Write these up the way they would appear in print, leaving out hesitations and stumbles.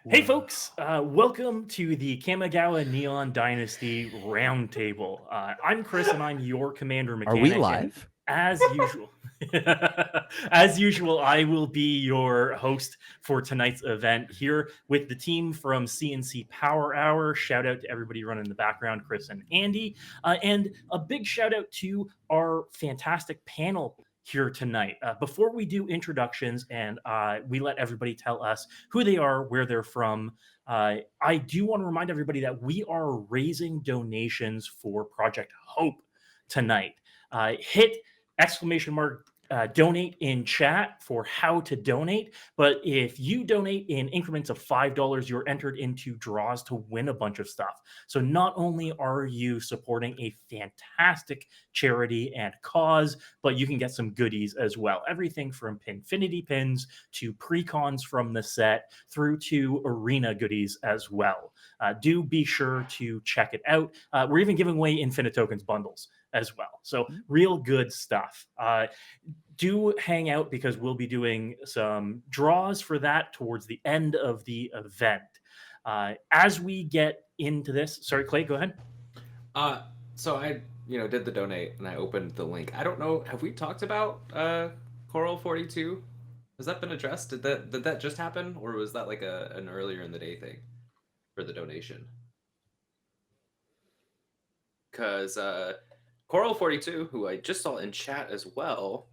Hey, folks, welcome to the Kamigawa Neon Dynasty Roundtable. I'm Chris, and I'm your commander Are we mechanic. And live? as usual, as usual, I will be your host for tonight's event here with the team from CNC Power Hour. Shout out to everybody running in the background, Chris and Andy, and a big shout out to our fantastic panel here tonight. Before we do introductions and we let everybody tell us who they are, where they're from, I do want to remind everybody that we are raising donations for Project Hope tonight. Hit exclamation mark donate in chat for how to donate. But if you donate in increments of $5, you're entered into draws to win a bunch of stuff. So not only are you supporting a fantastic charity and cause, but you can get some goodies as well. Everything from Pinfinity pins to precons from the set through to arena goodies as well. Do be sure to check it out. We're even giving away Infinite Tokens bundles as well. So real good stuff. Do hang out because we'll be doing some draws for that towards the end of the event. As we get into this, sorry, Clay, go ahead. So I, did the donate and I opened the link. I don't know. Have we talked about Coral 42? Has that been addressed? Did that just happen, or was that like an earlier in the day thing for the donation? Because Coral 42, who I just saw in chat as well,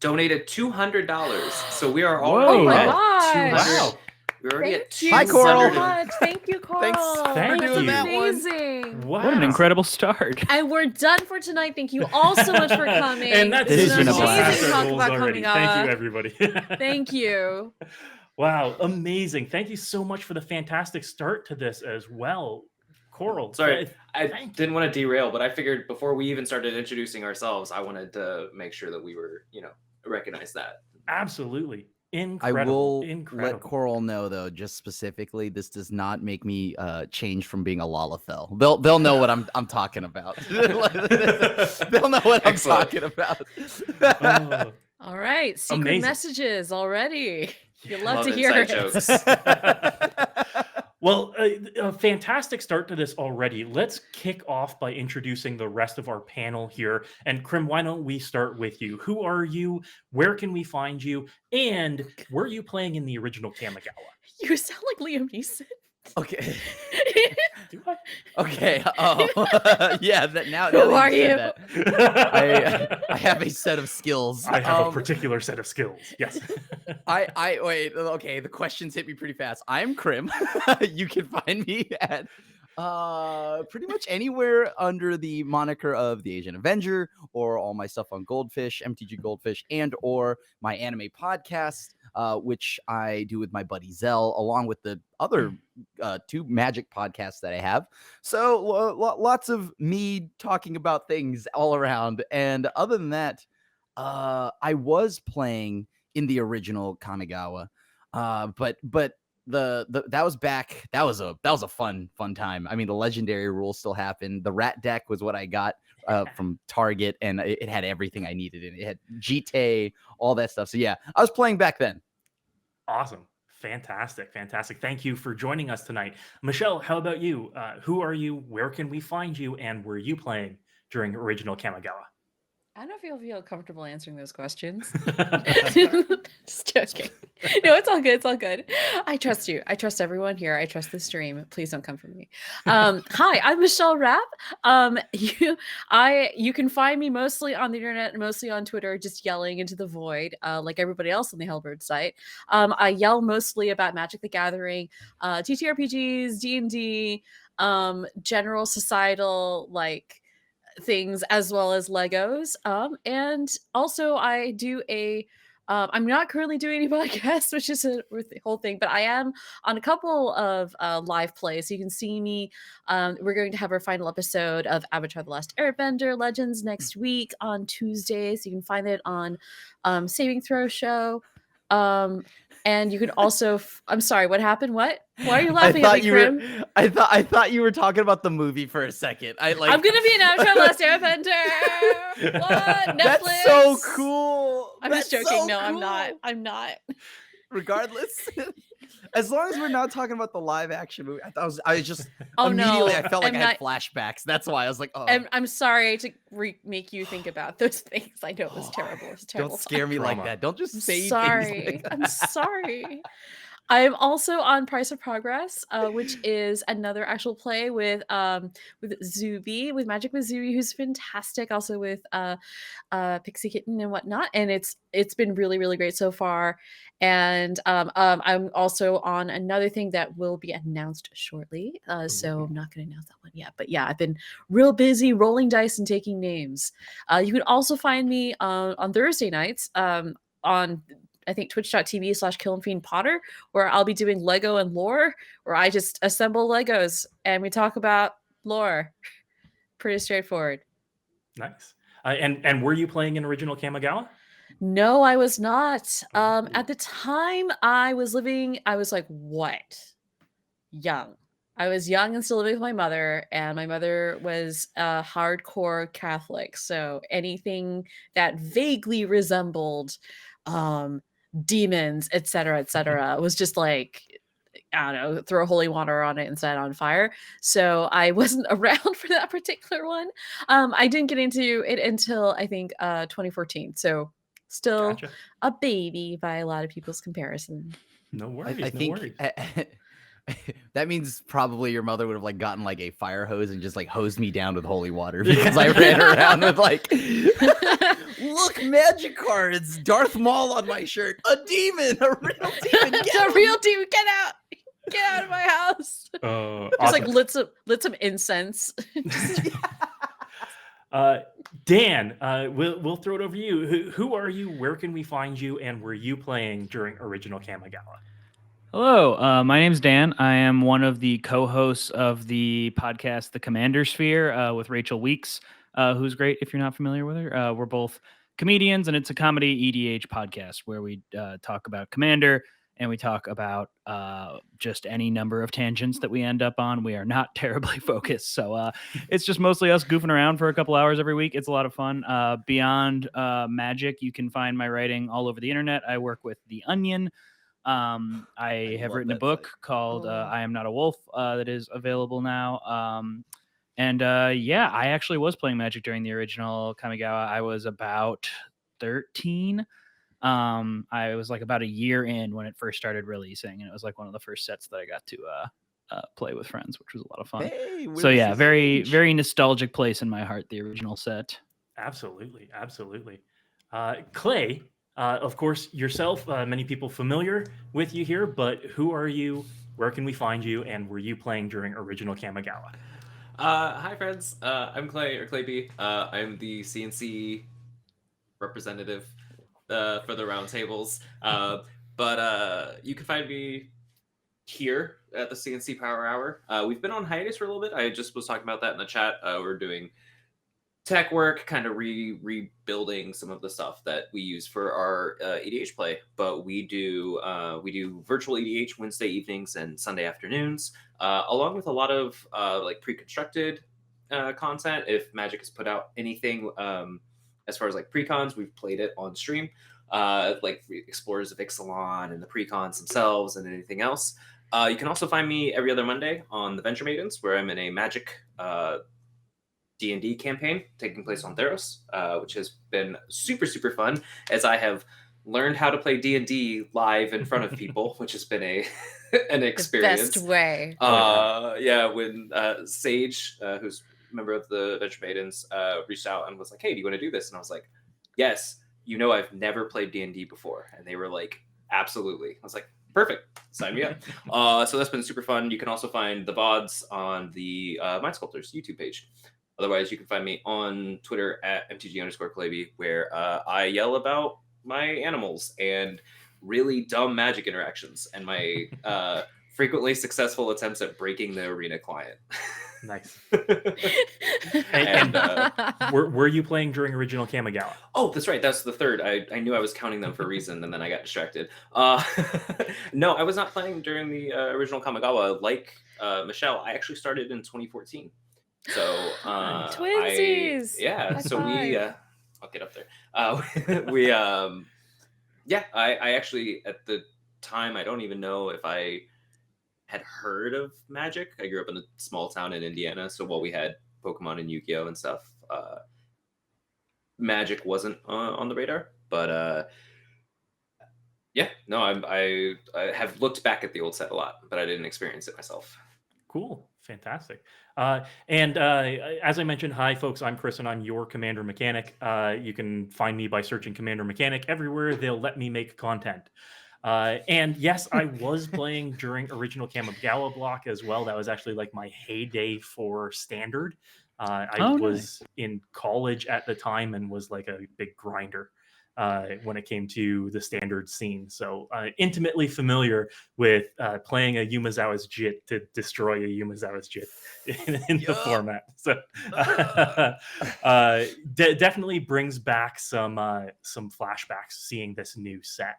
donated $200. So we are already at 200. Wow. We're already at 200. Hi, Coral. So much. Thank you, Coral. Thank That's you. That amazing. Wow. What an incredible start. And we're done for tonight. Thank you all so much for coming. And that's This has been a amazing blast. to talk Talk about about already. Kamigawa. Thank you, everybody. Thank you. Wow, amazing. Thank you so much for the fantastic start to this as well. Coral. Sorry, I didn't want to derail, but I figured before we even started introducing ourselves, I wanted to make sure that we were, recognize that. Absolutely. I Incredible. will let Coral know, though, just specifically, this does not make me change from being a Lalafell. They'll know what I'm talking about. They'll know what I'm talking about. Oh, All right. Secret Amazing. messages already. You love Love to hear inside it. jokes. well, a fantastic start to this already. Let's kick off by introducing the rest of our panel here. And Crim, why don't we start with you? Who are you? Where can we find you? And were you playing in the original Kamigawa? You sound like Liam Neeson. Okay. Do I? Okay. Yeah. Now Who that are you you? said that, I have a set of skills. I have a particular set of skills. Yes. I wait. Okay, the questions hit me pretty fast. I'm Crim. You can find me at pretty much anywhere under the moniker of the Asian Avenger, or all my stuff on Goldfish, MTG Goldfish, and or my anime podcast, which I do with my buddy Zell, along with the other two Magic podcasts that I have. So lots of me talking about things all around. And other than that, I was playing in the original Kamigawa, but that was back. That was a fun time. I mean, the legendary rules still happened. The rat deck was what I got from Target, and it had everything I needed in it. It had GT, all that stuff. So yeah, I was playing back then. Awesome. Fantastic. Thank you for joining us tonight. Michelle, how about you? Who are you? Where can we find you? And were you playing during original Kamigawa? I don't know if you'll feel comfortable answering those questions. Just joking. No, it's all good. It's all good. I trust you. I trust everyone here. I trust the stream. Please don't come for me. Hi, I'm Michelle Rapp. You can find me mostly on the internet, mostly on Twitter, just yelling into the void, like everybody else on the Hellbird site. I yell mostly about Magic the Gathering, TTRPGs, D&D, general societal things, as well as Legos. And also I do I'm not currently doing any podcasts, which is the whole thing, but I am on a couple of live plays. So you can see me. We're going to have our final episode of Avatar: The Last Airbender Legends next week on Tuesday. So you can find it on Saving Throw Show. And you can also I'm sorry, what happened? What? Why are you laughing at me, Crim? I thought you were talking about the movie for a second. I'm gonna be an Avatar: The Last Airbender. What? Netflix? That's so cool. I'm just joking. No, I'm not. regardless. As long as we're not talking about the live action movie, I just Oh immediately no, I felt like I'm I had not. flashbacks. That's why I was like, oh, I'm sorry to make you think about those things. I know it was terrible. It was a terrible. don't scare me like Trauma. that. Don't just I'm say sorry. things like that. I'm sorry. I'm also on Price of Progress, which is another actual play with Zuby, with Magic with Zuby, who's fantastic. Also with Pixie Kitten and whatnot, and it's been really really great so far. And I'm also on another thing that will be announced shortly. So I'm not going to announce that one yet. But yeah, I've been real busy rolling dice and taking names. You can also find me on Thursday nights on I think twitch.tv/KillenFiendPotter, where I'll be doing Lego and lore, where I just assemble Legos and we talk about lore. Pretty straightforward. Nice. And were you playing in original Kamigawa? No, I was not. Ooh. At the time I was like, what? Young. I was young and still living with my mother, and my mother was a hardcore Catholic. So anything that vaguely resembled demons, etc., was just like, I don't know, throw holy water on it and set it on fire. So I wasn't around for that particular one. I didn't get into it until I think 2014. So still Gotcha. a baby by a lot of people's comparison. No worries. I no think worries. that means probably your mother would have like gotten like a fire hose and just like hosed me down with holy water because I ran around with like, look, magic cards, Darth Maul on my shirt, a demon, a real demon. It's a real demon. Get out! Get out of my house! Just Awesome. like lit some incense. Dan, we'll throw it over to you. Who are you? Where can we find you? And were you playing during original Kamigawa? Hello, my name's Dan. I am one of the co-hosts of the podcast, The Commander Sphere, with Rachel Weeks, who's great if you're not familiar with her. We're both comedians, and it's a comedy EDH podcast where we talk about Commander, and we talk about just any number of tangents that we end up on. We are not terribly focused, so it's just mostly us goofing around for a couple hours every week. It's a lot of fun. Beyond Magic, you can find my writing all over the internet. I work with The Onion. I have love written a that book site. called Oh. I Am Not a Wolf that is available now. Yeah, I actually was playing Magic during the original Kamigawa. I was about 13. I was like about a year in when it first started releasing, and it was like one of the first sets that I got to play with friends, which was a lot of fun. Hey, we're So the yeah, same very, age. very nostalgic place in my heart, the original set. Absolutely. Clay, of course, yourself, many people familiar with you here, but who are you? Where can we find you? And were you playing during original Kamigawa? Hi friends, I'm Clay or Claybee. I'm the CNC representative for the roundtables. But you can find me here at the CNC Power Hour. We've been on hiatus for a little bit. I just was talking about that in the chat. We're doing tech work, kind of rebuilding some of the stuff that we use for our EDH play. But we do virtual EDH Wednesday evenings and Sunday afternoons, along with a lot of like pre-constructed content. If Magic has put out anything as far as like precons, we've played it on stream, like Explorers of Ixalan and the precons themselves and anything else. You can also find me every other Monday on the Venture Maidens, where I'm in a Magic D&D campaign taking place on Theros, which has been super, super fun, as I have learned how to play D&D live in front of people, which has been an experience. The best way. Yeah, when Sage, who's a member of the Venture Maidens, reached out and was like, hey, do you want to do this? And I was like, yes, I've never played D&D before. And they were like, absolutely. I was like, perfect, sign me up. So that's been super fun. You can also find the VODs on the Mind Sculptors YouTube page. Otherwise, you can find me on Twitter at MTG_Claybee, where I yell about my animals and really dumb Magic interactions and my frequently successful attempts at breaking the arena client. Nice. And Were you playing during original Kamigawa? oh, that's right. That's the third. I knew I was counting them for a reason, and then I got distracted. No, I was not playing during the original Kamigawa. Like Michelle, I actually started in 2014. So Twinsies! yeah. High So we five. I'll get up there. I actually at the time, I don't even know if I had heard of Magic. I grew up in a small town in Indiana, so while we had Pokemon and Yu-Gi-Oh and stuff, Magic wasn't on the radar. But yeah, no, I have looked back at the old set a lot, but I didn't experience it myself. Cool. Fantastic. As I mentioned, hi, folks. I'm Chris, and I'm your Commander Mechanic. You can find me by searching Commander Mechanic everywhere. They'll let me make content. And yes, I was playing during original Kamigawa block as well. That was actually like my heyday for Standard. I was in college at the time and was like a big grinder when it came to the Standard scene. So intimately familiar with playing a Yumezawa's Jit to destroy a Yumezawa's Jit in the format. So definitely brings back some flashbacks seeing this new set.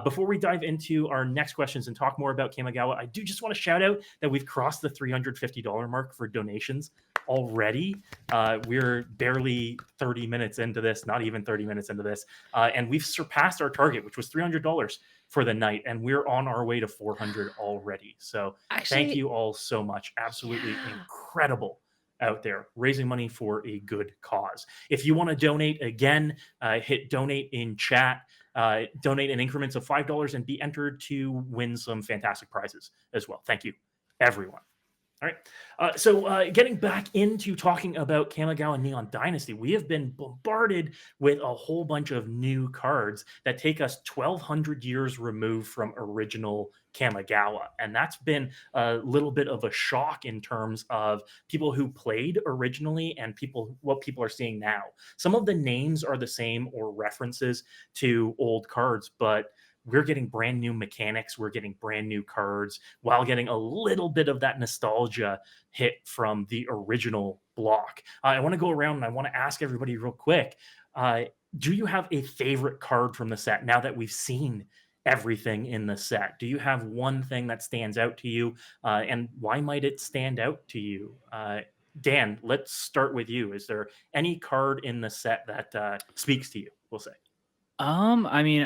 Before we dive into our next questions and talk more about Kamigawa, I do just want to shout out that we've crossed the $350 mark for donations already. We're barely 30 minutes into this, not even 30 minutes into this, and we've surpassed our target, which was $300 for the night, and we're on our way to 400 already. So thank you all so much. Absolutely incredible out there, raising money for a good cause. If you want to donate, again, hit donate in chat. Donate in increments of $5 and be entered to win some fantastic prizes as well. Thank you, everyone. All right. So getting back into talking about Kamigawa Neon Dynasty, we have been bombarded with a whole bunch of new cards that take us 1,200 years removed from original Kamigawa. And that's been a little bit of a shock in terms of people who played originally and what people are seeing now. Some of the names are the same or references to old cards, but we're getting brand new mechanics. We're getting brand new cards while getting a little bit of that nostalgia hit from the original block. I want to go around and I want to ask everybody real quick. Do you have a favorite card from the set now that we've seen everything in the set? Do you have one thing that stands out to you? And why might it stand out to you? Dan, let's start with you. Is there any card in the set that speaks to you, we'll say? I mean,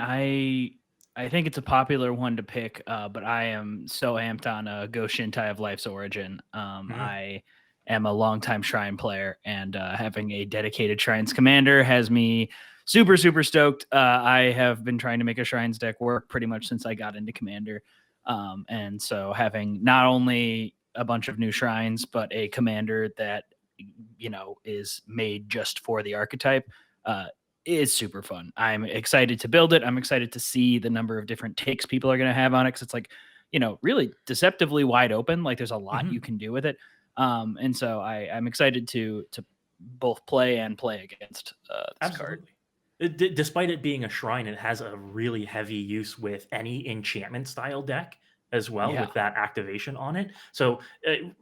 I think it's a popular one to pick, but I am so amped on Go Shintai of Life's Origin. I am a longtime Shrine player, and having a dedicated Shrines commander has me super, super stoked. I have been trying to make a Shrines deck work pretty much since I got into Commander. And so having not only a bunch of new Shrines, but a commander that, is made just for the archetype, is super fun. I'm excited to build it. I'm excited to see the number of different takes people are going to have on it, because it's like, really deceptively wide open. Like there's a lot you can do with it. And so I'm excited to both play and play against this card. Despite it being a shrine, it has a really heavy use with any enchantment style deck as well, with that activation on it. So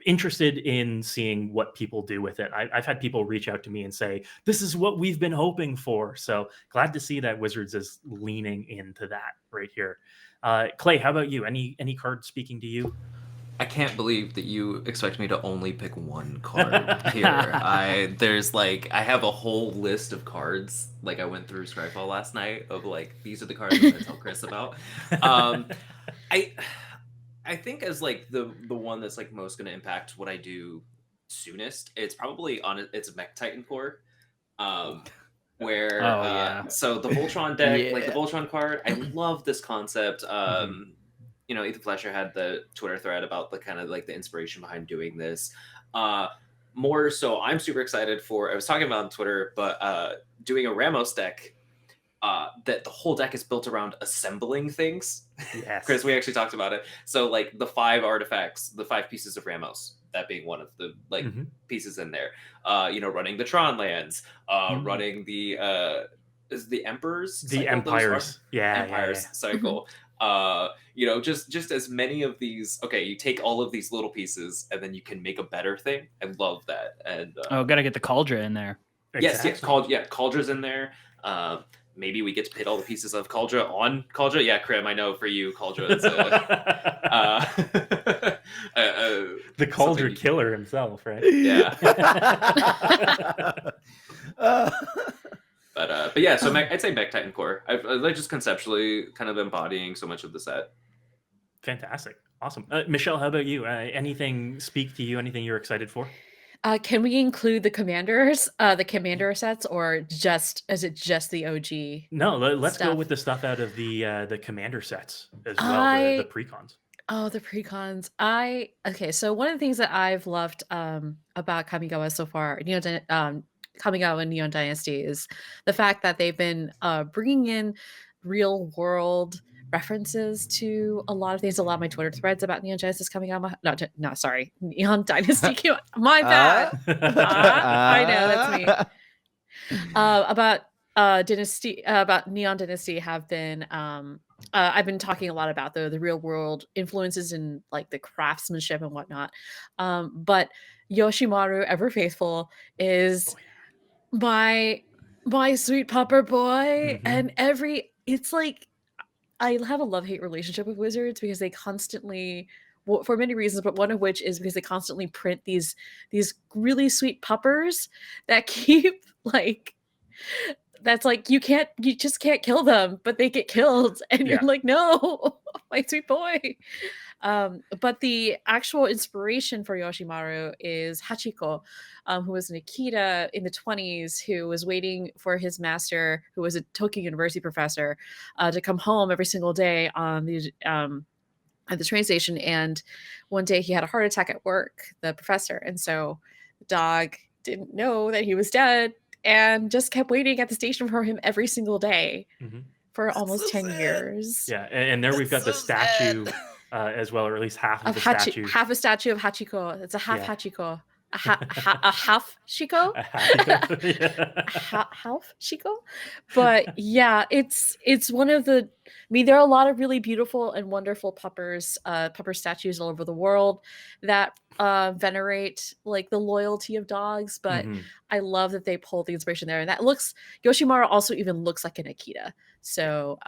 interested in seeing what people do with it. I've had people reach out to me and say, this is what we've been hoping for. So glad to see that Wizards is leaning into that right here. Clay, how about you? Any card speaking to you? I can't believe that you expect me to only pick one card here. I have a whole list of cards. Like I went through Scryfall last night of like, these are the cards I'm going to tell Chris about. I think as like the one that's like most going to impact what I do soonest, it's probably it's Mech Titan Core. Where so the Voltron deck, like the Voltron card, I love this concept. Ethan Flesher had the Twitter thread about the kind of like the inspiration behind doing this. More so, I'm super excited I was talking about on Twitter, but doing a Ramos deck that the whole deck is built around assembling things. Yes. Chris, we actually talked about it. So like the 5 artifacts, the 5 pieces of Ramos, that being one of the pieces in there. Running the Tron lands, running the is the Emperors? The Empires. Empires cycle. Just as many of these. Okay, you take all of these little pieces and then you can make a better thing. I love that. And gotta get the Cauldron in there. Exactly. Yes, Cauldron's in there. Maybe we get to pit all the pieces of Cauldron on Cauldron. Yeah, Crim, I know for you, Cauldron's the Cauldron killer himself, right? Yeah. But yeah, so I'd say Mech Titan Core. I like just conceptually kind of embodying so much of the set. Fantastic. Awesome. Michelle, how about you? Anything speak to you? Anything you're excited for? Can we include the commander sets, or is it just the OG No, let's go stuff? with the stuff out of the commander sets as well, the I precons. Oh, the precons. Okay, so one of the things that I've loved about Kamigawa so far, Kamigawa Neon Dynasty, is the fact that they've been bringing in real world references to a lot of things. A lot of my Twitter threads about Neon Genesis Kamigawa, no, sorry, Neon Dynasty. My bad. I know, that's me. About Neon Dynasty have been I've been talking a lot about the real world influences in like the craftsmanship and whatnot. But Yoshimaru, ever faithful, is my sweet pupper boy, Mhm. and it's like I have a love-hate relationship with Wizards because they constantly, well, for many reasons, but one of which is because they constantly print these really sweet puppers that keep like that's like you just can't kill them, but they get killed, and you're Yeah. like, no, my sweet boy. But the actual inspiration for Yoshimaru is Hachiko, who was an Akita in the 20s, who was waiting for his master, who was a Tokyo University professor, to come home every single day on the at the train station. And one day he had a heart attack at work, the professor, and so the dog didn't know that he was dead and just kept waiting at the station for him every single day Mhm. for That's almost so 10 sad. Yeah, years. and there we've got That's the so sad. statue as well, or at least half of the statue. Half a statue of Hachiko. It's a half Yeah. Hachiko. A half Shiko? A Hachiko. Yeah. Half Shiko? But yeah, it's one of the, I mean, there are a lot of really beautiful and wonderful pupper statues all over the world that venerate like the loyalty of dogs, but Mhm. I love that they pull the inspiration there. And Yoshimaru also even looks like an Akita. So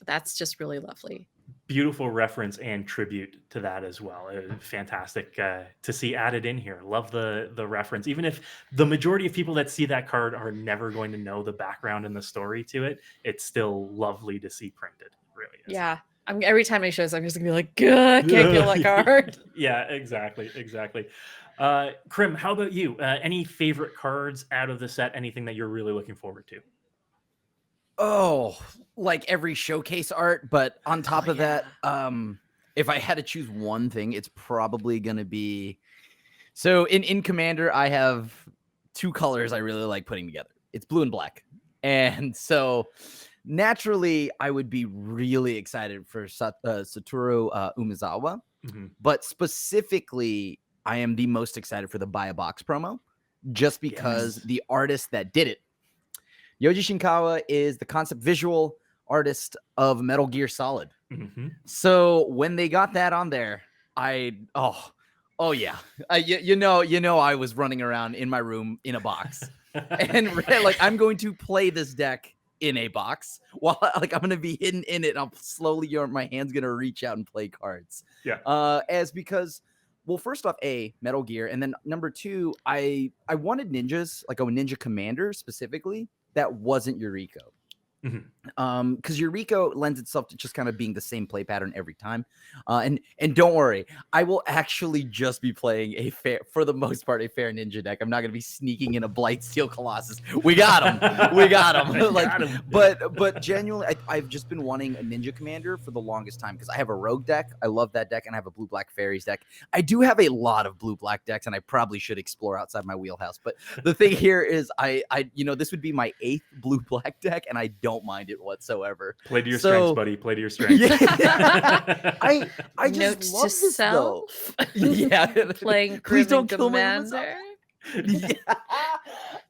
that's just really lovely. Beautiful reference and tribute to that as well. Fantastic to see added in here. Love the reference, even if the majority of people that see that card are never going to know the background and the story to it. It's still lovely to see printed. It really is. Yeah. Every time I show this, I'm just gonna be like, good, can't kill that card. Yeah, exactly. Crim, how about you? Any favorite cards out of the set? Anything that you're really looking forward to? Oh, like every showcase art, but on top Oh, of that, if I had to choose one thing, it's probably gonna be, so in Commander, I have two colors I really like putting together. It's blue and black. And so naturally I would be really excited for Satoru Umezawa, Mhm. but specifically I am the most excited for the Buy a Box promo, just because Yes. the artist that did it, Yoji Shinkawa, is the concept visual artist of Metal Gear Solid. Mhm. So when they got that on there, oh yeah, you know, I was running around in my room in a box, and like I'm going to play this deck in a box while like I'm gonna be hidden in it, and I'll slowly, my hand's gonna reach out and play cards. Yeah. As because, well, first off, Metal Gear, and then number two, I wanted ninjas, like a ninja commander specifically that wasn't Yuriko. Mhm. Because Yuriko lends itself to just kind of being the same play pattern every time. And don't worry, I will actually just be playing for the most part, a fair ninja deck. I'm not gonna be sneaking in a Blightsteel Colossus. We got him. We got him. Like, Got him. but genuinely, I've just been wanting a ninja commander for the longest time because I have a rogue deck. I love that deck, and I have a blue black fairies deck. I do have a lot of blue black decks, and I probably should explore outside my wheelhouse. But the thing here is, I this would be my 8th blue black deck, and I don't mind it whatsoever. Play to your strengths, buddy. Play to your strengths. Yeah. I just Note love to this though. self. Yeah. Playing Please Crim don't kill me, Commander. yeah.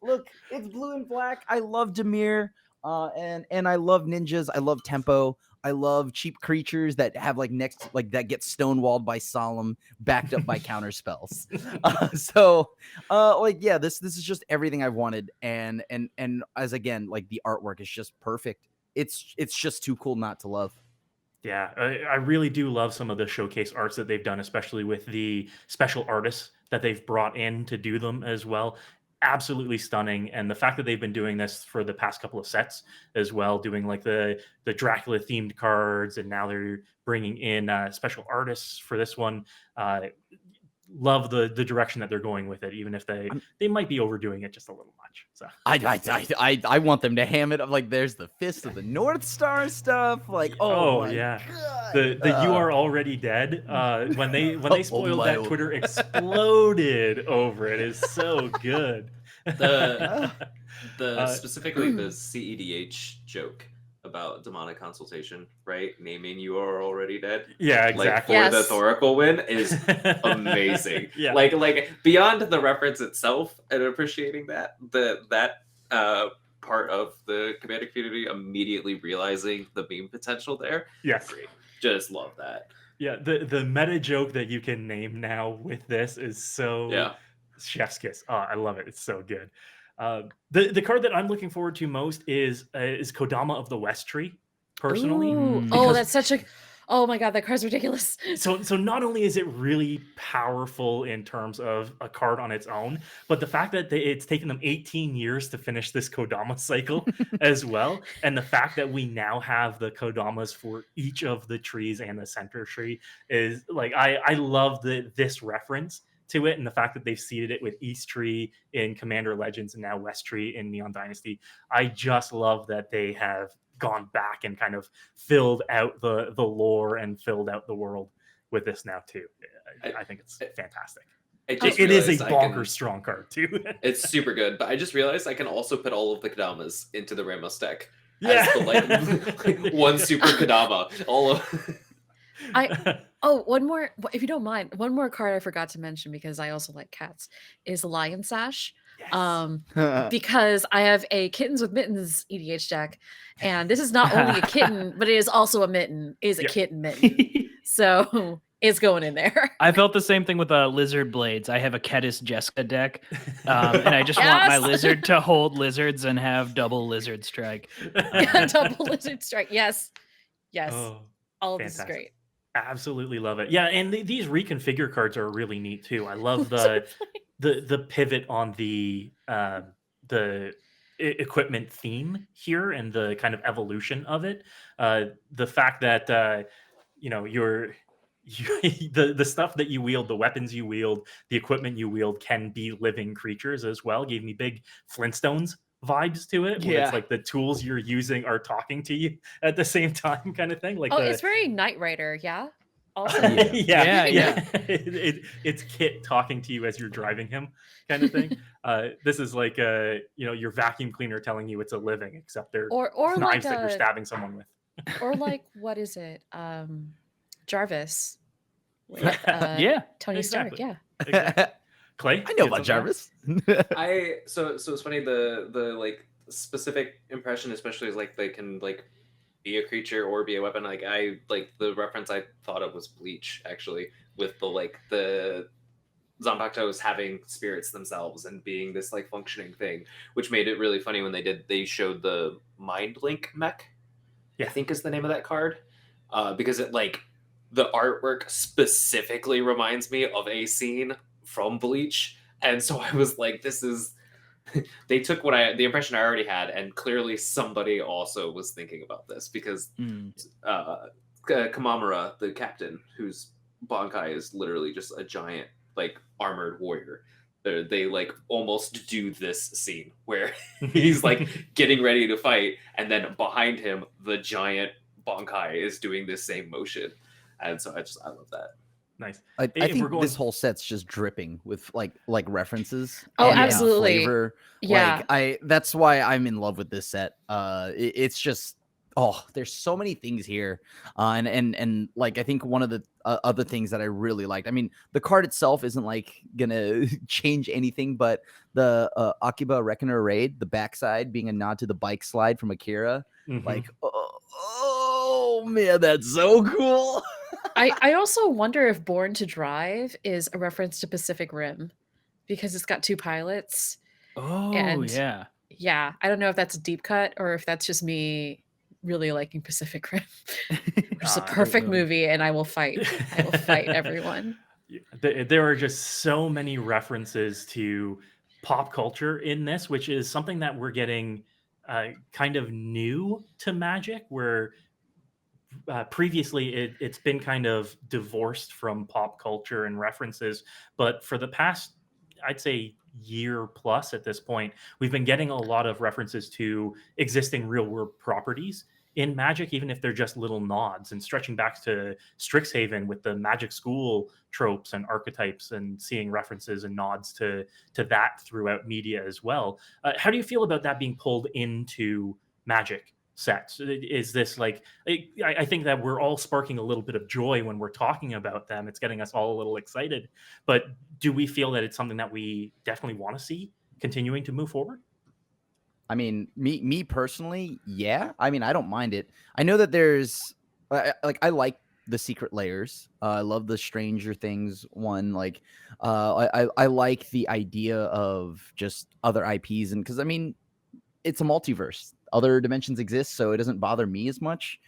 Look, it's blue and black. I love Demir, and I love ninjas. I love tempo. I love cheap creatures that have like that get stonewalled by Solemn, backed up by counter spells. Like, yeah, this is just everything I've wanted, and as again, like the artwork is just perfect. It's just too cool not to love. Yeah, I really do love some of the showcase arts that they've done, especially with the special artists that they've brought in to do them as well. absolutely stunning. And the fact that they've been doing this for the past couple of sets as well, doing like the Dracula themed cards, and now they're bringing in special artists for this one. Love the direction that they're going with it, even if they might be overdoing it just a little much. So I want them to ham it up. Like, there's the Fist of the North Star stuff. Like, oh my yeah, God. the You Are Already Dead. When they spoiled that, Twitter exploded over it. Is so good. The specifically the CEDH joke about demonic consultation, right? Naming You Are Already Dead. Yeah, Like exactly. for the Thoracle win is amazing. Yeah. Like beyond the reference itself and appreciating that part of the Commander community immediately realizing the meme potential there. Yes. Great. Just love that. Yeah, the meta joke that you can name now with this is so chef's kiss. Oh, I love it. It's so good. The card that I'm looking forward to most is Kodama of the West Tree, personally. Ooh. Oh, that's such a. Oh my God, that card's ridiculous. So not only is it really powerful in terms of a card on its own, but the fact that it's taken them 18 years to finish this Kodama cycle as well, and the fact that we now have the Kodamas for each of the trees and the center tree is like I love this reference to it, and the fact that they've seeded it with East Tree in Commander Legends and now West Tree in Neon Dynasty. I just love that they have gone back and kind of filled out the lore and filled out the world with this now too. I think it's fantastic. It is a bonkers strong card too. It's super good, but I just realized I can also put all of the Kodamas into the Ramos deck. Yeah. As the, like one super Kodama. All of one more, if you don't mind, one more card I forgot to mention because I also like cats is Lion Sash. Yes. Because I have a Kittens with Mittens EDH deck, and this is not only a kitten, but it is also a mitten. It is a kitten mitten, so it's going in there. I felt the same thing with Lizard Blades. I have a Ketis Jessica deck, and I just want my lizard to hold lizards and have double lizard strike. Double lizard strike. Yes. Oh, all of this is great. Absolutely love it. Yeah, and these reconfigure cards are really neat too. I love the pivot on the equipment theme here and the kind of evolution of it. The fact that the stuff that you wield, the weapons you wield, the equipment you wield can be living creatures as well gave me big Flintstones vibes to it. Where it's like the tools you're using are talking to you at the same time, kind of thing. Like it's very Knight Rider, yeah. Also, yeah. It's Kit talking to you as you're driving him, kind of thing. This is like your vacuum cleaner telling you it's a living, except they're or knives like that you're stabbing someone with. Or like what is it? Jarvis. With, Tony exactly. Stark. Yeah. Exactly. Clay, I know about Jarvis. So it's funny the like specific impression, especially is like they can like be a creature or be a weapon. Like I like the reference I thought of was Bleach, actually, with the Zanpakutos having spirits themselves and being this like functioning thing, which made it really funny when they showed the Mind Link mech. I think is the name of that card, because it like the artwork specifically reminds me of a scene from Bleach, and so I was like, this is they took the impression I already had, and clearly somebody also was thinking about this because Kamamura, the captain, whose Bankai is literally just a giant like armored warrior, they like almost do this scene where he's like getting ready to fight, and then behind him the giant Bankai is doing this same motion, and so I love that. Nice. I think this whole set's just dripping with like references. Oh, and absolutely. Flavor. Yeah. Like that's why I'm in love with this set. It's just there's so many things here. And like I think one of the other things that I really liked. I mean, the card itself isn't like gonna change anything, but the Akiba Reckoner Raid, the backside being a nod to the bike slide from Akira. Mm-hmm. Like, oh man, that's so cool. I also wonder if Born to Drive is a reference to Pacific Rim because it's got two pilots. Oh, and yeah. I don't know if that's a deep cut or if that's just me really liking Pacific Rim. It's a perfect movie, and I will fight. I will fight everyone. There are just so many references to pop culture in this, which is something that we're getting kind of new to Magic, where previously it's been kind of divorced from pop culture and references. But for the past, I'd say, year plus at this point, we've been getting a lot of references to existing real world properties in Magic, even if they're just little nods, and stretching back to Strixhaven with the Magic School tropes and archetypes, and seeing references and nods to that throughout media as well. How do you feel about that being pulled into Magic sets? Is this like, I think that we're all sparking a little bit of joy when we're talking about them. It's getting us all a little excited. But do we feel that it's something that we definitely want to see continuing to move forward? I mean, me personally, yeah. I mean, I don't mind it. I know that there's I like the secret layers. I love the Stranger Things one. Like, I like the idea of just other IPs, and because I mean, it's a multiverse. Other dimensions exist, so it doesn't bother me as much.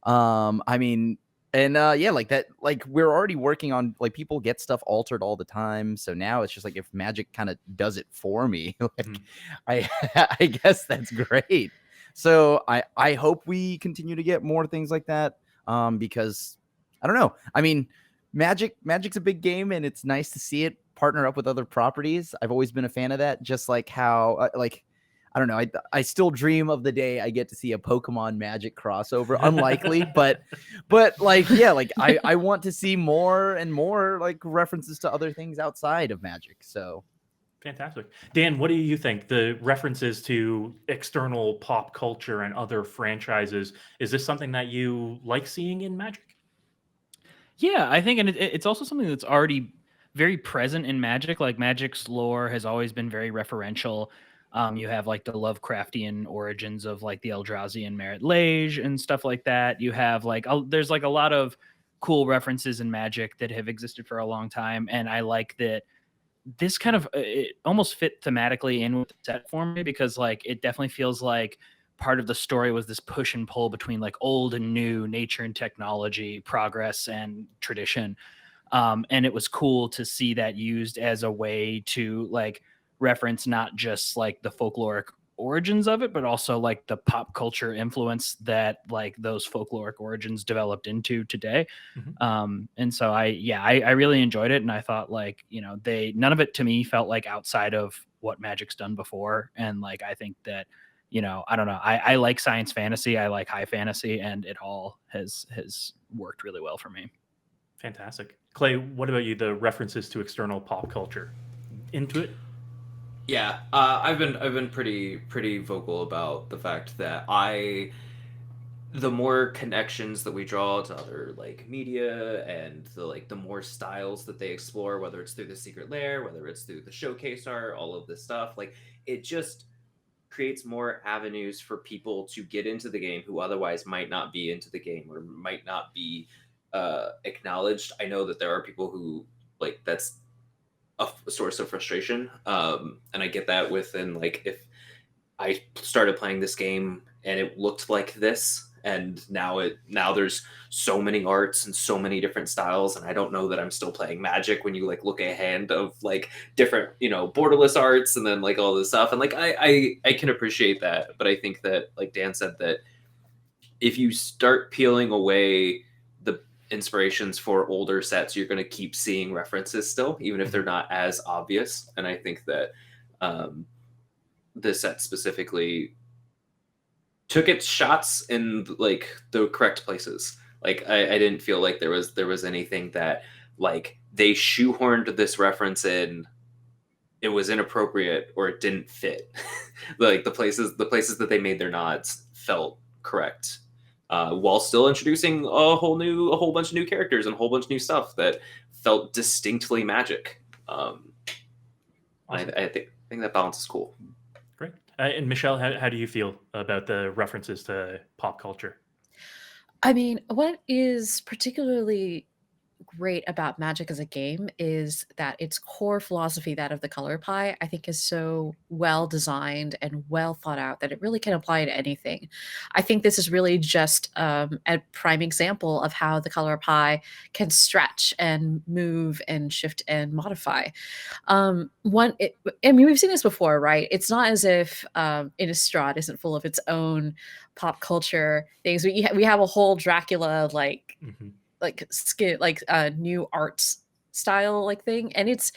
I mean, and yeah, like that, like we're already working on, like, people get stuff altered all the time. So now it's just like, if Magic kind of does it for me, like I I guess that's great. So I hope we continue to get more things like that. Because I don't know. I mean, Magic's a big game, and it's nice to see it partner up with other properties. I've always been a fan of that, just like how like I don't know. I still dream of the day I get to see a Pokemon Magic crossover. Unlikely, but like, yeah, like I want to see more and more like references to other things outside of Magic. So Fantastic. Dan, what do you think? The references to external pop culture and other franchises, is this something that you like seeing in Magic? Yeah, I think, and it's also something that's already very present in Magic. Like, Magic's lore has always been very referential. You have like the Lovecraftian origins of like the Eldrazi and Merit Lage and stuff like that. You have like there's like a lot of cool references in Magic that have existed for a long time, and I like that this kind of it almost fit thematically in with the set for me, because like it definitely feels like part of the story was this push and pull between like old and new, nature and technology, progress and tradition. And it was cool to see that used as a way to like reference not just like the folkloric origins of it, but also like the pop culture influence that like those folkloric origins developed into today. And so I really enjoyed it, and I thought, like, none of it to me felt like outside of what Magic's done before. And like I think that, I don't know, I like science fantasy, I like high fantasy, and it all has worked really well for me. Fantastic. Clay, what about you? The references to external pop culture, into it? Yeah, I've been pretty vocal about the fact that the more connections that we draw to other like media, and the more styles that they explore, whether it's through the secret lair, whether it's through the showcase art, all of this stuff, like it just creates more avenues for people to get into the game who otherwise might not be into the game, or might not be acknowledged. I know that there are people who, like, that's a source of frustration, and I get that within, like, if I started playing this game and it looked like this, and now there's so many arts and so many different styles, and I don't know that I'm still playing Magic when you like look at a hand of like different, borderless arts, and then like all this stuff. And like I can appreciate that, but I think that, like Dan said, that if you start peeling away the inspirations for older sets, you're going to keep seeing references still, even if they're not as obvious. And I think that this set specifically took its shots in like the correct places. Like I didn't feel like there was anything that like they shoehorned this reference in, it was inappropriate, or it didn't fit. Like the places that they made their nods felt correct, while still introducing a whole bunch of new characters and a whole bunch of new stuff that felt distinctly Magic. Awesome. I think that balance is cool. Great. And Michelle, how do you feel about the references to pop culture? I mean, what is particularly great about Magic as a game is that its core philosophy, that of the color pie, I think is so well designed and well thought out that it really can apply to anything. I think this is really just a prime example of how the color pie can stretch and move and shift and modify. I mean, we've seen this before, right? It's not as if Innistrad isn't full of its own pop culture things. We have a whole Dracula like skin new art style like thing, and it's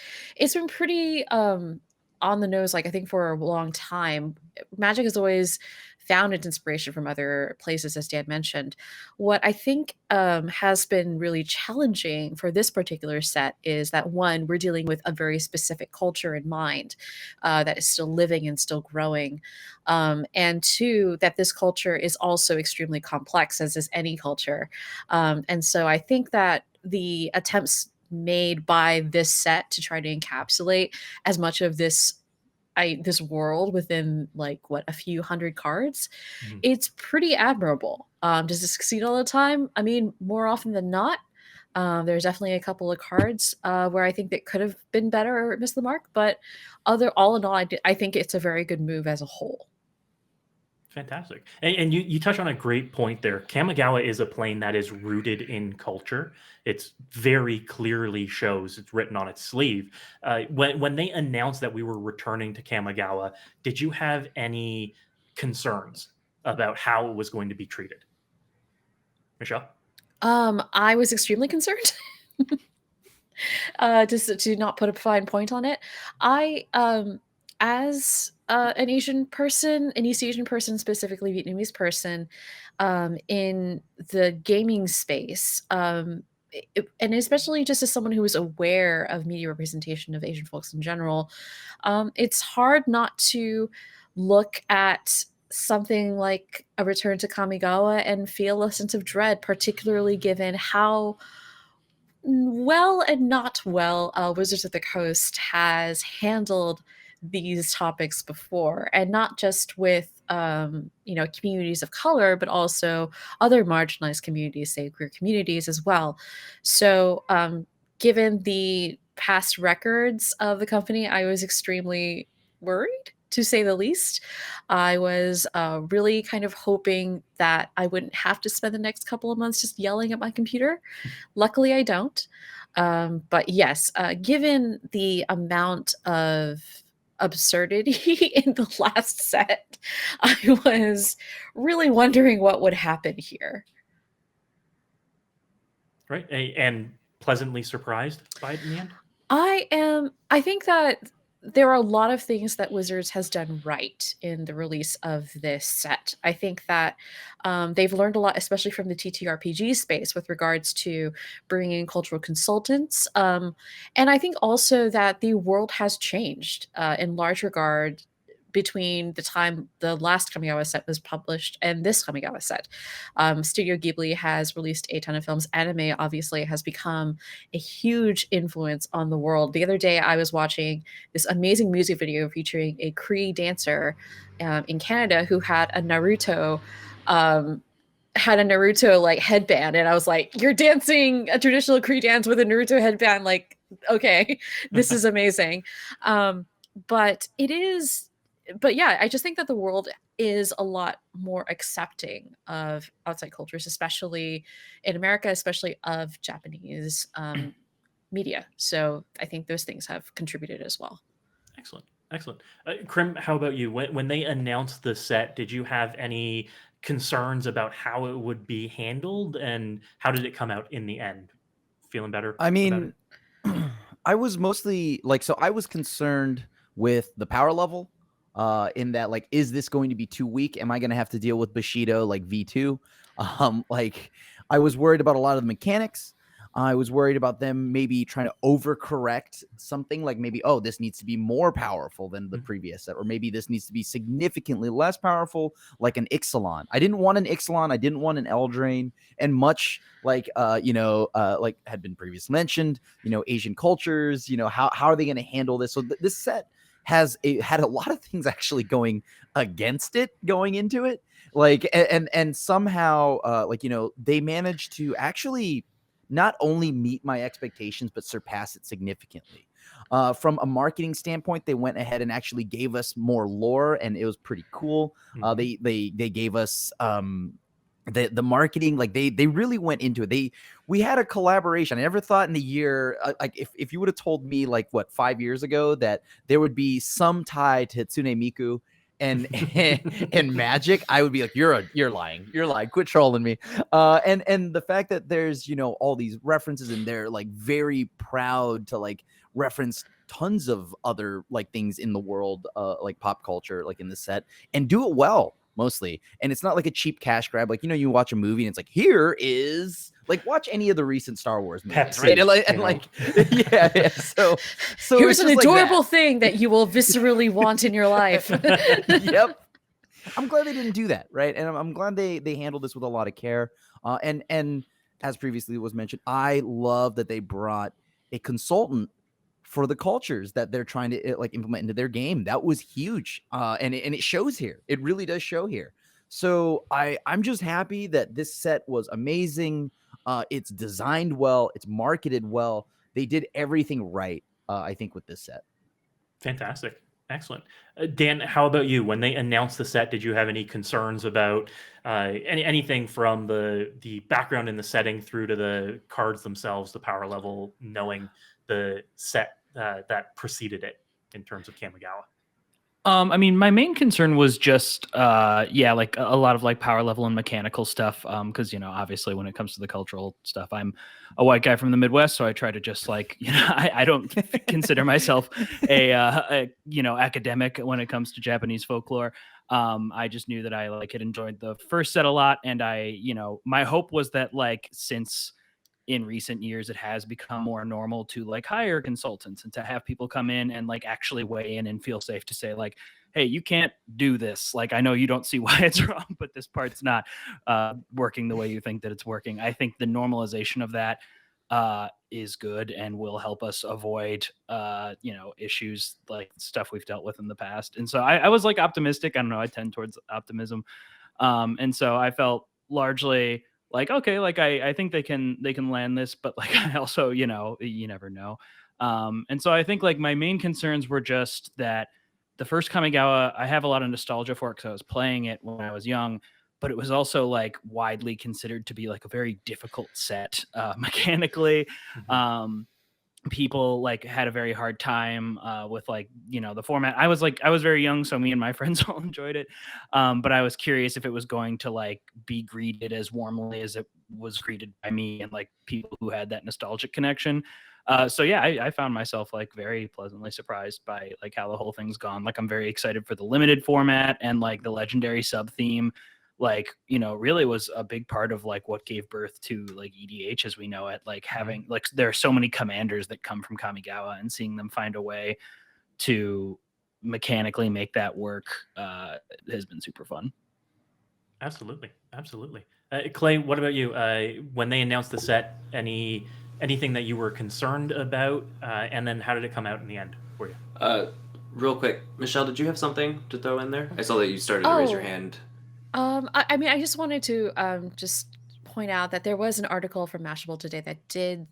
been pretty on the nose. Like I think for a long time, Magic has always found its inspiration from other places, as Dan mentioned. What I think has been really challenging for this particular set is that one, we're dealing with a very specific culture in mind that is still living and still growing, and two, that this culture is also extremely complex, as is any culture. And so I think that the attempts made by this set to try to encapsulate as much of this world within like what, a few hundred cards, it's pretty admirable. Does it succeed all the time? I mean, more often than not. There's definitely a couple of cards where I think that could have been better or missed the mark, but all in all, I think it's a very good move as a whole. Fantastic. And you touch on a great point there. Kamigawa is a plane that is rooted in culture. It's very clearly shows, it's written on its sleeve. When they announced that we were returning to Kamigawa, did you have any concerns about how it was going to be treated? Michelle? I was extremely concerned. Just to not put a fine point on it. As an Asian person, an East Asian person, specifically Vietnamese person, in the gaming space, and especially just as someone who is aware of media representation of Asian folks in general, it's hard not to look at something like a return to Kamigawa and feel a sense of dread, particularly given how well and not well Wizards of the Coast has handled these topics before, and not just with communities of color, but also other marginalized communities, say queer communities as well. So given the past records of the company, I was extremely worried, to say the least. I was really kind of hoping that I wouldn't have to spend the next couple of months just yelling at my computer. Luckily, I don't. But yes, given the amount of absurdity in the last set, I was really wondering what would happen here. Right. And pleasantly surprised by it in the end? I think that there are a lot of things that Wizards has done right in the release of this set. I think that they've learned a lot, especially from the TTRPG space, with regards to bringing in cultural consultants. And I think also that the world has changed in large regard between the time the last Kamigawa set was published and this Kamigawa set. Studio Ghibli has released a ton of films. Anime obviously has become a huge influence on the world. The other day I was watching this amazing music video featuring a Cree dancer in Canada who had a Naruto like headband, and I was like, you're dancing a traditional Cree dance with a Naruto headband, like, okay, this is amazing. But yeah, I just think that the world is a lot more accepting of outside cultures, especially in America, especially of Japanese media. So I think those things have contributed as well. Excellent. Crim, how about you? When they announced the set, did you have any concerns about how it would be handled, and how did it come out in the end? Feeling better? I mean, I was mostly I was concerned with the power level. In that, like, is this going to be too weak? Am I going to have to deal with Bushido like V2? I was worried about a lot of the mechanics. I was worried about them maybe trying to overcorrect something, like maybe, oh, this needs to be more powerful than the previous set, or maybe this needs to be significantly less powerful, like an Ixalan. I didn't want an Ixalan. I didn't want an Eldraine. And much like, like had been previously mentioned, Asian cultures, how are they going to handle this? So this set had a lot of things actually going against it going into it, like, and somehow they managed to actually not only meet my expectations, but surpass it significantly. From a marketing standpoint, they went ahead and actually gave us more lore, and it was pretty cool. They gave us the marketing, like they really went into it. We had a collaboration. I never thought in the year, like if you would have told me like 5 years ago that there would be some tie to Hatsune Miku and and Magic, I would be like, you're lying, quit trolling me. And the fact that there's all these references, and they're like very proud to like reference tons of other like things in the world, like pop culture, like in the set, and do it well mostly. And it's not like a cheap cash grab. Like, you watch a movie and it's like, here is like, watch any of the recent Star Wars movies, Pepsi, right? And like, yeah. So Here's it's an just like adorable that. thing that you will viscerally want in your life. Yep. I'm glad they didn't do that, right? And I'm glad they handled this with a lot of care. And as previously was mentioned, I love that they brought a consultant for the cultures that they're trying to like implement into their game. That was huge. And it shows here. It really does show here. So I'm just happy that this set was amazing. It's designed well. It's marketed well. They did everything right, I think, with this set. Fantastic. Excellent. Dan, how about you? When they announced the set, did you have any concerns about anything from the background in the setting through to the cards themselves, the power level, knowing the set that preceded it in terms of Kamigawa? I mean, my main concern was just, like a lot of like power level and mechanical stuff. Because obviously, when it comes to the cultural stuff, I'm a white guy from the Midwest, so I try to just like, I don't consider myself a academic when it comes to Japanese folklore. I just knew that I like had enjoyed the first set a lot, and my hope was that like since in recent years it has become more normal to like hire consultants and to have people come in and like actually weigh in and feel safe to say like, hey, you can't do this, like I know you don't see why it's wrong, but this part's not working the way you think that it's working. I think the normalization of that is good and will help us avoid issues like stuff we've dealt with in the past. And so I was like optimistic. I don't know, I tend towards optimism, and so I felt largely like, okay, like I think they can land this, but like I also, you never know. And so I think like my main concerns were just that the first Kamigawa, I have a lot of nostalgia for it because I was playing it when I was young, but it was also like widely considered to be like a very difficult set mechanically. People like had a very hard time with like the format. I was very young, so me and my friends all enjoyed it, but I was curious if it was going to like be greeted as warmly as it was greeted by me and like people who had that nostalgic connection. So yeah, I found myself like very pleasantly surprised by like how the whole thing's gone. Like I'm very excited for the limited format, and like the legendary sub theme like really was a big part of like what gave birth to like EDH as we know it. Like having like there are so many commanders that come from Kamigawa, and seeing them find a way to mechanically make that work has been super fun. Absolutely. Clay, what about you? When they announced the set, anything that you were concerned about, and then how did it come out in the end for you? Real quick, Michelle, did you have something to throw in there? I saw that you started to raise your hand. I mean, I just wanted to just point out that there was an article from Mashable today that did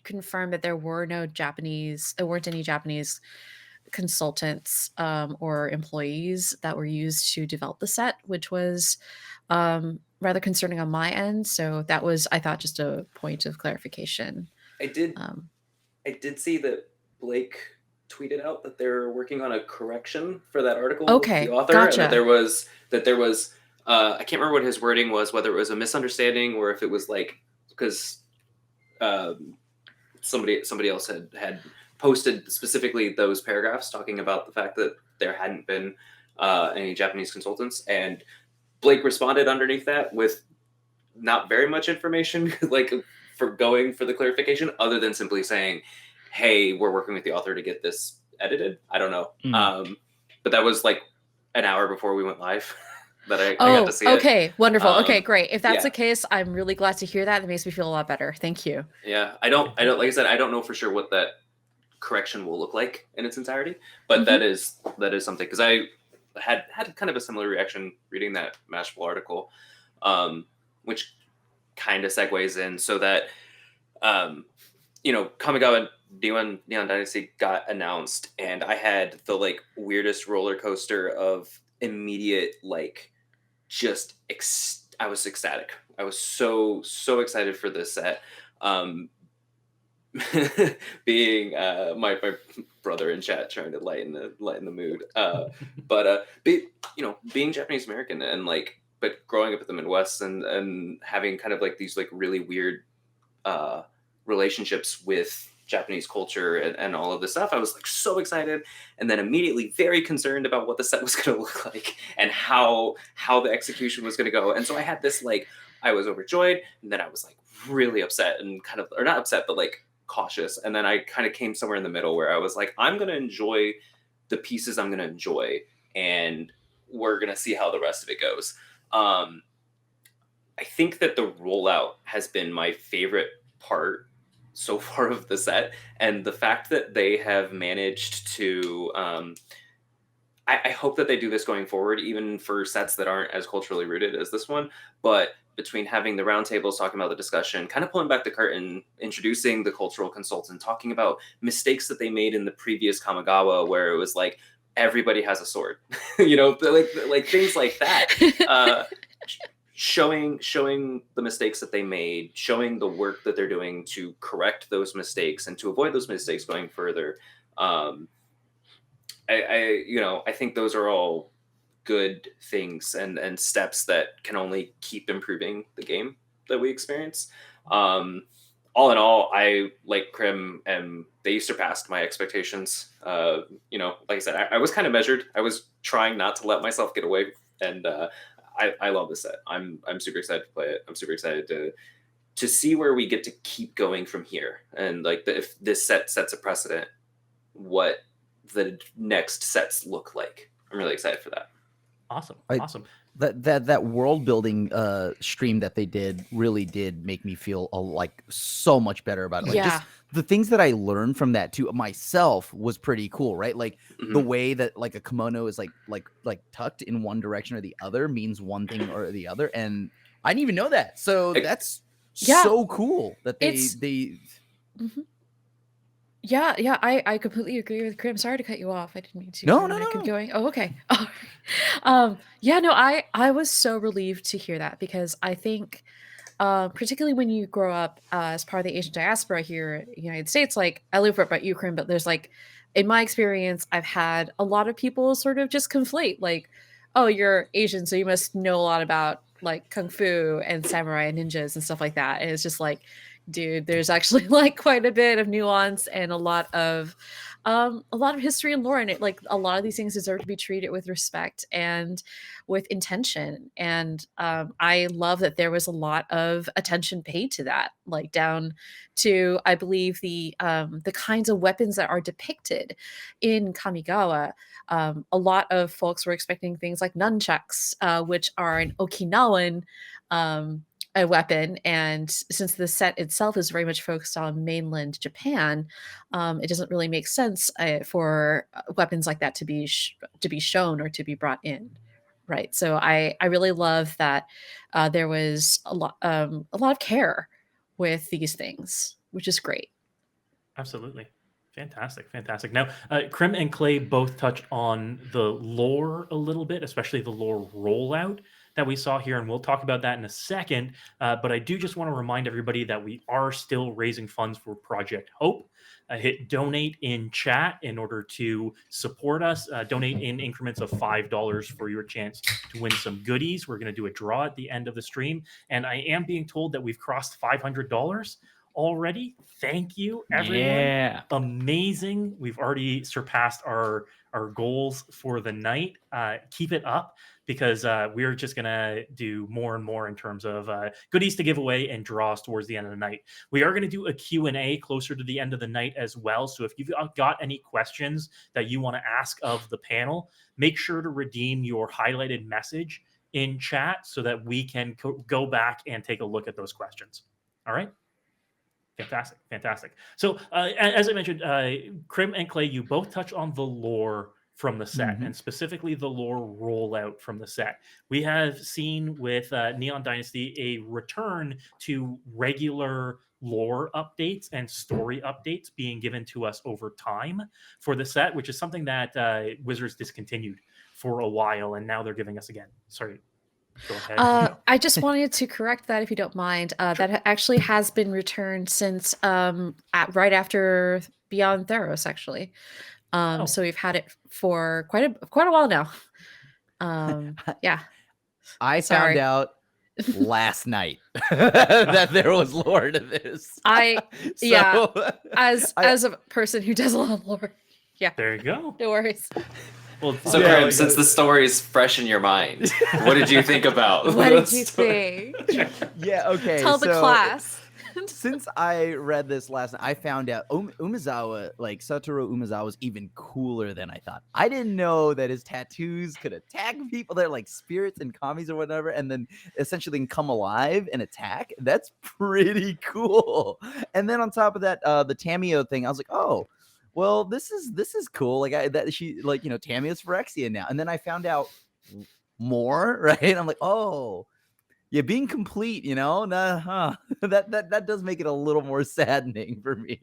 confirm that there weren't any Japanese consultants or employees that were used to develop the set, which was rather concerning on my end. So that was, I thought, just a point of clarification. I did see that Blake tweeted out that they're working on a correction for that article. Okay, the author, gotcha. and that there was I can't remember what his wording was, whether it was a misunderstanding or if it was like because somebody else had posted specifically those paragraphs talking about the fact that there hadn't been any Japanese consultants, and Blake responded underneath that with not very much information, like for going for the clarification, other than simply saying, "Hey, we're working with the author to get this edited." I don't know, but that was like an hour before we went live. That I got to see it. Okay, wonderful. Okay, great. If that's yeah. the case, I'm really glad to hear that. That makes me feel a lot better. Thank you. Yeah, I don't like I said, I don't know for sure what that correction will look like in its entirety, but that is something, because I had kind of a similar reaction reading that Mashable article, which kind of segues in so that Kamigawa Neon Dynasty got announced, and I had the like weirdest roller coaster of immediate like I was ecstatic. I was so excited for this set. Being my brother in chat trying to lighten the mood. Being Japanese American and like, but growing up in the Midwest and having kind of like these like really weird relationships with Japanese culture and all of this stuff, I was like so excited, and then immediately very concerned about what the set was going to look like and how the execution was going to go. And so I had this like, I was overjoyed, and then I was like really upset and kind of, or not upset, but like cautious. And then I kind of came somewhere in the middle where I was like, I'm going to enjoy the pieces I'm going to enjoy, and we're going to see how the rest of it goes. I think that the rollout has been my favorite part so far of the set, and the fact that they have managed to I hope that they do this going forward, even for sets that aren't as culturally rooted as this one. But between having the roundtables talking about the discussion, kind of pulling back the curtain, introducing the cultural consultant, talking about mistakes that they made in the previous Kamigawa, where it was like everybody has a sword, like things like that. Showing the mistakes that they made, showing the work that they're doing to correct those mistakes and to avoid those mistakes going further. I think those are all good things and steps that can only keep improving the game that we experience. All in all, I like Crim, and they surpassed my expectations. Like I said, I was kind of measured. I was trying not to let myself get away, and I love this set. I'm super excited to play it. I'm super excited to see where we get to keep going from here, and like if this set sets a precedent, what the next sets look like. I'm really excited for that. Awesome. That world building stream that they did really did make me feel like so much better about it. Like just the things that I learned from that too myself was pretty cool, right? Like the way that like a kimono is like tucked in one direction or the other means one thing or the other, and I didn't even know that. So that's so cool that they Mm-hmm. Yeah, I completely agree with Crim. Sorry to cut you off. I didn't mean to. No. Keep going. Oh, okay. I was so relieved to hear that, because I think, particularly when you grow up as part of the Asian diaspora here in the United States, like I live right about you, Crim, but there's like, in my experience, I've had a lot of people sort of just conflate, like, oh, you're Asian, so you must know a lot about like kung fu and samurai and ninjas and stuff like that. And it's just like, dude, there's actually like quite a bit of nuance and a lot of history and lore in it. Like a lot of these things deserve to be treated with respect and with intention. And I love that there was a lot of attention paid to that, like down to, I believe, the kinds of weapons that are depicted in Kamigawa. A lot of folks were expecting things like nunchucks, which are an Okinawan a weapon, and since the set itself is very much focused on mainland Japan, it doesn't really make sense for weapons like that to be shown or to be brought in, right? So I really love that there was a lot of care with these things, which is great. Absolutely. Fantastic. Now, Crim and Clay both touched on the lore a little bit, especially the lore rollout that we saw here, and we'll talk about that in a second. But I do just want to remind everybody that we are still raising funds for Project Hope. Hit donate in chat in order to support us. Donate in increments of $5 for your chance to win some goodies. We're going to do a draw at the end of the stream, and I am being told that we've crossed $500 already. Thank you, everyone. Yeah. Amazing. We've already surpassed our goals for the night. Keep it up, because we're just gonna do more and more in terms of goodies to give away and draws towards the end of the night. We are going to do a Q&A closer to the end of the night as well, so if you've got any questions that you want to ask of the panel, make sure to redeem your highlighted message in chat so that we can go back and take a look at those questions. All right. Fantastic. So, as I mentioned, Crim and Clay, you both touch on the lore from the set, and specifically the lore rollout from the set. We have seen with Neon Dynasty a return to regular lore updates and story updates being given to us over time for the set, which is something that Wizards discontinued for a while, and now they're giving us again. Sorry, go ahead. I just wanted to correct that if you don't mind. That actually has been returned since right after Beyond Theros, actually. Oh. So we've had it for quite a while now. Yeah. I Sorry. found out last night that there was lore to this. Yeah. As a person who does a lot of lore. Yeah. There you go. No worries. Well, So, Yeah, Crim, like- since the story is fresh in your mind, what did you think about? What the did you story? think? Yeah, okay. Tell the so class. Since I read this last night, I found out Umezawa, like Satoru Umezawa, was even cooler than I thought. I didn't know that his tattoos could attack people. They're like spirits and kami's or whatever, and then essentially can come alive and attack. That's pretty cool. And then on top of that, the Tamio thing, I was like, oh, well, this is cool. Like she like Tamio's Phyrexian now. And then I found out more, right? I'm like, oh. Yeah, being complete, that does make it a little more saddening for me.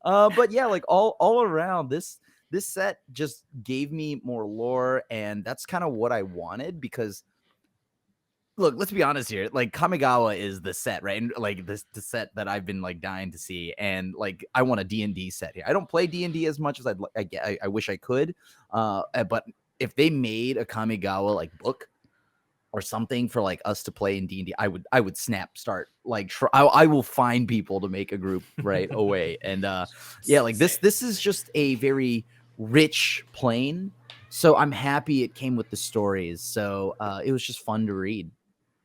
But yeah, like all around, this set just gave me more lore, and that's kind of what I wanted because, look, let's be honest here. Like Kamigawa is the set, right? And like the set that I've been like dying to see, and like I want a D&D set here. I don't play D&D as much as I wish I could, but if they made a Kamigawa like book or something for like us to play in D&D, I would start like I will find people to make a group right away. And yeah, like this is just a very rich plane. So I'm happy it came with the stories. So it was just fun to read.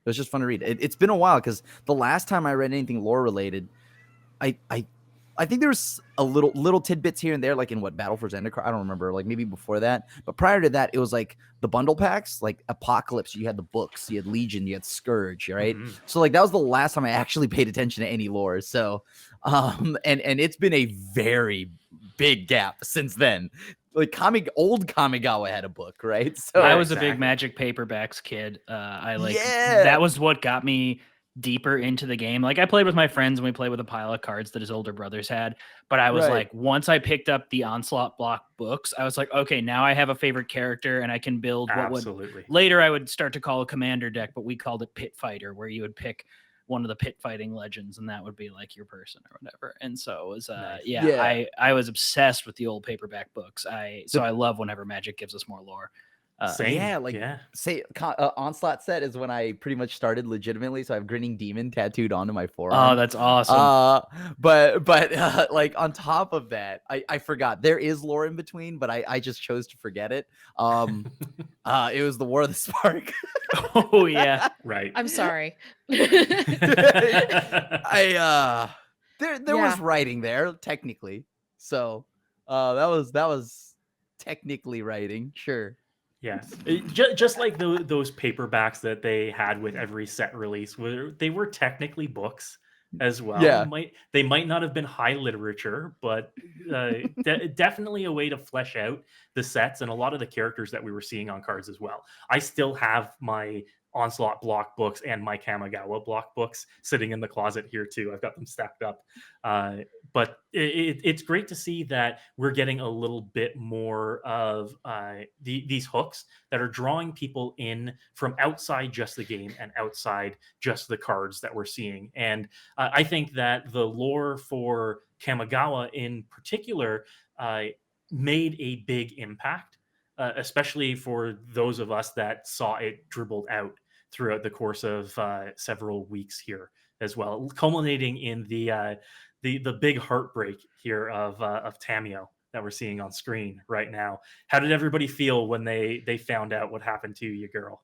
It's been a while because the last time I read anything lore related, I think there was a little tidbits here and there, like in Battle for Zendikar. I don't remember, like maybe before that. But prior to that, it was like the bundle packs, like Apocalypse. You had the books, you had Legion, you had Scourge, right? Mm-hmm. So like that was the last time I actually paid attention to any lore. So, and it's been a very big gap since then. Like old Kamigawa had a book, right? So I was a big exactly. Magic paperbacks kid. Yeah. That was what got me deeper into the game. Like I played with my friends and we played with a pile of cards that his older brothers had. But I was Right. like, once I picked up the Onslaught block books, I was like, okay, now I have a favorite character and I can build what would Absolutely. later I would start to call a commander deck, but we called it Pit Fighter, where you would pick one of the pit fighting legends and that would be like your person or whatever. And so it was Nice. Yeah. I was obsessed with the old paperback books. I love whenever Magic gives us more lore. Same. Yeah, like say Onslaught set is when I pretty much started legitimately. So I have Grinning Demon tattooed onto my forearm. Oh, that's awesome. But like on top of that, I forgot there is lore in between, but I just chose to forget it. It was the War of the Spark. Oh yeah. Right. I'm sorry. There was writing there technically, so that was technically writing, sure. Yes, just like those paperbacks that they had with every set release, where they were technically books as well. Yeah. They might not have been high literature, but definitely a way to flesh out the sets and a lot of the characters that we were seeing on cards as well. I still have my Onslaught block books and my Kamigawa block books sitting in the closet here too. I've got them stacked up. But it's great to see that we're getting a little bit more of these hooks that are drawing people in from outside just the game and outside just the cards that we're seeing. And I think that the lore for Kamigawa in particular made a big impact. Especially for those of us that saw it dribbled out throughout the course of several weeks here as well, culminating in the big heartbreak here of Tamio that we're seeing on screen right now. How did everybody feel when they found out what happened to you, girl?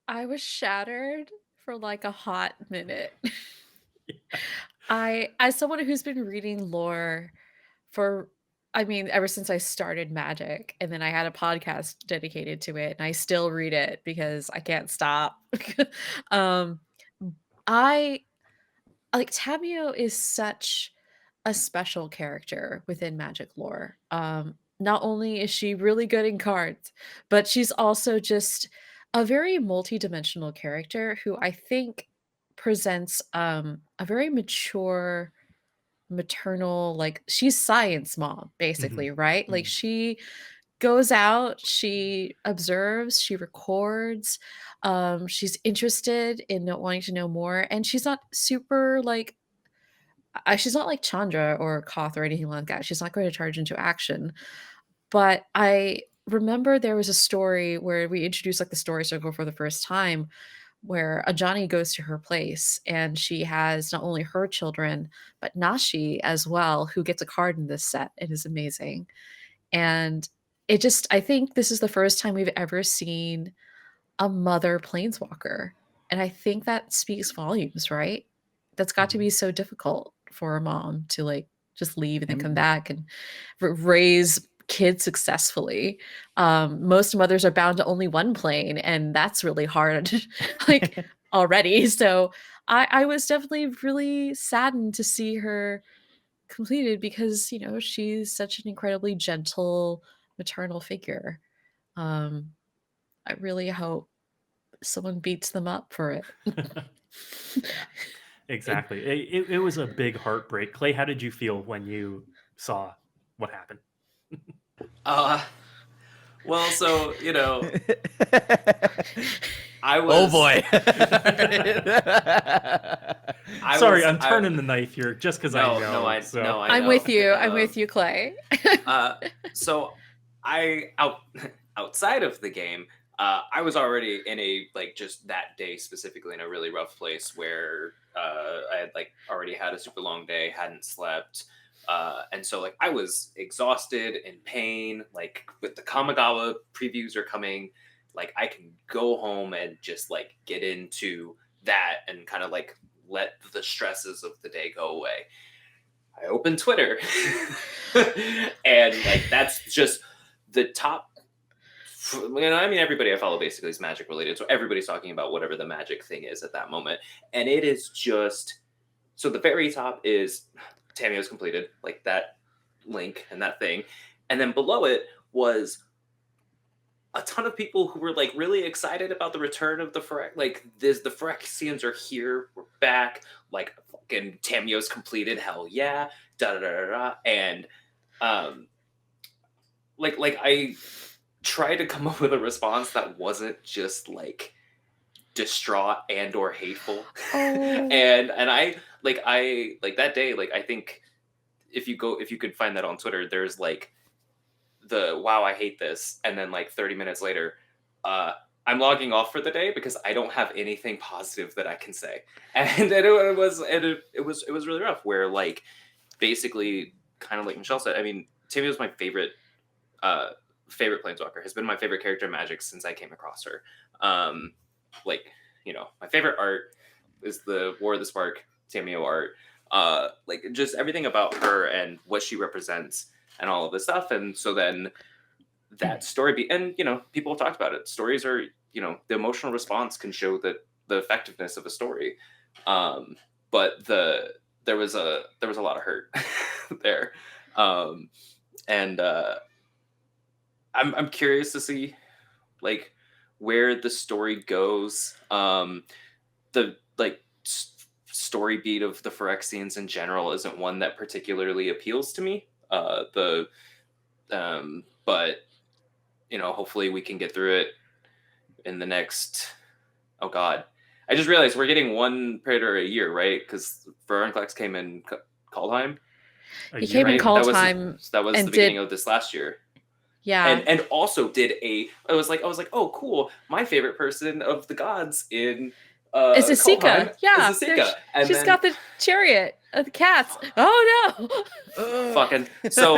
I was shattered for like a hot minute. Yeah. As someone who's been reading lore ever since I started Magic, and then I had a podcast dedicated to it, and I still read it because I can't stop. I like Tamio is such a special character within Magic lore. Not only is she really good in cards, but she's also just a very multi-dimensional character who I think presents a very mature maternal, like she's science mom, basically, right? Like Mhm. she goes out, she observes, she records, she's interested in wanting to know more, and she's not super like she's not like Chandra or Koth or anything like that. She's not going to charge into action. But I remember there was a story where we introduced like the story circle for the first time, where Ajani goes to her place and she has not only her children, but Nashi as well, who gets a card in this set. It is amazing. And it just, I think this is the first time we've ever seen a mother planeswalker. And I think that speaks volumes, right? That's got to be so difficult for a mom to like just leave and then come back and raise kids successfully. Most mothers are bound to only one plane, and that's really hard, like already. So I was definitely really saddened to see her completed because she's such an incredibly gentle maternal figure. Um, I really hope someone beats them up for it. Exactly. It was a big heartbreak. Clay, how did you feel when you saw what happened? Well, so I was. Oh boy. Sorry, I'm turning the knife here just because I know. No, I so. I I'm know. with you. I'm with you, Clay. So outside of the game, I was already in a just that day specifically in a really rough place where I had already had a super long day, hadn't slept, and so I was exhausted, in pain. With the Kamigawa previews are coming, I can go home and just get into that and kind of let the stresses of the day go away. I opened Twitter and that's just the top. I mean, everybody I follow basically is Magic related, so everybody's talking about whatever the Magic thing is at that moment, and it is just so the very top is Tamio's completed, that link and that thing, and then below it was a ton of people who were really excited about the return of the the Phyrexians are here, we're back, fucking Tamio's completed, hell yeah, da da da da, and I tried to come up with a response that wasn't just distraught and or hateful. and I that day, I think if you could find that on Twitter, there's the wow, I hate this, and then 30 minutes later, I'm logging off for the day because I don't have anything positive that I can say, and it was really rough. Where basically, kind of like Michelle said, I mean, Tammy was my favorite planeswalker, has been my favorite character in Magic since I came across her. My favorite art is the War of the Spark Tamio art. Just everything about her and what she represents and all of this stuff. And so then that story and people have talked about it. Stories are, the emotional response can show that the effectiveness of a story. But there was a lot of hurt there. And I'm curious to see where the story goes. The story beat of the Phyrexians in general isn't one that particularly appeals to me. But hopefully we can get through it in the next. Oh God, I just realized we're getting one Predator a year, right? Because Veranclex came in Kaldheim. He came in Kaldheim. That was the beginning of this last year. Yeah, and also did I was like, oh cool, my favorite person of the gods in is Asika. Yeah, is Asika. And she's got the chariot of the cats. Oh no. Fucking so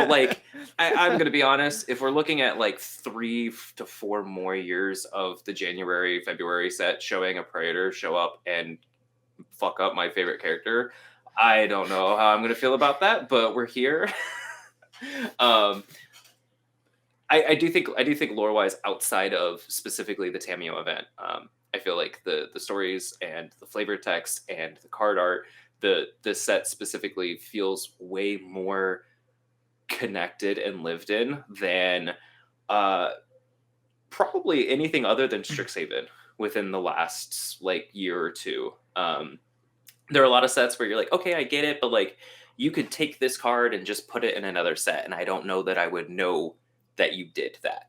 I'm gonna be honest, if we're looking at 3 to 4 more years of the January February set showing a Praetor show up and fuck up my favorite character, I don't know how I'm gonna feel about that, but we're here. I do think lore wise, outside of specifically the Tamio event, I feel like the stories and the flavor text and the card art, the set specifically feels way more connected and lived in than probably anything other than Strixhaven within the last year or two. There are a lot of sets where you're like, okay, I get it, but you could take this card and just put it in another set, and I don't know that I would know that you did that.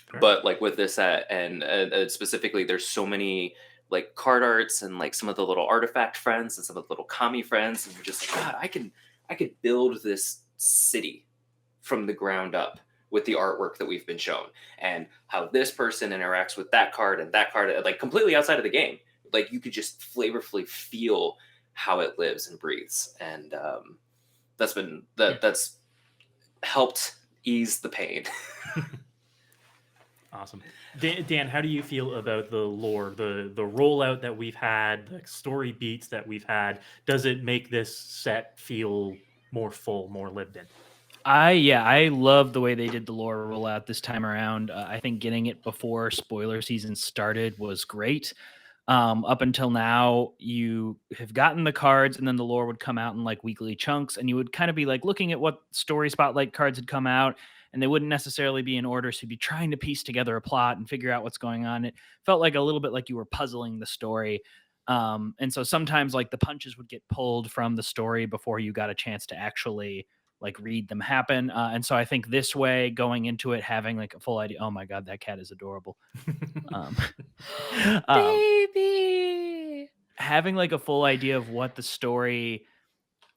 Sure. But like with this set, and specifically, there's so many like card arts and like some of the little artifact friends and some of the little kami friends, and you're just like, God, I could build this city from the ground up with the artwork that we've been shown, and how this person interacts with that card and that card, like completely outside of the game. Like you could just flavorfully feel how it lives and breathes, and that's helped ease the pain. Awesome. Dan, how do you feel about the lore, the rollout that we've had, the story beats that we've had? Does it make this set feel more full, more lived in? I love the way they did the lore rollout this time around. I think getting it before spoiler season started was great. Up until now, you have gotten the cards, and then the lore would come out in like weekly chunks, and you would kind of be like looking at what story spotlight cards had come out, and they wouldn't necessarily be in order, so you'd be trying to piece together a plot and figure out what's going on. It felt like a little bit like you were puzzling the story. And so sometimes like the punches would get pulled from the story before you got a chance to actually like read them happen. And so I think this way, going into it, having like a full idea, oh my God, that cat is adorable. Baby. Having like a full idea of what the story,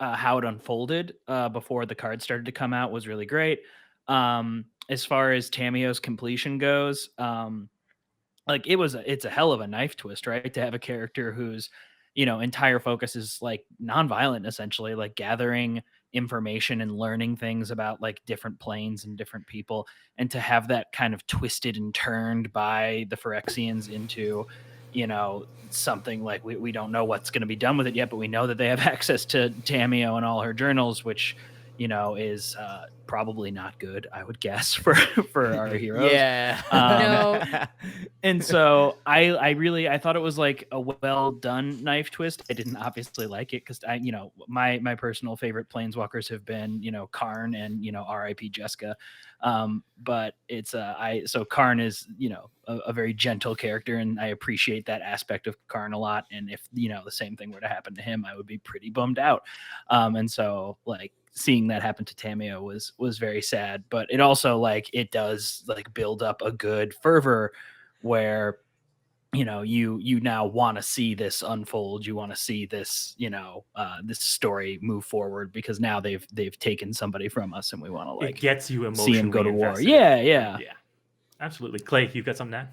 how it unfolded before the cards started to come out was really great. As far as Tamiyo's completion goes, like it's a hell of a knife twist, right? To have a character whose, entire focus is like nonviolent, essentially, like gathering information and learning things about like different planes and different people, and to have that kind of twisted and turned by the Phyrexians into, something like we don't know what's going to be done with it yet, but we know that they have access to Tamiyo and all her journals, which is probably not good, I would guess, for our heroes. Yeah. No. And so I thought it was like a well done knife twist. I didn't obviously like it because my personal favorite planeswalkers have been Karn and R.I.P. Jessica. But it's so Karn is a very gentle character, and I appreciate that aspect of Karn a lot. And if the same thing were to happen to him, I would be pretty bummed out. And so like seeing that happen to Tamiyo was very sad, but it also like it does like build up a good fervor where you now want to see this unfold. You want to see this this story move forward, because now they've taken somebody from us, and we want to like it gets you emotionally see him go to war. invested. Yeah. Absolutely. Clay, you've got something to add?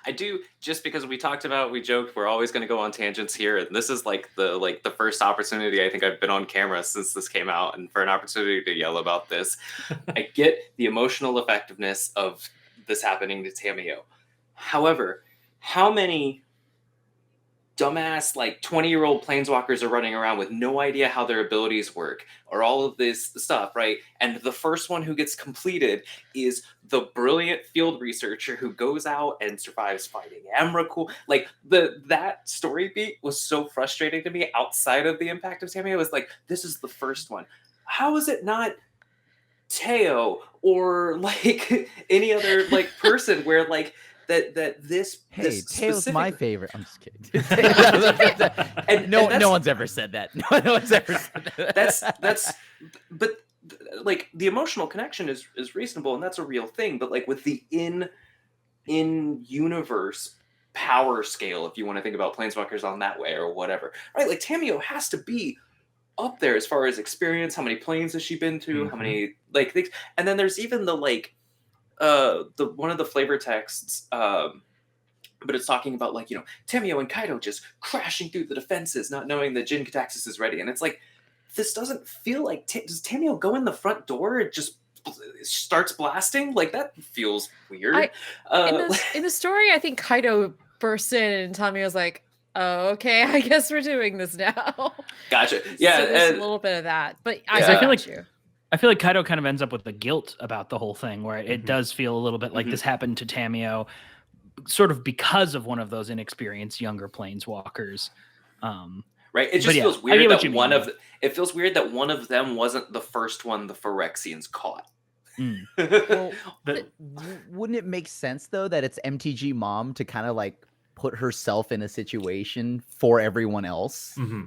I do, just because we joked we're always going to go on tangents here, and this is like the first opportunity I think I've been on camera since this came out, and for an opportunity to yell about this. I get the emotional effectiveness of this happening to Tamiyo. However, how many dumbass like 20-year-old planeswalkers are running around with no idea how their abilities work or all of this stuff, right? And the first one who gets completed is the brilliant field researcher who goes out and survives fighting Emrakul. Like that story beat was so frustrating to me outside of the impact of Tamiyo. It was like, this is the first one. How is it not Teo or like any other like person where like this Tails my favorite. I'm just kidding. and no one's ever said that. No one's ever said that. But like the emotional connection is reasonable, and that's a real thing. But like with the in universe power scale, if you want to think about planeswalkers on that way or whatever, right? Like Tamiyo has to be up there as far as experience. How many planes has she been to? Mm-hmm. How many like things? And then there's even the like the one of the flavor texts, but it's talking about like Tamiyo and Kaido just crashing through the defenses, not knowing that Jin Kataxis is ready, and it's like this doesn't feel like does Tamiyo go in the front door and just starts blasting? Like that feels weird. In the story, I think Kaido bursts in and Tamiyo's like, oh, okay, I guess we're doing this now. Gotcha. Yeah, so there's a little bit of that, but I feel like Kaido kind of ends up with the guilt about the whole thing, where it does feel a little bit like this happened to Tamiyo sort of because of one of those inexperienced younger planeswalkers. Right. It just feels weird that it feels weird that one of them wasn't the first one the Phyrexians caught. Well, wouldn't it make sense though that it's MTG Mom to kind of like put herself in a situation for everyone else? Mm-hmm.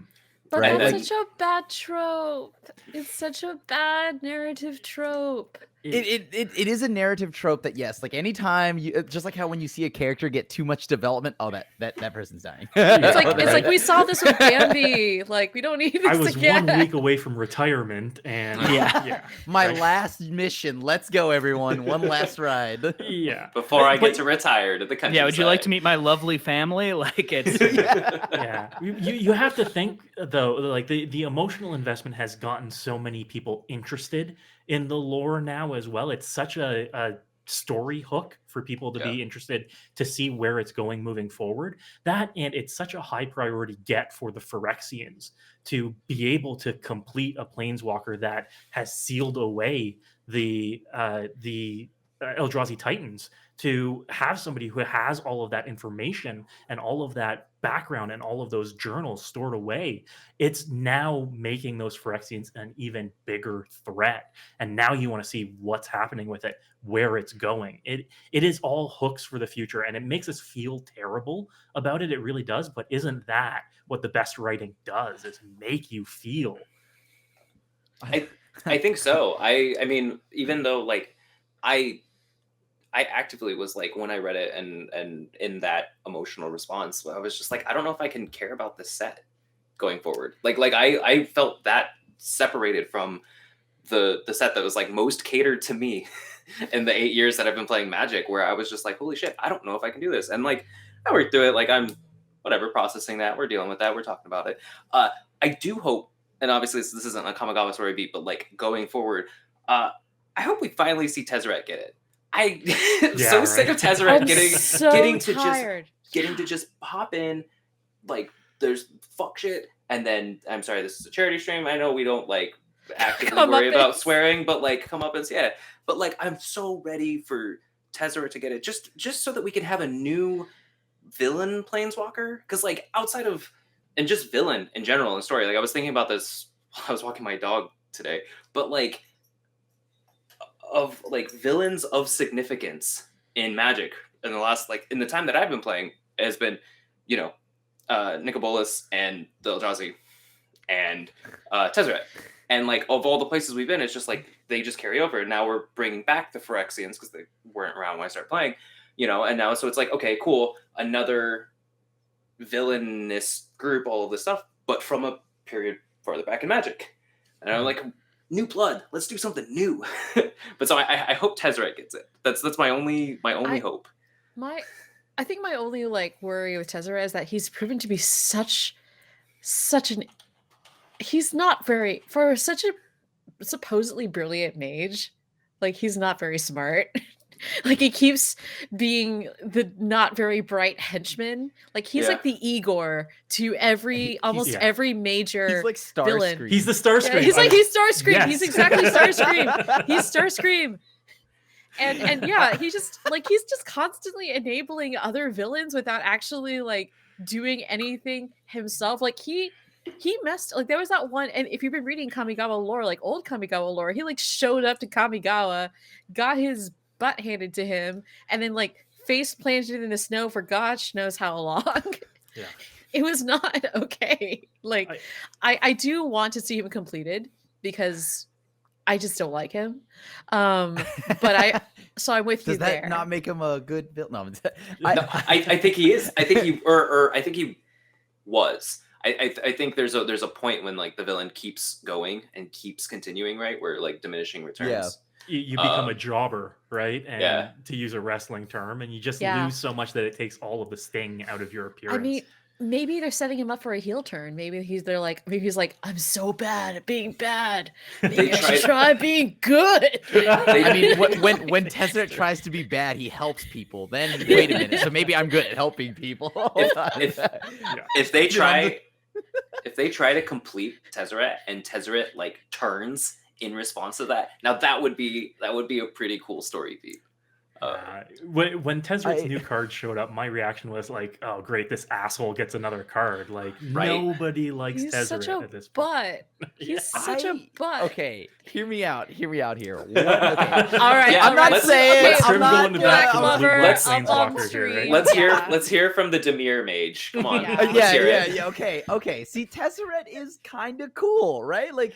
But Right, that's like- such a bad trope. It's such a bad narrative trope. It is a narrative trope that, yes, like anytime you, just like how when you see a character get too much development, oh, that person's dying. It's like Yeah, it's like we saw this with Bambi. Like we don't need this I was again. 1 week away from retirement, and Yeah. My right. last mission. Let's go, everyone. One last ride. Yeah. Before I But- get to retire to the country. Yeah, would you like to meet my lovely family? Like it's Yeah, you have to think though, like the emotional investment has gotten so many people interested in the lore now as well. It's such a story hook for people to be interested to see where it's going moving forward. That, and it's such a high priority get for the Phyrexians to be able to complete a planeswalker that has sealed away the Eldrazi Titans, to have somebody who has all of that information and all of that background and all of those journals stored away. It's now making those Phyrexians an even bigger threat. And now you want to see what's happening with it, where it's going. It is all hooks for the future, and it makes us feel terrible about it. It really does. But isn't that what the best writing does? Is make you feel. I think so. I mean, even though like I actively was like, when I read it and in that emotional response, I was just like, I don't know if I can care about this set going forward. Like I felt that separated from the set that was like most catered to me in the 8 years that I've been playing Magic, where I was just like, holy shit, I don't know if I can do this. And like I worked through it, like I'm whatever, processing that, we're dealing with that, we're talking about it. I do hope, and obviously this isn't a Kamigawa story beat, but like going forward, I hope we finally see Tezzeret get it. I'm so sick of Tezzeret I'm getting so tired. getting to just pop in, like there's fuck shit, and then I'm sorry, this is a charity stream. I know we don't like actively worry about swearing, but like come up and yeah. But like I'm so ready for Tezzeret to get it, just so that we can have a new villain planeswalker. Because like outside of and just villain in general in the story, like I was thinking about this while I was walking my dog today, but like of like villains of significance in Magic in the last like in the time that I've been playing has been, you know, Nicobolas and the Eldrazi and Tezzeret. And like of all the places we've been, it's just like they just carry over. Now we're bringing back the Phyrexians because they weren't around when I started playing, you know. And now so it's like, okay, cool, another villainous group, all of this stuff, but from a period farther back in Magic. And I'm like, new blood, let's do something new. But so I hope Tezzeret gets it. That's my only hope. I think my only like worry with Tezzeret is that he's proven to be such an he's not very, for such a supposedly brilliant mage, like he's not very smart. Like he keeps being the not very bright henchman. Like he's like the Igor to almost every major He's like villain. Starscream. He's the Starscream. Yeah, he's Starscream. Yes. He's exactly Starscream. He's Starscream. And yeah, he's just constantly enabling other villains without actually like doing anything himself. Like he messed, like there was that one, and if you've been reading Kamigawa lore, like old Kamigawa lore, he like showed up to Kamigawa, got his butt handed to him, and then like face planted in the snow for gosh knows how long. Yeah. It was not okay. Like I do want to see him completed because I just don't like him. But I'm with you Does that there. not make him a good villain? No, No, I think he is. I think he or I think he was. I think there's a point when like the villain keeps going and keeps continuing, right? Where like diminishing returns. Yeah. You become a jobber, right? And Yeah. to use a wrestling term, and you just Yeah. lose so much that it takes all of the sting out of your appearance. I mean, maybe they're setting him up for a heel turn. Maybe he's like, I'm so bad at being bad. Maybe I should try being good. I mean, when Tezzeret tries to be bad, he helps people. Then wait a minute, so maybe I'm good at helping people. If they try to complete Tezzeret and Tezzeret like turns in response to that, now that would be a pretty cool story beat. When Tezzeret's new card showed up, my reaction was like, "Oh, great! This asshole gets another card." Like nobody likes He's Tezzeret such a at this point. butt. He's such a butt. Okay, hear me out here. What, okay. All right, Yeah, I'm not let's- saying let's Trim I'm go not in the back Black of the blue Lover, black Let's- up on planeswalker here, right? street. Let's hear from the Demir Mage. Come on. Yeah. Let's hear it. Yeah. Okay. See, Tezzeret is kind of cool, right? Like,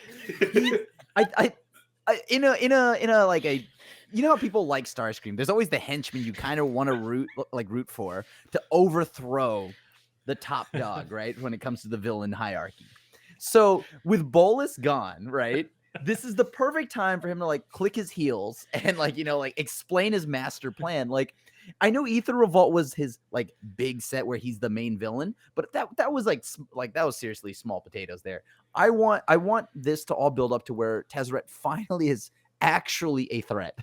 in a like a, you know how people like Starscream? There's always the henchman you kind of want to root for to overthrow the top dog, right? When it comes to the villain hierarchy. So with Bolas gone, right? This is the perfect time for him to like click his heels and like, explain his master plan. Like, I know Ether Revolt was his like big set where he's the main villain, but that was like that was seriously small potatoes there. I want this to all build up to where Tezzeret finally is actually a threat.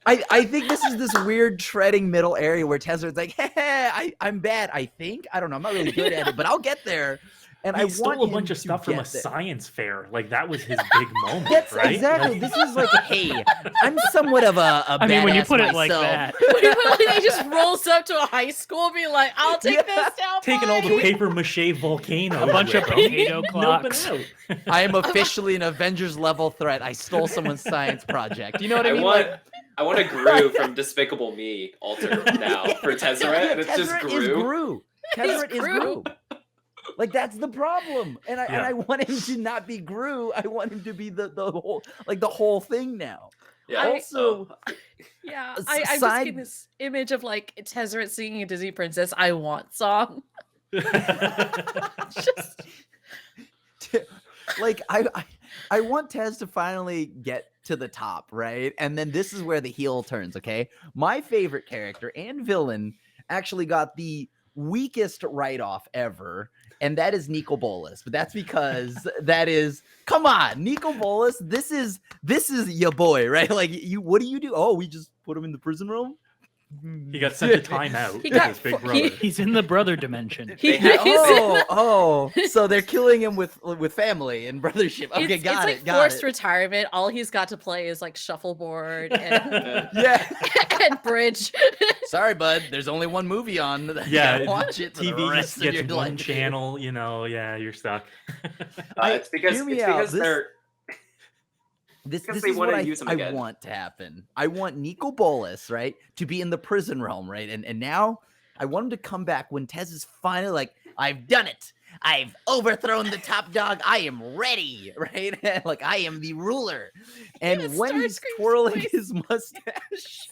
I think this is this weird treading middle area where Tezzeret's like, hey, I'm bad. I think, I don't know, I'm not really good at it, but I'll get there. And He I stole want a him bunch of to stuff from a get there. science fair. Like that was his big moment, That's right? exactly. This is like, hey, I'm somewhat of a I mean, when you badass put it like myself. that. He just rolls up to a high school and be like, I'll take this down. Taking all the boys." paper mache volcanoes, A bunch of with him. potato Noping clocks. out. I am officially an Avengers level threat. I stole someone's science project. You know what I I mean? want Like, I want a Gru from Despicable Me altar now for Tezzeret, and it's just Tezzeret is Gru. Gru. Tezzeret is Gru. Gru. Like that's the problem, and Yeah. I want him to not be Gru. I want him to be the whole thing now. Yeah. Also, Yeah, S- I'm just side- getting this image of like Tezzeret singing a Disney Princess "I Want" song. Just like I want Tez to finally get to the top, right? And then this is where the heel turns. Okay, my favorite character and villain actually got the weakest write-off ever, and that is Nico Bolas. But that's because come on, Nico Bolas. This is your boy, right? Like what do you do? Oh, we just put him in the prison room. He got sent to timeout. He with got his big fu- brother. he- He's in the brother dimension. They have- Oh, so they're killing him with family and brothership. Okay, it's got like it. Got forced it. retirement. All he's got to play is like shuffleboard and, Yeah. and bridge. Sorry, bud. There's only one movie on. You Yeah, gotta watch it. For the TV rest just of gets your one life. channel, yeah, you're stuck. It's because hear me out. they're This because this they is what wanna I, use him I again. want to happen. I want Nico Bolas, right, to be in the prison realm, right? And now I want him to come back when Tez is finally like, I've done it. I've overthrown the top dog. I am ready, right? Like I am the ruler. And has when he's Starscream's twirling voice. his mustache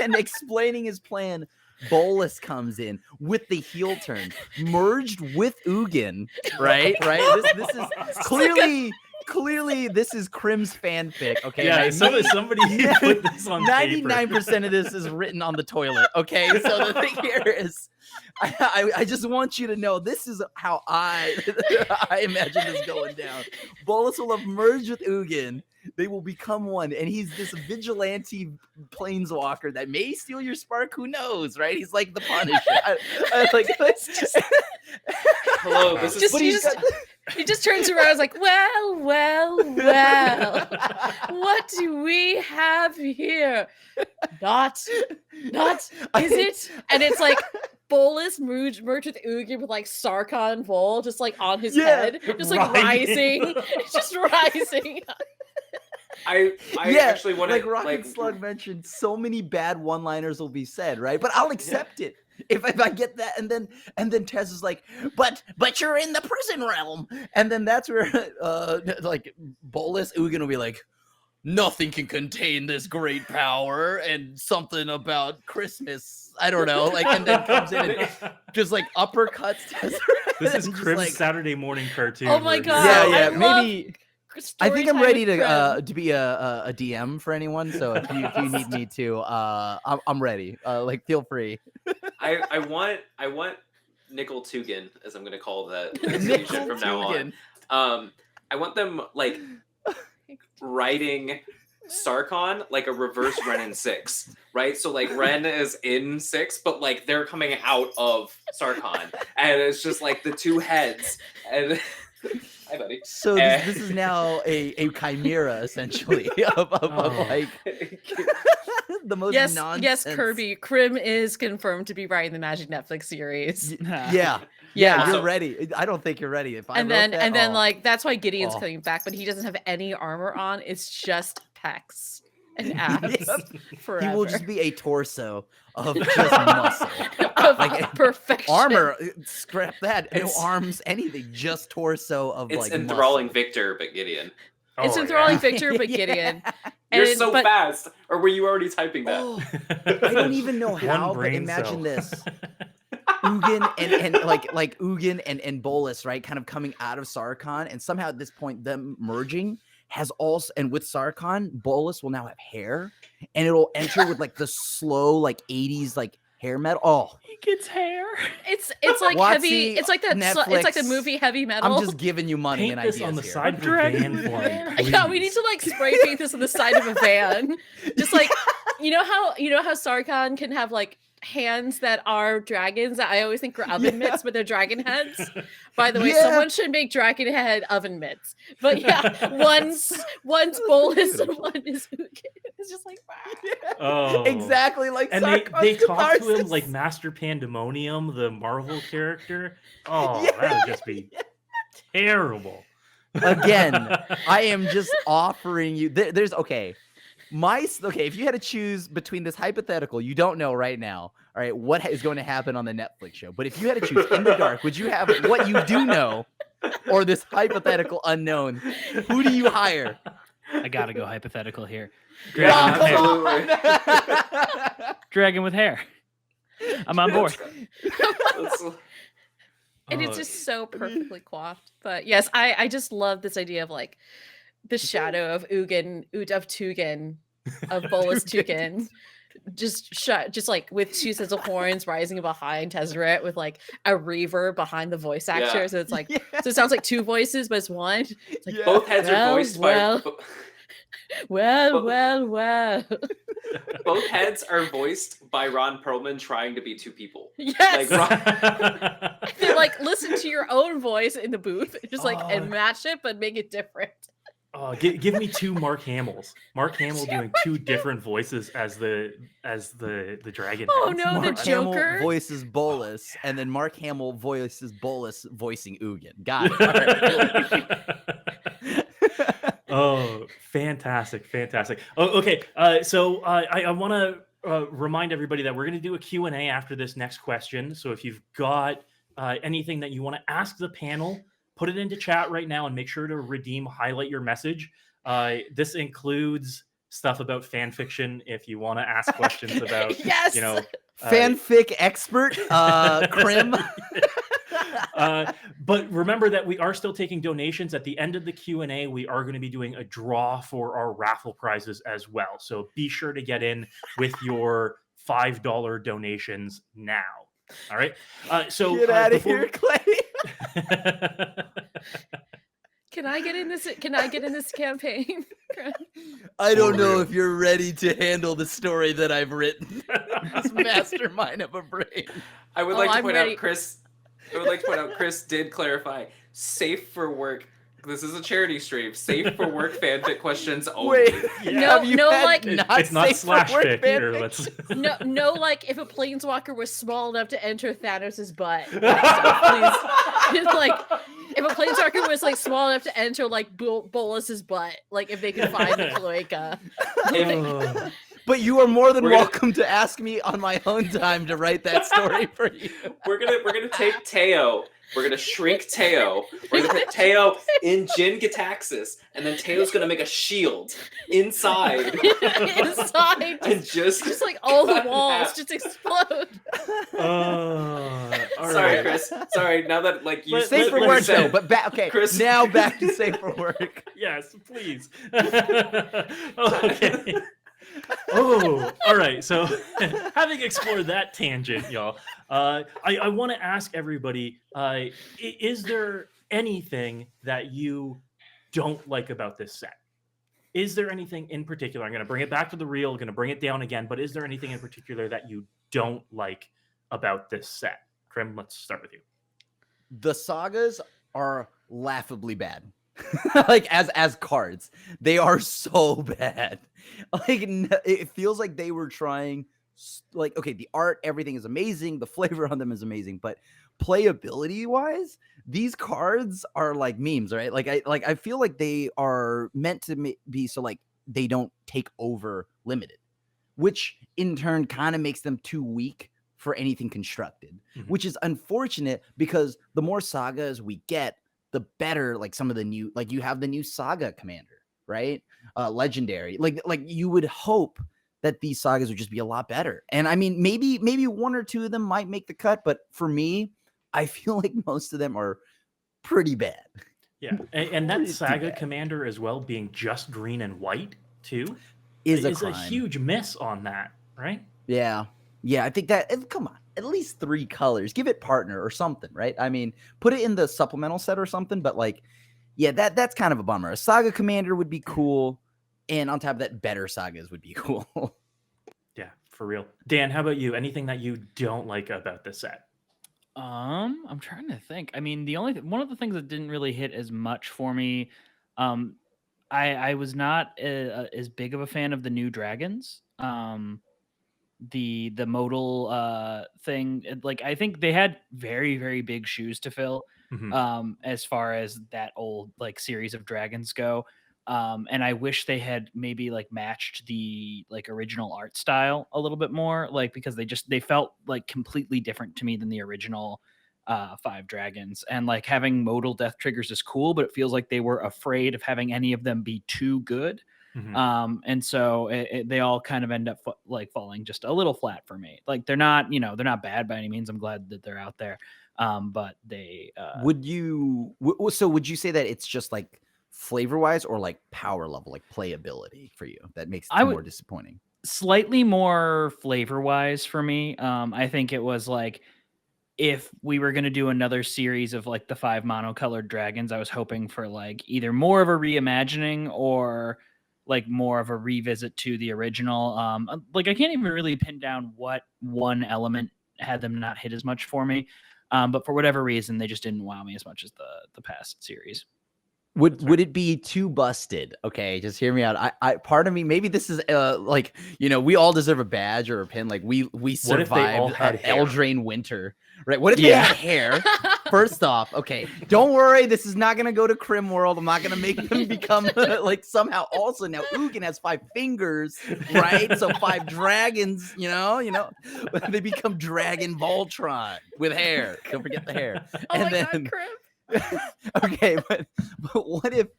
and explaining his plan, Bolas comes in with the heel turn, merged with Ugin, right? This is clearly this is Crim's fanfic. Okay, Yeah, And somebody Yeah. put this on paper. 99% of this is written on the toilet. Okay, so the thing here is, I just want you to know this is how I imagine this going down. Bolas will have merged with Ugin. They will become one, and he's this vigilante planeswalker that may steal your spark. Who knows, right? He's like the Punisher. I like. hello. This is Just- But you he's just- got- He just turns around and is like, well, what do we have here? Not, is it? And it's like Bolas merged with Ugin with like Sarkon Vol just like on his Yeah, head, just like rising. rising, just rising. I actually want like to Rocket Slug mentioned, so many bad one-liners will be said, right? But I'll accept it if I get that, and then Tez is like, but you're in the prison realm, and then that's where like Bolas Ugin will be like, nothing can contain this great power, and something about Christmas, I don't know, like, and then comes in and just like uppercuts Tez. This is and just, Crim's like, Saturday morning cartoon. Oh my version. God, yeah, I love maybe. I think I'm Storytime ready with Crim. to be a DM for anyone. So if you need me to, I'm ready. Like feel free. I want Nickel Tugin, as I'm going to call that Nickel fusion from now on. Tugin. I want them like writing Sarkon like a reverse Ren in 6, right? So like Ren is in 6, but like they're coming out of Sarkon, and it's just like the two heads, and Hi, buddy. So this is now a chimera essentially of Oh. like the most Yes, nonsense. Kirby. Crim is confirmed to be writing the Magic Netflix series. Yeah. Yeah. You're ready. I don't think you're ready. If I And wrote then that, oh. like that's why Gideon's Oh. coming back, but he doesn't have any armor on. It's just pecs and abs Yep. forever. He will just be a torso of just muscle. of like, perfection. Armor, scrap that. No It's- arms, anything. Just torso of It's like enthralling muscle. Victor, but Gideon. It's Oh, enthralling yeah. Victor, but Yeah. Gideon. You're And- so but- fast. Or were you already typing that? Oh, I don't even know One how, but brain imagine cell. this. Ugin and like Ugin and Bolus, right? Kind of coming out of Sarkhan, and somehow at this point, them merging has also, and with Sarkhan, Bolus will now have hair, and it'll enter with like the slow, like 80s, like hair metal. Oh, He gets hair. It's like Watsy, heavy. It's like that. It's like the Netflix. movie Heavy Metal. I'm just giving you money Paint and this ideas on the here. side of a Dragging van the for van. me, Yeah, we need please. to like spray paint this on the side of a van. Just like you know how Sarkhan can have like hands that are dragons that I always think are oven mitts, but they're dragon heads. By the way, Yeah. someone should make dragon head oven mitts. But yeah, one's Bolus and one is Ugin. It's just like wow. Oh. Exactly like And Sarkon's they talk to him catharsis. like Master Pandemonium, the Marvel character. Oh, Yeah. that would just be terrible. Again, I am just offering you. There's okay. Okay, if you had to choose between this hypothetical, you don't know right now, all right, what is going to happen on the Netflix show. But if you had to choose in the dark, would you have what you do know or this hypothetical unknown? Who do you hire? I gotta go hypothetical here. Oh, Dragon with hair. come on. Dragon with hair. I'm on board. Let's- And Oh, it's just so perfectly coiffed. But yes, I just love this idea of like the shadow of Ugin, of Tugin, of Bolus Tugin, just like with two sets of horns rising behind Tezzeret with like a reverb behind the voice actor. Yeah. So it's like Yeah. so it sounds like two voices, but it's one. It's like Yeah. Both heads Well, are voiced well. by. well. Both heads are voiced by Ron Perlman trying to be two people. Yes. Like, They're like listen to your own voice in the booth, just like Oh. and match it, but make it different. Oh, give me two Mark Hamills. Mark Hamill doing two different voices as the dragon. Oh, heads. no, the Mark Hamill Joker? voices Bolus, and then Mark Hamill voices Bolus voicing Ugin. Got it. All right, Oh, fantastic. Oh, okay. So I want to remind everybody that we're going to do a Q&A after this next question. So if you've got anything that you want to ask the panel, put it into chat right now and make sure to highlight your message. This includes stuff about fan fiction. If you want to ask questions about, Yes. you know, Fanfic expert, Crim. but remember that we are still taking donations. At the end of the Q&A, we are going to be doing a draw for our raffle prizes as well. So be sure to get in with your $5 donations now. All right. So Get out of before here, Clay. Can I get in this campaign? I don't For know real. if you're ready to handle the story that I've written. This mastermind of a brain. I would Oh, like to I'm point ready. out, Chris. I would like to point out, Chris did clarify safe for work. This is a charity stream. Safe for work fanfic questions only. Wait, Yeah. have you No, had like- it's not safe for slash work fic here. fanfic? Let's. No, like if a planeswalker was small enough to enter Thanos' butt. Please. Like if a planeswalker was like small enough to enter like Bolus's butt, like if they could find the cloaca. Oh. But you are more than We're gonna- welcome to ask me on my own time to write that story for you. We're gonna take Teo. We're gonna shrink Teo. We're gonna put Teo in Jin Gitaxis, and then Teo's gonna make a shield inside, Inside, and just like all the cut in walls half. just explode. All Sorry, right. Chris. Sorry. Now that like you Let's- Safe for let's work say- though, but okay. Chris- Now back to safe for work. Yes, please. Okay. Oh, all right. So, having explored that tangent, y'all, I want to ask everybody: is there anything that you don't like about this set? Is there anything in particular? I'm going to bring it back to the real. Going to bring it down again. But is there anything in particular that you don't like about this set? Crim, let's start with you. The sagas are laughably bad. Like as cards, they are so bad. Like it feels like they were trying. Like, okay, the art, everything is amazing. The flavor on them is amazing, but playability wise, these cards are like memes, right? Like I feel like they are meant to be so like they don't take over limited, which in turn kind of makes them too weak for anything constructed, which is unfortunate because the more sagas we get, the better. Like some of the new, like you have the new saga commander, right? Legendary. Like you would hope that these sagas would just be a lot better. And I mean, maybe one or two of them might make the cut, but for me, I feel like most of them are pretty bad. Yeah, and that Pretty saga bad. commander as well being just green and white too Is a a crime. huge miss on that, right? Yeah. I think that, come on, at least 3 colors. Give it partner or something, right? I mean, put it in the supplemental set or something, but like, yeah, that's kind of a bummer. A saga commander would be cool, and on top of that, better sagas would be cool. Yeah, for real. Dan, how about you? Anything that you don't like about the set? I'm trying to think. I mean, the only one of the things that didn't really hit as much for me, I was not as big of a fan of the new dragons. The modal thing, like I think they had very, very big shoes to fill, as far as that old like series of dragons go. And I wish they had maybe like matched the like original art style a little bit more, like because they felt like completely different to me than the original 5 dragons. And like having modal death triggers is cool, but it feels like they were afraid of having any of them be too good. And so they all kind of end up like falling just a little flat for me. Like they're not bad by any means. I'm glad that they're out there. But they would you say that it's just like flavor wise or like power level, like playability for you that makes it more disappointing? Slightly more flavor wise for me. I think it was like if we were going to do another series of like the 5 monocolored dragons, I was hoping for like either more of a reimagining or like more of a revisit to the original. Like I can't even really pin down what one element had them not hit as much for me. But for whatever reason, they just didn't wow me as much as the past series. Would it be too busted? Okay, just hear me out. I part of me, maybe this is like, we all deserve a badge or a pin. Like we What if they all survived had hair? Eldraine winter, right? What if they had hair? First off, okay, don't worry, this is not gonna go to Crim World. I'm not gonna make them become like somehow also now Ugin has 5 fingers, right? So 5 dragons, they become Dragon Voltron with hair. Don't forget the hair. Oh my god, Crim. Okay, but what if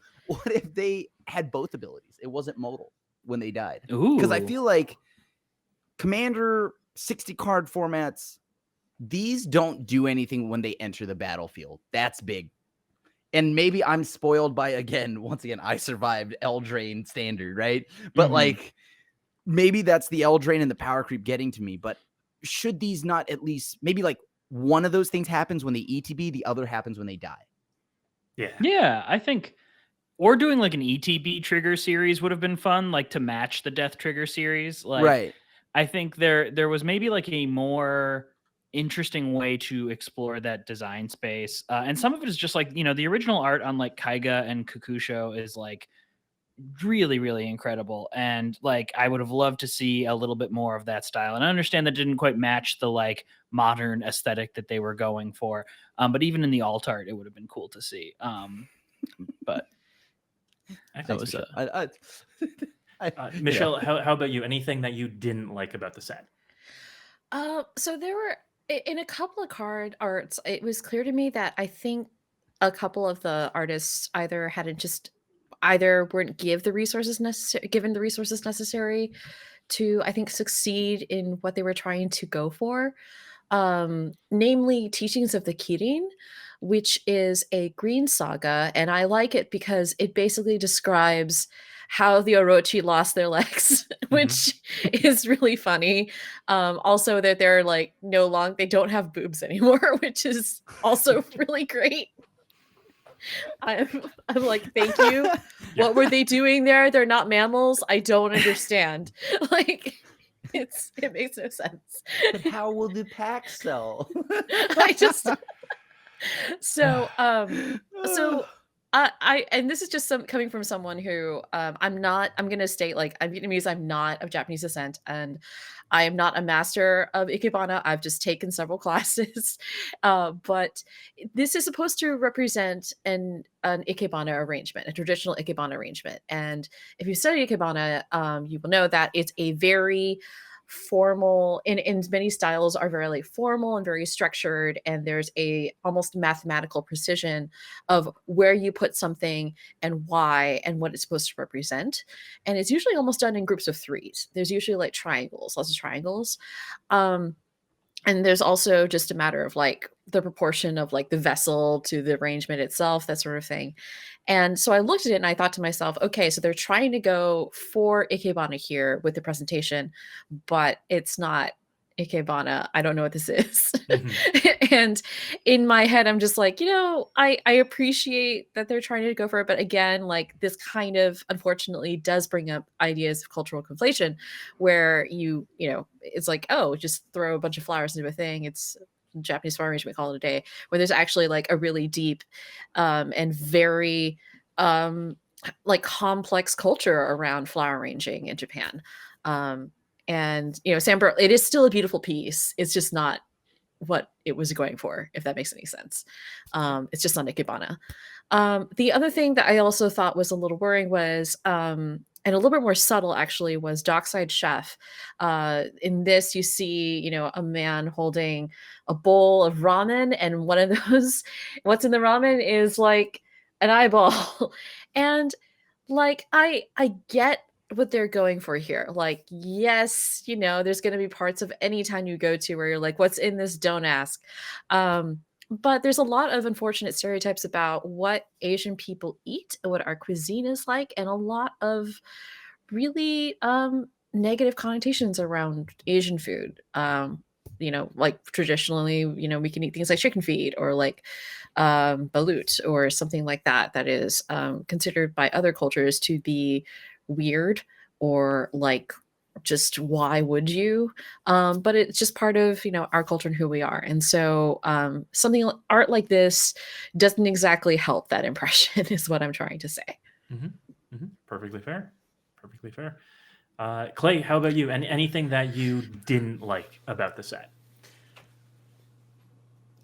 they had both abilities? It wasn't modal when they died. Because I feel like Commander 60 card formats, these don't do anything when they enter the battlefield. That's big. And maybe I'm spoiled by, once again, I survived Eldraine standard, right? But like maybe that's the Eldraine and the power creep getting to me. But should these not at least maybe like one of those things happens when they ETB, the other happens when they die? Yeah, I think, or doing like an ETB trigger series would have been fun, like to match the death trigger series. Like, right. I think there was maybe like a more interesting way to explore that design space. And some of it is just like, the original art on like Kaiga and Kakusho is like really, really incredible. And like, I would have loved to see a little bit more of that style. And I understand that didn't quite match the like modern aesthetic that they were going for. But even in the alt art, it would have been cool to see. But that was Michelle, how about you? Anything that you didn't like about the set? So there were in a couple of card arts, it was clear to me that I think a couple of the artists either weren't given the resources necessary to, I think, succeed in what they were trying to go for. Namely Teachings of the Kirin, which is a green saga, and I like it because it basically describes how the Orochi lost their legs, which is really funny. Also that they're like they don't have boobs anymore, which is also really great. I'm like, thank you. What were they doing there? They're not mammals. I don't understand. Like, it makes no sense. But how will the pack sell? So, so I and this is just coming from someone who I'm gonna state like I'm Vietnamese, I'm not of Japanese descent, and I am not a master of Ikebana. I've just taken several classes. But this is supposed to represent an Ikebana arrangement, a traditional Ikebana arrangement. And if you study Ikebana, you will know that it's a very formal in many styles are very like formal and very structured, and there's a almost mathematical precision of where you put something and why and what it's supposed to represent. And it's usually almost done in groups of threes. There's usually like triangles, lots of triangles. um and there's also just a matter of like the proportion of like the vessel to the arrangement itself, that sort of thing. And so I looked at it and I thought to myself, okay, so they're trying to go for Ikebana here with the presentation, but it's not Ikebana. I don't know what this is. And in my head, I'm just like, I appreciate that they're trying to go for it. But again, like this kind of unfortunately does bring up ideas of cultural conflation where it's like, oh, just throw a bunch of flowers into a thing. It's Japanese flower arrangement, call it a day, where there's actually like a really deep and very like complex culture around flower arranging in Japan. And Sambor, it is still a beautiful piece. It's just not what it was going for, if that makes any sense. It's just not Ikebana. The other thing that I also thought was a little worrying was and a little bit more subtle actually was Dockside Chef. In this, you see, a man holding a bowl of ramen, and one of those, what's in the ramen is like an eyeball. And like I get what they're going for here. Like, yes, there's going to be parts of any time you go to where you're like, what's in this? Don't ask. But there's a lot of unfortunate stereotypes about what Asian people eat, what our cuisine is like, and a lot of really negative connotations around Asian food. Like traditionally, we can eat things like chicken feet or like balut or something like that, that is considered by other cultures to be weird or like just why would you, but it's just part of our culture and who we are. And so something art like this doesn't exactly help that impression is what I'm trying to say. Perfectly fair. Clay, how about you? And anything that you didn't like about the set?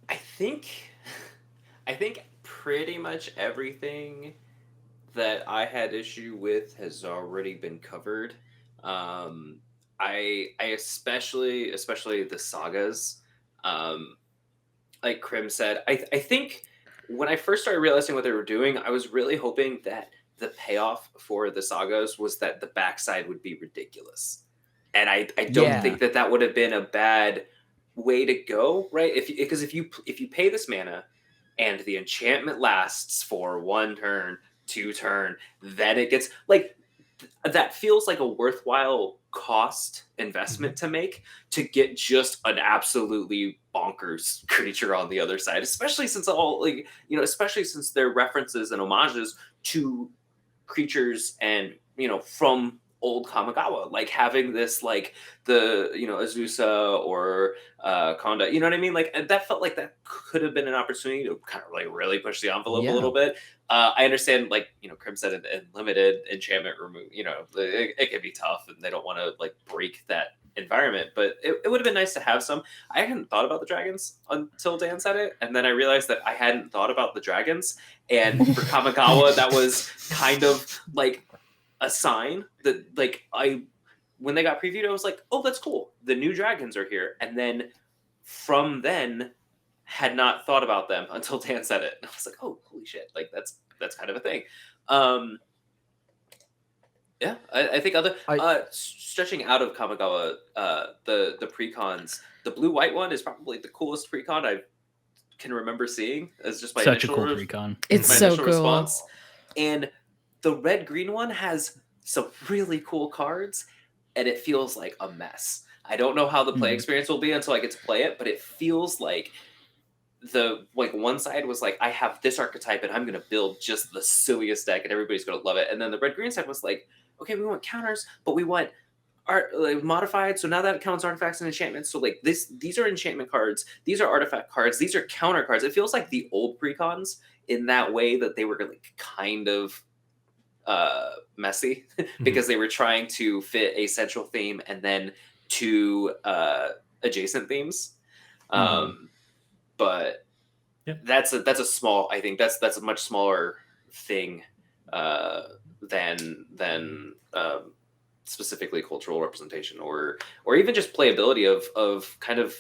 I think pretty much everything that I had issue with has already been covered. I especially the sagas. Like Crim said, I think when I first started realizing what they were doing, I was really hoping that the payoff for the sagas was that the backside would be ridiculous. And I don't think that would have been a bad way to go, right? Because if you pay this mana and the enchantment lasts for 1 turn, 2 turn, then it gets like that feels like a worthwhile cost investment to make to get just an absolutely bonkers creature on the other side, especially since especially since their references and homages to creatures and from old Kamigawa, like having this like the Azusa or Konda, you know what I mean? Like that felt like that could have been an opportunity to kind of like really push the envelope a little bit. I understand, like Crim said, in limited enchantment remove, it can be tough, and they don't want to like break that environment. But it would have been nice to have some. I hadn't thought about the dragons until Dan said it, and then I realized that I hadn't thought about the dragons. And for Kamigawa, that was kind of like a sign that when they got previewed, I was like, oh, that's cool. The new dragons are here. And then from then had not thought about them until Dan said it. And I was like, oh, holy shit. Like that's kind of a thing. Yeah, I think stretching out of Kamigawa, the precons, the blue-white one is probably the coolest precon I can remember seeing. As just my such a initial cool precon. It's my so initial cool. response. And the red-green one has some really cool cards, and it feels like a mess. I don't know how the play experience will be until I get to play it, but it feels like one side was like, I have this archetype and I'm going to build just the silliest deck and everybody's going to love it. And then the red-green side was like, okay, we want counters, but we want are like modified, so now that counts artifacts and enchantments. So like these are enchantment cards, these are artifact cards, these are counter cards. It feels like the old precons in that way, that they were like kind of messy because they were trying to fit a central theme and then two adjacent themes. But that's a small, I think that's a much smaller thing than specifically cultural representation or even just playability of kind of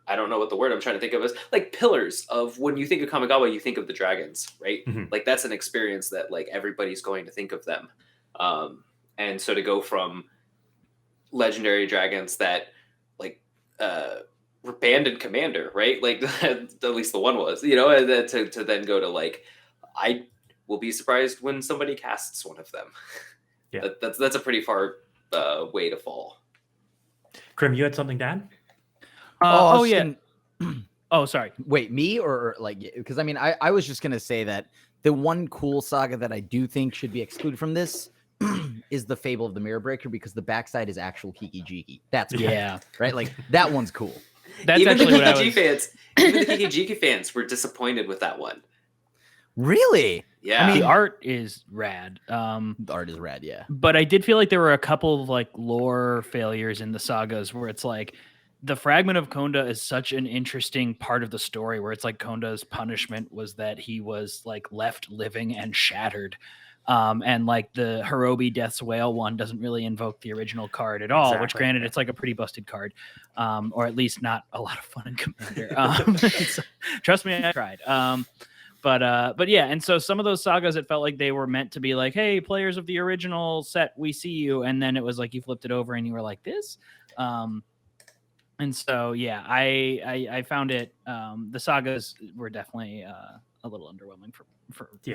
I don't know what the word I'm trying to think of is, like pillars of when you think of Kamigawa, you think of the dragons, right? Like that's an experience that like everybody's going to think of them. And so to go from legendary dragons that like were banned in Commander, right? Like at least the one was, you know, and then to then go to like, I will be surprised when somebody casts one of them. Yeah, that's a pretty far way to fall. Crim, you had something to add? Yeah. Oh, sorry. Wait, me or like, because I mean, I was just gonna say that the one cool saga that I do think should be excluded from this is the Fable of the Mirror Breaker, because the backside is actual Kiki Jiki. That's cool, right. Like that one's cool. That's even the actually Kiki Jiki fans were disappointed with that one. Really? Yeah. I mean, the art is rad. The art is rad, yeah. But I did feel like there were a couple of like lore failures in the sagas where it's like the fragment of Konda is such an interesting part of the story, where it's like Konda's punishment was that he was like left living and shattered. And like the Hirobi Death's Whale one doesn't really invoke the original card at all, which granted it's like a pretty busted card, or at least not a lot of fun in Commander. Trust me, I tried. But yeah, and so some of those sagas, it felt like they were meant to be like, hey, players of the original set, we see you, and then it was like you flipped it over and you were like this. And so yeah, I found it. The sagas were definitely a little underwhelming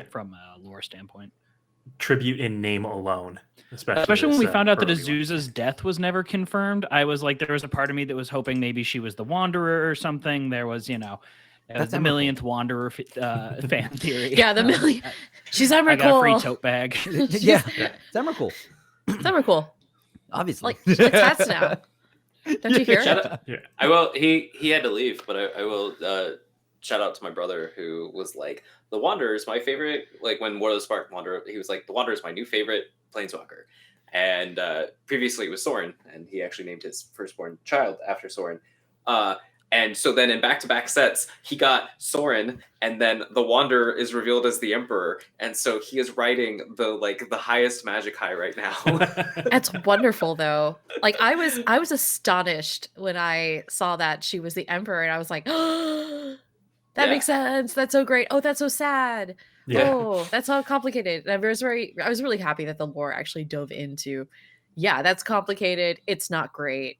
from a lore standpoint. Tribute in name alone, especially when we found out that Azusa's death was never confirmed. I was like, there was a part of me that was hoping maybe she was the Wanderer or something. There was, you know. That's the millionth Wanderer fan theory. Yeah, the million. She's Emrakul. I got a free tote bag. Yeah, it's Emrakul. It's Emrakul. Obviously. Like, she likes hats now. Don't you hear? Yeah. I will. He had to leave, but I will shout out to my brother who was like, the Wanderer is my favorite. Like when War of the Spark Wanderer, he was like, the Wanderer is my new favorite Planeswalker. And previously it was Sorin, and he actually named his firstborn child after Sorin. And so then in back-to-back sets, he got Sorin, and then the Wanderer is revealed as the Emperor, and so he is riding the highest magic high right now. That's wonderful, though. Like I was astonished when I saw that she was the Emperor, and I was like, oh, that makes sense. That's so great. Oh, that's so sad. Yeah. Oh, that's so complicated. And I was really happy that the lore actually dove into, yeah, that's complicated. It's not great.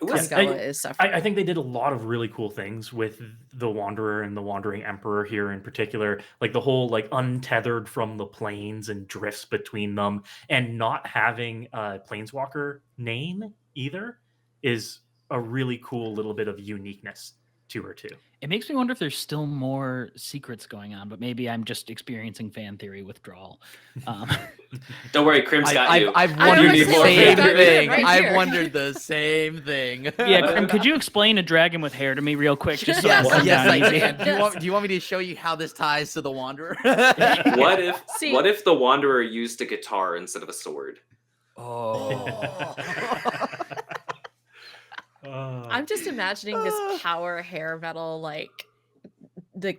Kamigawa is suffering. I think they did a lot of really cool things with the Wanderer and the Wandering Emperor here in particular, like the whole like untethered from the planes and drifts between them, and not having a Planeswalker name either is a really cool little bit of uniqueness to her too. It makes me wonder if there's still more secrets going on, but maybe I'm just experiencing fan theory withdrawal. Don't worry, Crim's got you. I've wondered the same thing. Right I've wondered the same thing. Yeah, Crim, could you explain a dragon with hair to me real quick? Just so yes, I easy? can. Do you want me to show you how this ties to the Wanderer? What if the Wanderer used a guitar instead of a sword? Oh. I'm just imagining this power hair metal like the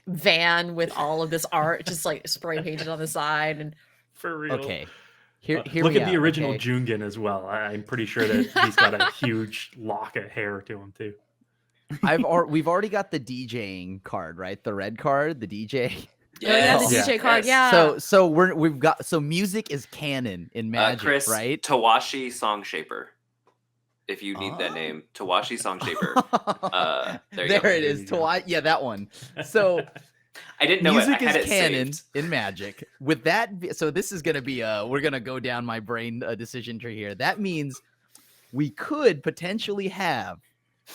van with all of this art just like spray painted on the side, and for real. Okay. Here look at the original Jungen as well. I'm pretty sure that he's got a huge lock of hair to him too. We've already got the DJing card, right? The red card, the DJ. Yes. The DJ card, yeah. So we've got music is canon in Magic, Chris, right? Tawashi Song Shaper. If you need that name, Tawashi Song Shaper. There it is. Tawashi, yeah, that one. So I didn't know music I had is it canon saved. in Magic. With that, so this is gonna be we're gonna go down my brain decision tree here. That means we could potentially have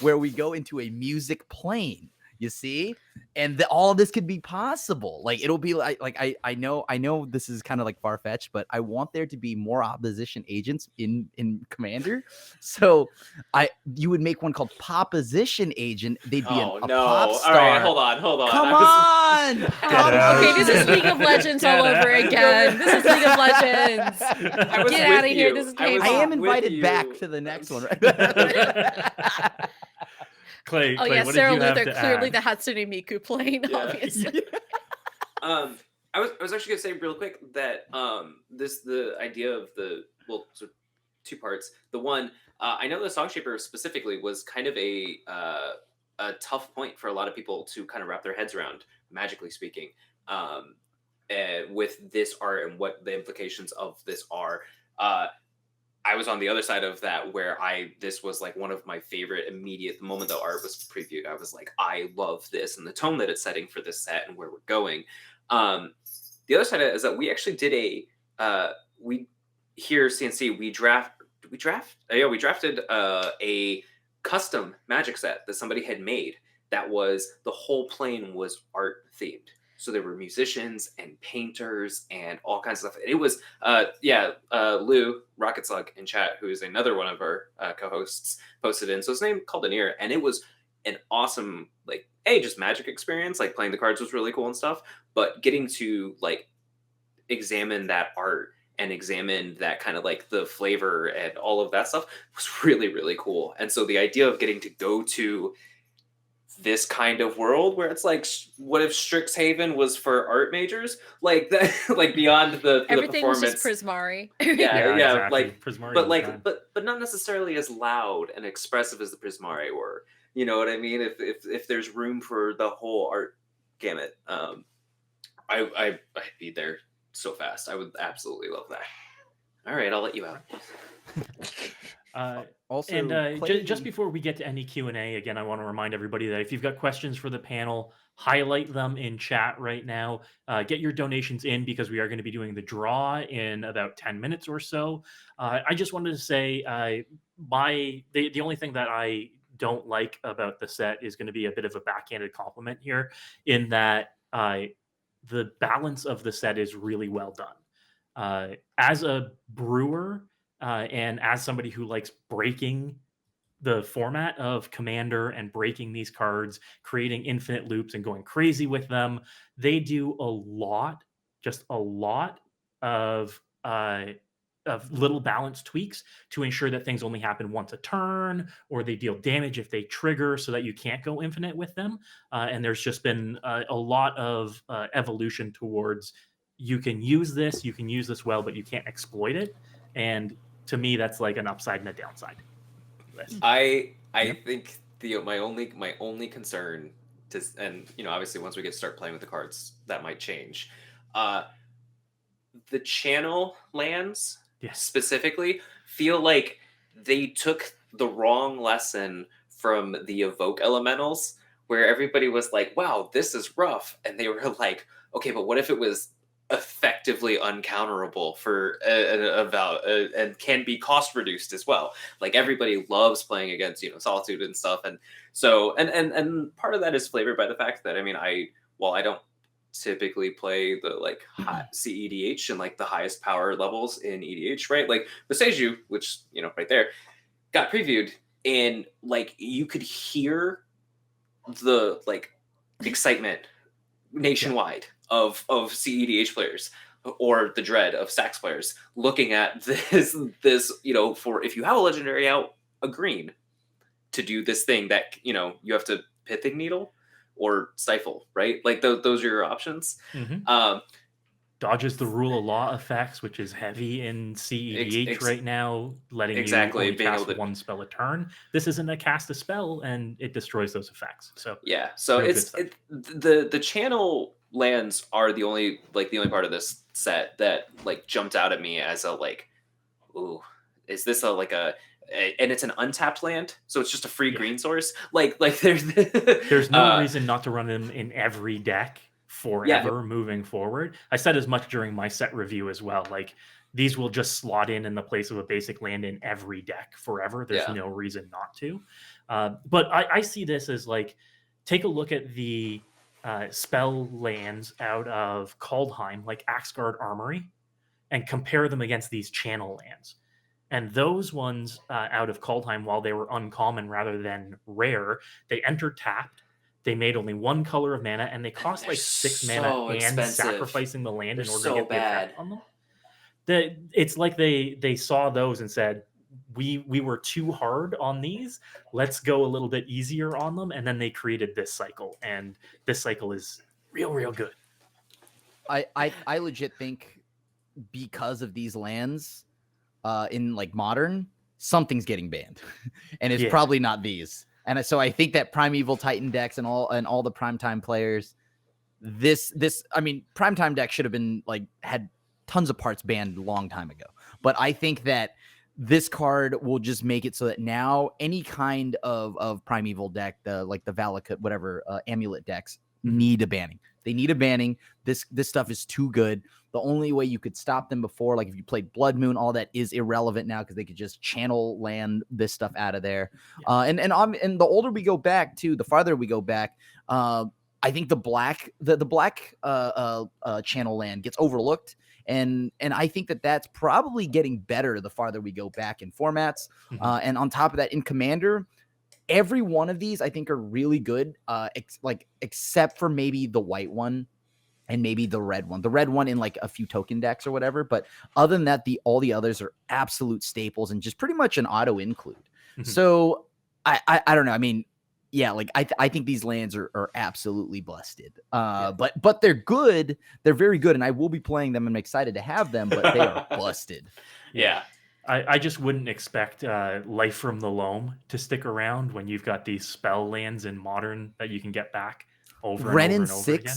where we go into a music plane You see, and all of this could be possible. Like it'll be I know this is kind of like far fetched, but I want there to be more opposition agents in Commander. So you would make one called Popposition Agent. They'd be a pop star. All right, hold on. Come on. Okay, this is League of Legends all over again. This is League of Legends. Get out of here. This is K-pop. I am invited back to the next one. Right? Clay, Oh yeah, what Sarah did you have Luther, to clearly add? the Hatsune Miku plane, obviously. I was actually gonna say real quick that the idea of so two parts. The one, I know the Song Shaper specifically was kind of a tough point for a lot of people to kind of wrap their heads around, magically speaking, with this art and what the implications of this are. I was on the other side of that where this was like one of my favorite immediate, the moment the art was previewed, I was like, I love this and the tone that it's setting for this set and where we're going. The other side of it is that we actually did we here CNC, we drafted a custom Magic set that somebody had made that was, the whole plane was art themed. So there were musicians and painters and all kinds of stuff. It was, Lou Rocket Slug in chat, who is another one of our co-hosts, posted in. So his name called an ear, and it was an awesome, like, just Magic experience. Like playing the cards was really cool and stuff, but getting to like examine that art and examine that kind of like the flavor and all of that stuff was really, really cool. And so the idea of getting to go to this kind of world where it's like, what if Strixhaven was for art majors, like that, like beyond the Everything was performance. just Prismari. Exactly. Like Prismari but all like the time. but not necessarily as loud and expressive as the Prismari were. You know what I mean? If there's room for the whole art gamut, I'd be there so fast. I would absolutely love that. All right, I'll let you out. Also, And just before we get to any Q&A, again, I want to remind everybody that if you've got questions for the panel, highlight them in chat right now. Get your donations in, because we are going to be doing the draw in about 10 minutes or so. I just wanted to say the only thing that I don't like about the set is going to be a bit of a backhanded compliment here, in that the balance of the set is really well done. As a brewer, and as somebody who likes breaking the format of Commander and breaking these cards, creating infinite loops and going crazy with them, they do just a lot of little balance tweaks to ensure that things only happen once a turn, or they deal damage if they trigger, so that you can't go infinite with them. And there's just been a lot of evolution towards, you can use this well, but you can't exploit it. And to me, that's like an upside and a downside. I think my only concern and obviously once we start playing with the cards, that might change. The channel lands specifically feel like they took the wrong lesson from the evoke elementals, where everybody was like, wow, this is rough, and they were like, okay, but what if it was effectively uncounterable for and can be cost reduced as well? Like everybody loves playing against Solitude and stuff, and so and part of that is flavored by the fact that while I don't typically play the like high CEDH and like the highest power levels in EDH, right? Like Boseiju, which right there got previewed, and like you could hear the like excitement nationwide of CEDH players, or the dread of Sax players looking at this for, if you have a legendary out, a green to do this thing that you have to Pithing Needle or Stifle, right? Like those are your options. Mm-hmm. Dodges the rule of law effects, which is heavy in CEDH right now, letting you only cast one spell a turn. This isn't a cast a spell, and it destroys those effects. So yeah, so the channel lands are the only part of this set that like jumped out at me as a like, ooh, is this and it's an untapped land, so it's just a free green source. Like there's no reason not to run them in every deck forever moving forward. I said as much during my set review as well. Like, these will just slot in the place of a basic land in every deck forever. There's no reason not to. But I see this as like, take a look at the spell lands out of Kaldheim, like Axgard Armory, and compare them against these channel lands. And those ones out of Kaldheim, while they were uncommon rather than rare, they entered tapped. They made only one color of mana, and they cost they're like 6 so mana and expensive. sacrificing the land They're in order so to get the effect bad. on them. It's like they saw those and said, we were too hard on these. Let's go a little bit easier on them, and then they created this cycle, and this cycle is real good. I legit think because of these lands in like modern, something's getting banned, and it's Yeah. probably not these. And so I think that Primeval Titan decks and all the primetime players, I mean, primetime deck should have been like had tons of parts banned a long time ago. But I think that this card will just make it so that now any kind of primeval deck, the Valakut, whatever amulet decks need a banning. They need a banning. This stuff is too good. The only way you could stop them before, like if you played Blood Moon, all that is irrelevant now because they could just channel land this stuff out of there. And the older we go back too, the farther we go back, I think the black channel land gets overlooked. And I think that's probably getting better the farther we go back in formats. And on top of that, in Commander, every one of these I think are really good, except for maybe the white one and maybe the red one. The red one in like a few token decks or whatever. But other than that, all the others are absolute staples and just pretty much an auto include. So I don't know. I mean, yeah, like I think these lands are absolutely busted. But they're good. They're very good, and I will be playing them. I'm excited to have them, but they are busted. Yeah. I just wouldn't expect Life from the Loam to stick around when you've got these spell lands in Modern that you can get back over and over and over again.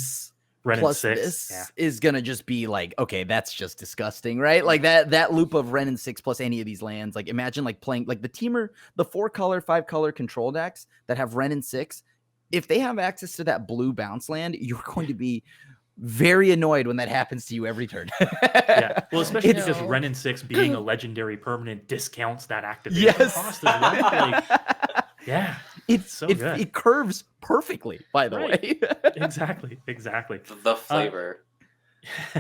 Ren Plus and 6 this is gonna just be like, okay, that's just disgusting, right? Like that loop of Ren and 6 plus any of these lands. Like imagine like playing like the 4-color, 5-color control decks that have Ren and 6. If they have access to that blue bounce land, you're going to be very annoyed when that happens to you every turn. Yeah, well, especially No. because Ren and 6 being a legendary permanent discounts that activation cost as well. Like, yeah, it's so good. It curves perfectly, by the way. Exactly. The flavor.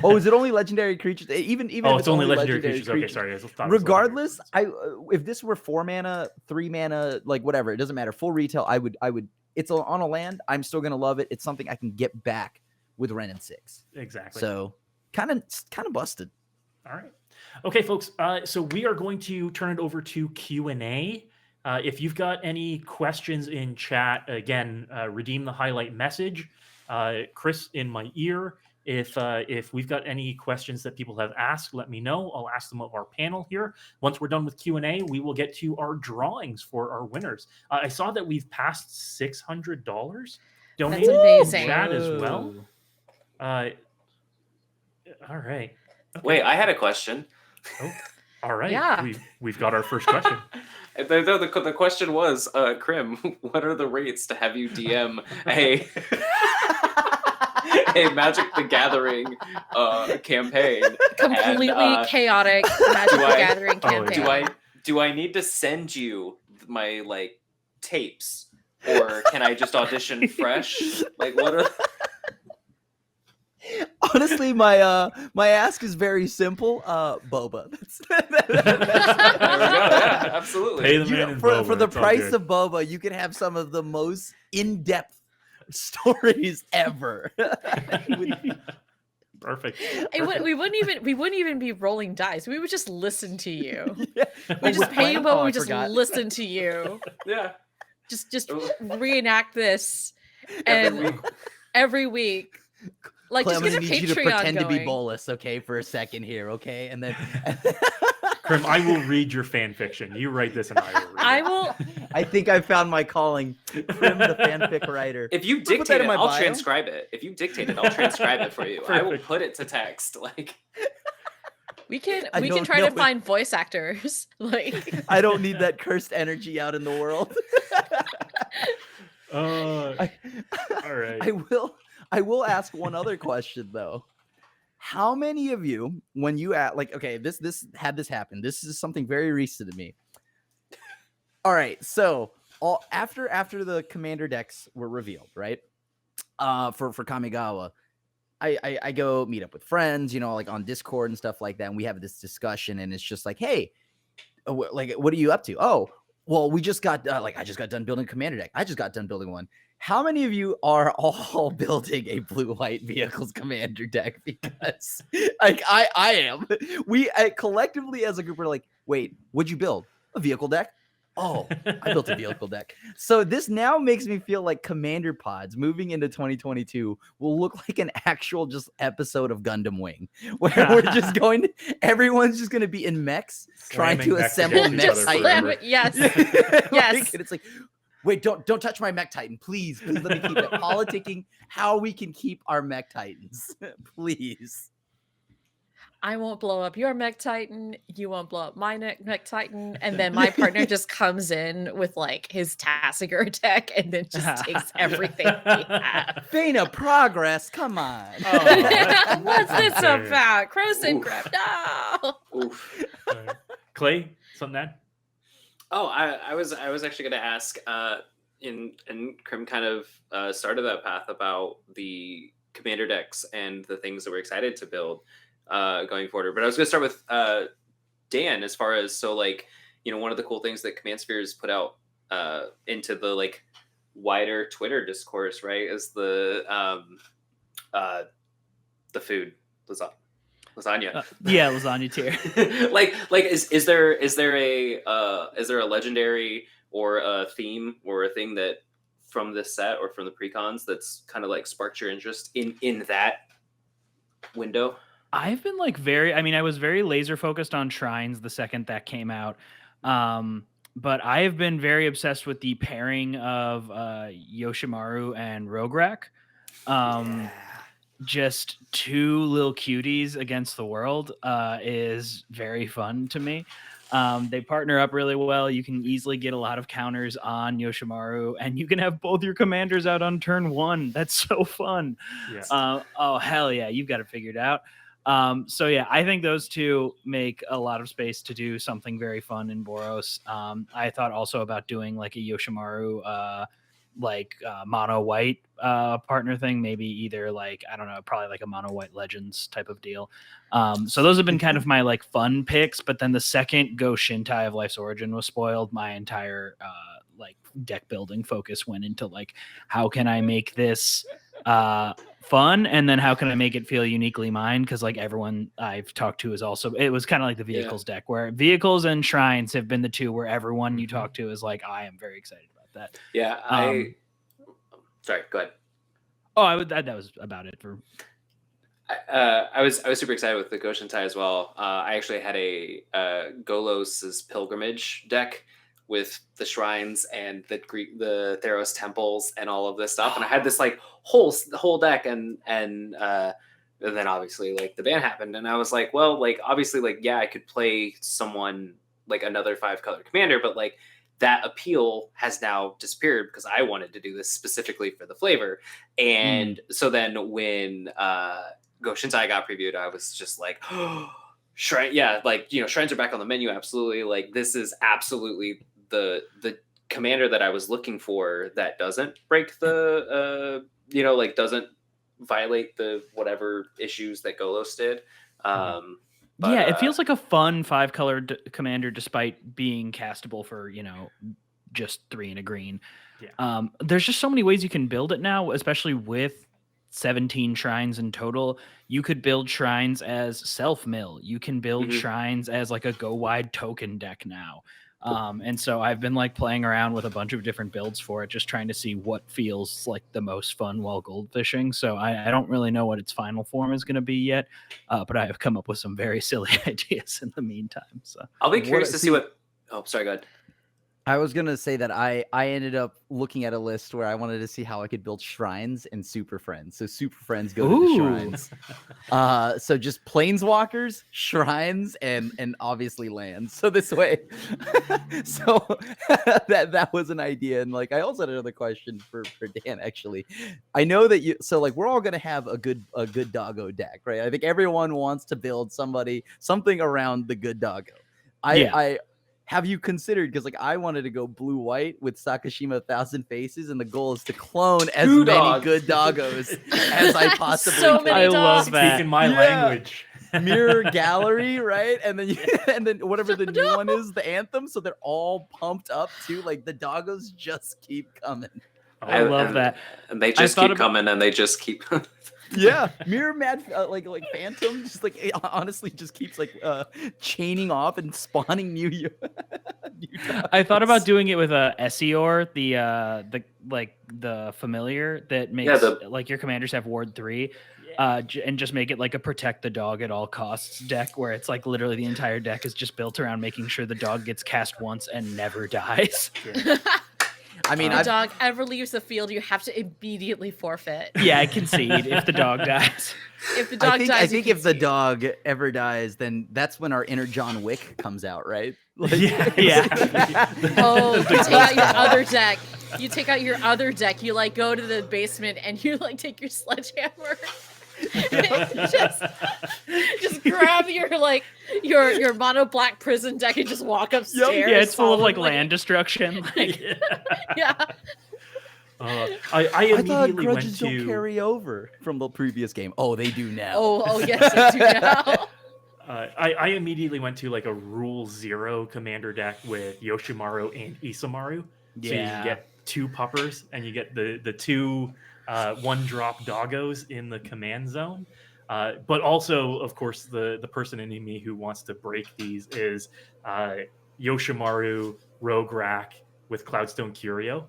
Oh, is it only legendary creatures? Even Oh, if it's only legendary creatures. Okay, sorry. I thought it was Regardless, legendary. if this were 4 mana, 3 mana, like whatever, it doesn't matter. Full retail, I would. It's on a land. I'm still gonna love it. It's something I can get back with Ren and 6. Exactly. So kind of busted. All right. Okay, folks. So we are going to turn it over to Q&A. If you've got any questions in chat, again, redeem the highlight message. Chris in my ear. If we've got any questions that people have asked, let me know. I'll ask them of our panel here. Once we're done with Q&A, we will get to our drawings for our winners. I saw that we've passed $600 donated in amazing. chat as well. All right. Okay. Wait, I had a question. Oh, all right. Yeah. We've got our first question. The question was, Crim, what are the rates to have you DM a Magic the Gathering campaign? Completely chaotic Magic the Gathering campaign. Do I need to send you my like tapes, or can I just audition fresh? Like, what are? Honestly, my ask is very simple. Boba. There we go. Yeah, absolutely. Pay the man in for Boba, the it's all price good. of Boba, you can have some of the most in-depth stories ever. Perfect. We wouldn't even be rolling dice. We would just listen to you. Yeah. We just pay you, but we just forgot. listen to you. Yeah. Just reenact this, and every week. Like, Clay, just I'm get a gonna need you to Patreon pretend to be going. Bolus, okay, for a second here, okay, and then Crim, I will read your fan fiction. You write this, and I will read it. I will. I think I found my calling. Crim, the fanfic writer. If you Put that dictate in it, my I'll bio. transcribe it. If you dictate it, I'll transcribe it for you. I will Perfect. put it to text. Like, We can I don't try know to find voice actors. Like, I don't need that cursed energy out in the world. All right. I will ask one other question though. How many of you, when you like, okay, this happen. This is something very recent to me. All right, so after the commander decks were revealed, right? For Kamigawa, I go meet up with friends, like on Discord and stuff like that, and we have this discussion, and it's just like, hey, like, what are you up to? Oh, well, we just got I just got done building a commander deck. I just got done building one. How many of you are all building a blue-white vehicles commander deck? Because like I am. We collectively as a group are like, wait, what'd you build? A vehicle deck? Oh, I built a vehicle deck. So this now makes me feel like Commander Pods moving into 2022 will look like an actual just episode of Gundam Wing, where we're just everyone's just going to be in mechs trying to Slamming mechs assemble against each mech other titans. forever. Yes. Like, Yes. and it's like, wait, don't touch my mech titan, please let me keep it. Politicking how we can keep our mech titans, please. I won't blow up your mech titan. You won't blow up my mech titan. And then my partner just comes in with like his Tassiger deck and then just takes everything we have. Bane of progress, come on. Oh, What's this unfair. about? Croson Oof. Crypt. No. Oof. Clay, something to add? Oh, I was actually going to ask, and Crim kind of started that path about the commander decks and the things that we're excited to build going forward. But I was going to start with Dan, as far as, so like, one of the cool things that Command Spheres put out into the like wider Twitter discourse, right, is the food lasagna. Yeah, lasagna tier. is there a legendary or a theme or a thing that from this set or from the precons that's kind of like sparked your interest in that window? I've been like I was very laser focused on shrines the second that came out. But I have been very obsessed with the pairing of Yoshimaru and Rograk. Just two little cuties against the world is very fun to me. They partner up really well. You can easily get a lot of counters on Yoshimaru, and you can have both your commanders out on turn 1. That's so fun. Yeah. Oh, hell yeah. You've got it figured out. So yeah, I think those two make a lot of space to do something very fun in Boros. I thought also about doing like a Yoshimaru mono white partner thing, maybe either like, I don't know, probably like a mono white legends type of deal. So those have been kind of my like fun picks, but then the second Go Shintai of Life's Origin was spoiled, my entire like deck building focus went into like, how can I make this fun, and then how can I make it feel uniquely mine, because like everyone I've talked to is also, it was kind of like the vehicles deck, where vehicles and shrines have been the two where everyone you talk to is like, I am very excited about that. Yeah, sorry, go ahead. Oh, that was about it for. I was super excited with the Go Shintai as well. I actually had a Golos's Pilgrimage deck with the shrines and the Theros temples and all of this stuff, and I had this like whole deck, and then obviously like the ban happened, and I was like, well, like obviously like yeah, I could play someone like another 5-color commander, but like that appeal has now disappeared because I wanted to do this specifically for the flavor. And so then when Go Shintai got previewed, I was just like, oh, shrine, yeah, like, shrines are back on the menu. Absolutely. Like, this is absolutely the commander that I was looking for that doesn't break the, like doesn't violate the whatever issues that Golos did. But, yeah, it feels like a fun 5-color commander despite being castable for, just 3 and a green. Yeah. There's just so many ways you can build it now, especially with 17 shrines in total. You could build shrines as self-mill. You can build shrines as like a go-wide token deck now. And so I've been like playing around with a bunch of different builds for it, just trying to see what feels like the most fun while gold fishing. So I don't really know what its final form is going to be yet, but I have come up with some very silly ideas in the meantime. So I'll be curious to see what. Oh, sorry, go ahead. I was going to say that I ended up looking at a list where I wanted to see how I could build shrines and super friends. So super friends go to the shrines. So just planeswalkers, shrines, and obviously lands. So this way, so that was an idea. And like, I also had another question for Dan, actually. I know that so like, we're all going to have a good doggo deck, right? I think everyone wants to build something around the good doggo. have you considered, because like I wanted to go blue-white with Sakashima 1,000 Faces, and the goal is to clone as Two many dogs. good doggos as I possibly So can. many I love dogs. that. Speaking my Yeah. language. Mirror gallery, right? And then and then whatever the new one is, the anthem, so they're all pumped up too. Like the doggos just keep coming. I love and, that. And they I just thought keep about- coming, and they just keep. Yeah, mirror mad like phantom, just like it honestly just keeps like chaining off and spawning new. new I thought doggos. about doing it with a Essior, the familiar that makes like your commanders have Ward 3, and just make it like a protect the dog at all costs deck, where it's like literally the entire deck is just built around making sure the dog gets cast once and never dies. I mean, If the I've, dog ever leaves the field, you have to immediately forfeit. Yeah, I concede if the dog dies. If the dog dies, I you think if the concede. dog ever dies, then that's when our inner John Wick comes out, right? Like, Yeah. Oh, you take out your other deck. You take out your other deck. You like go to the basement and you like take your sledgehammer. just grab your mono black prison deck and just walk upstairs. Yeah, it's full of like solemnly. land destruction. Like, Yeah. I I thought immediately went grudges don't to. carry over from the previous game. Oh, they do now. Oh yes, I do now. I immediately went to like a Rule 0 commander deck with Yoshimaru and Isamaru. So you Yeah. get 2 puppers and you get the 2 1-drop doggos in the command zone. But also, of course, the person in me who wants to break these is Yoshimaru Rogue Rack with Cloudstone Curio.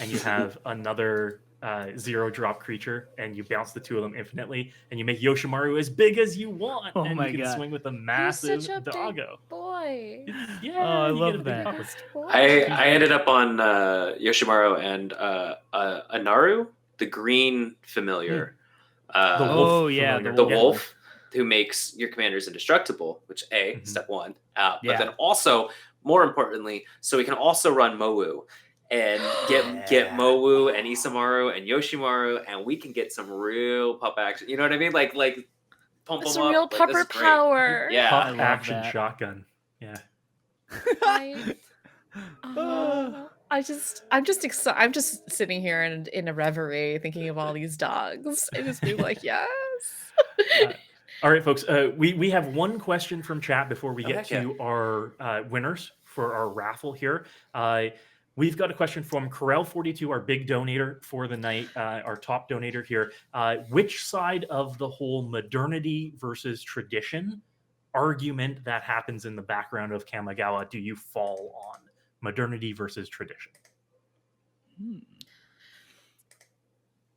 And you have another 0-drop creature, and you bounce the 2 of them infinitely, and you make Yoshimaru as big as you want, Oh and my you can God. swing with a He's massive such a big doggo. boy. Yeah, Oh, I you get love a big that. pupper. Biggest boy. I ended up on Yoshimaru and Anaru, the green familiar. The wolf Oh, yeah, familiar. The Yeah. wolf who makes your commanders indestructible, which Mhm. step 1. But Yeah. then also, more importantly, so we can also run Mowu and get Mowu and Isamaru and Yoshimaru, and we can get some real pup action. You know what I mean? Like pump It's them up. real like, this pupper is great. power. Yeah. Pop I love action that. shotgun. Yeah. I'm just excited. I'm just sitting here in a reverie, thinking of all these dogs, and just being like, yes. All right, folks. We have one question from chat before we Oh, get heck to our winners for our raffle here. We've got a question from Corel42, our big donator for the night, our top donator here. Which side of the whole modernity versus tradition argument that happens in the background of Kamigawa do you fall on? Modernity versus tradition.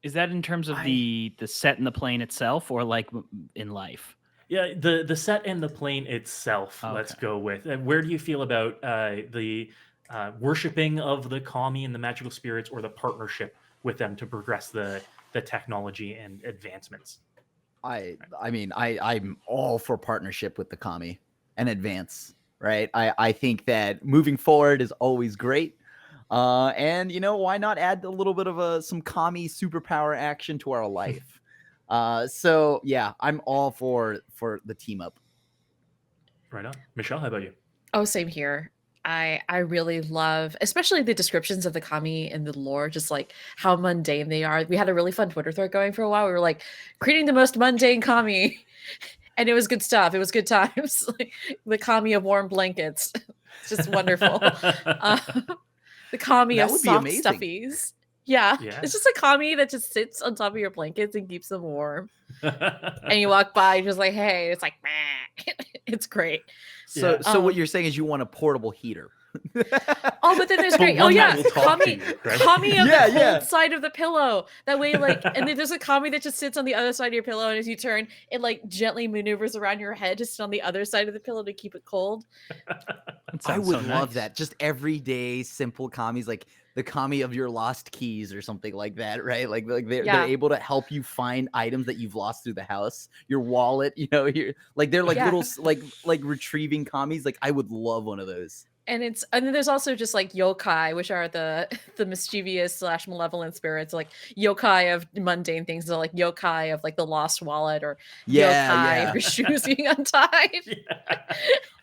is that in terms of the set and the plane itself, or like in life? Yeah, the set and the plane itself. Let's Okay. go with. Where do you feel about the worshipping of the kami and the magical spirits, or the partnership with them to progress the technology and advancements? I'm all for partnership with the kami and advance, right? I think that moving forward is always great. And why not add a little bit of some kami superpower action to our life? So yeah, I'm all for the team up. Right on. Michelle, how about you? Oh, same here. I really love, especially the descriptions of the kami and the lore, just like how mundane they are. We had a really fun Twitter thread going for a while. We were like creating the most mundane kami, and it was good stuff. It was good times. Like the kami of warm blankets, it's just wonderful. The kami That of would be soft amazing. stuffies. Yeah, Yeah. it's just a kami that just sits on top of your blankets and keeps them warm. And you walk by, and just like, hey, it's like, meh. It's great. So Yeah. what you're saying is you want a portable heater. Oh, but then there's But great. Oh one yeah, that will talk to kami, you, right? kami of Yeah, the cold yeah. side of the pillow. That way, like, and then there's a kami that just sits on the other side of your pillow, and as you turn, it like gently maneuvers around your head to sit on the other side of the pillow to keep it cold. That I sounds would so love nice. that. Just everyday simple kamis, like the kami of your lost keys or something like that, right? Like they're Yeah. able to help you find items that you've lost through the house. Your wallet, they're like Yeah. little like retrieving kamis. Like I would love one of those. And then there's also just like yokai, which are the mischievous / malevolent spirits, like yokai of mundane things, so like yokai of like the lost wallet, or yokai of your shoes being untied.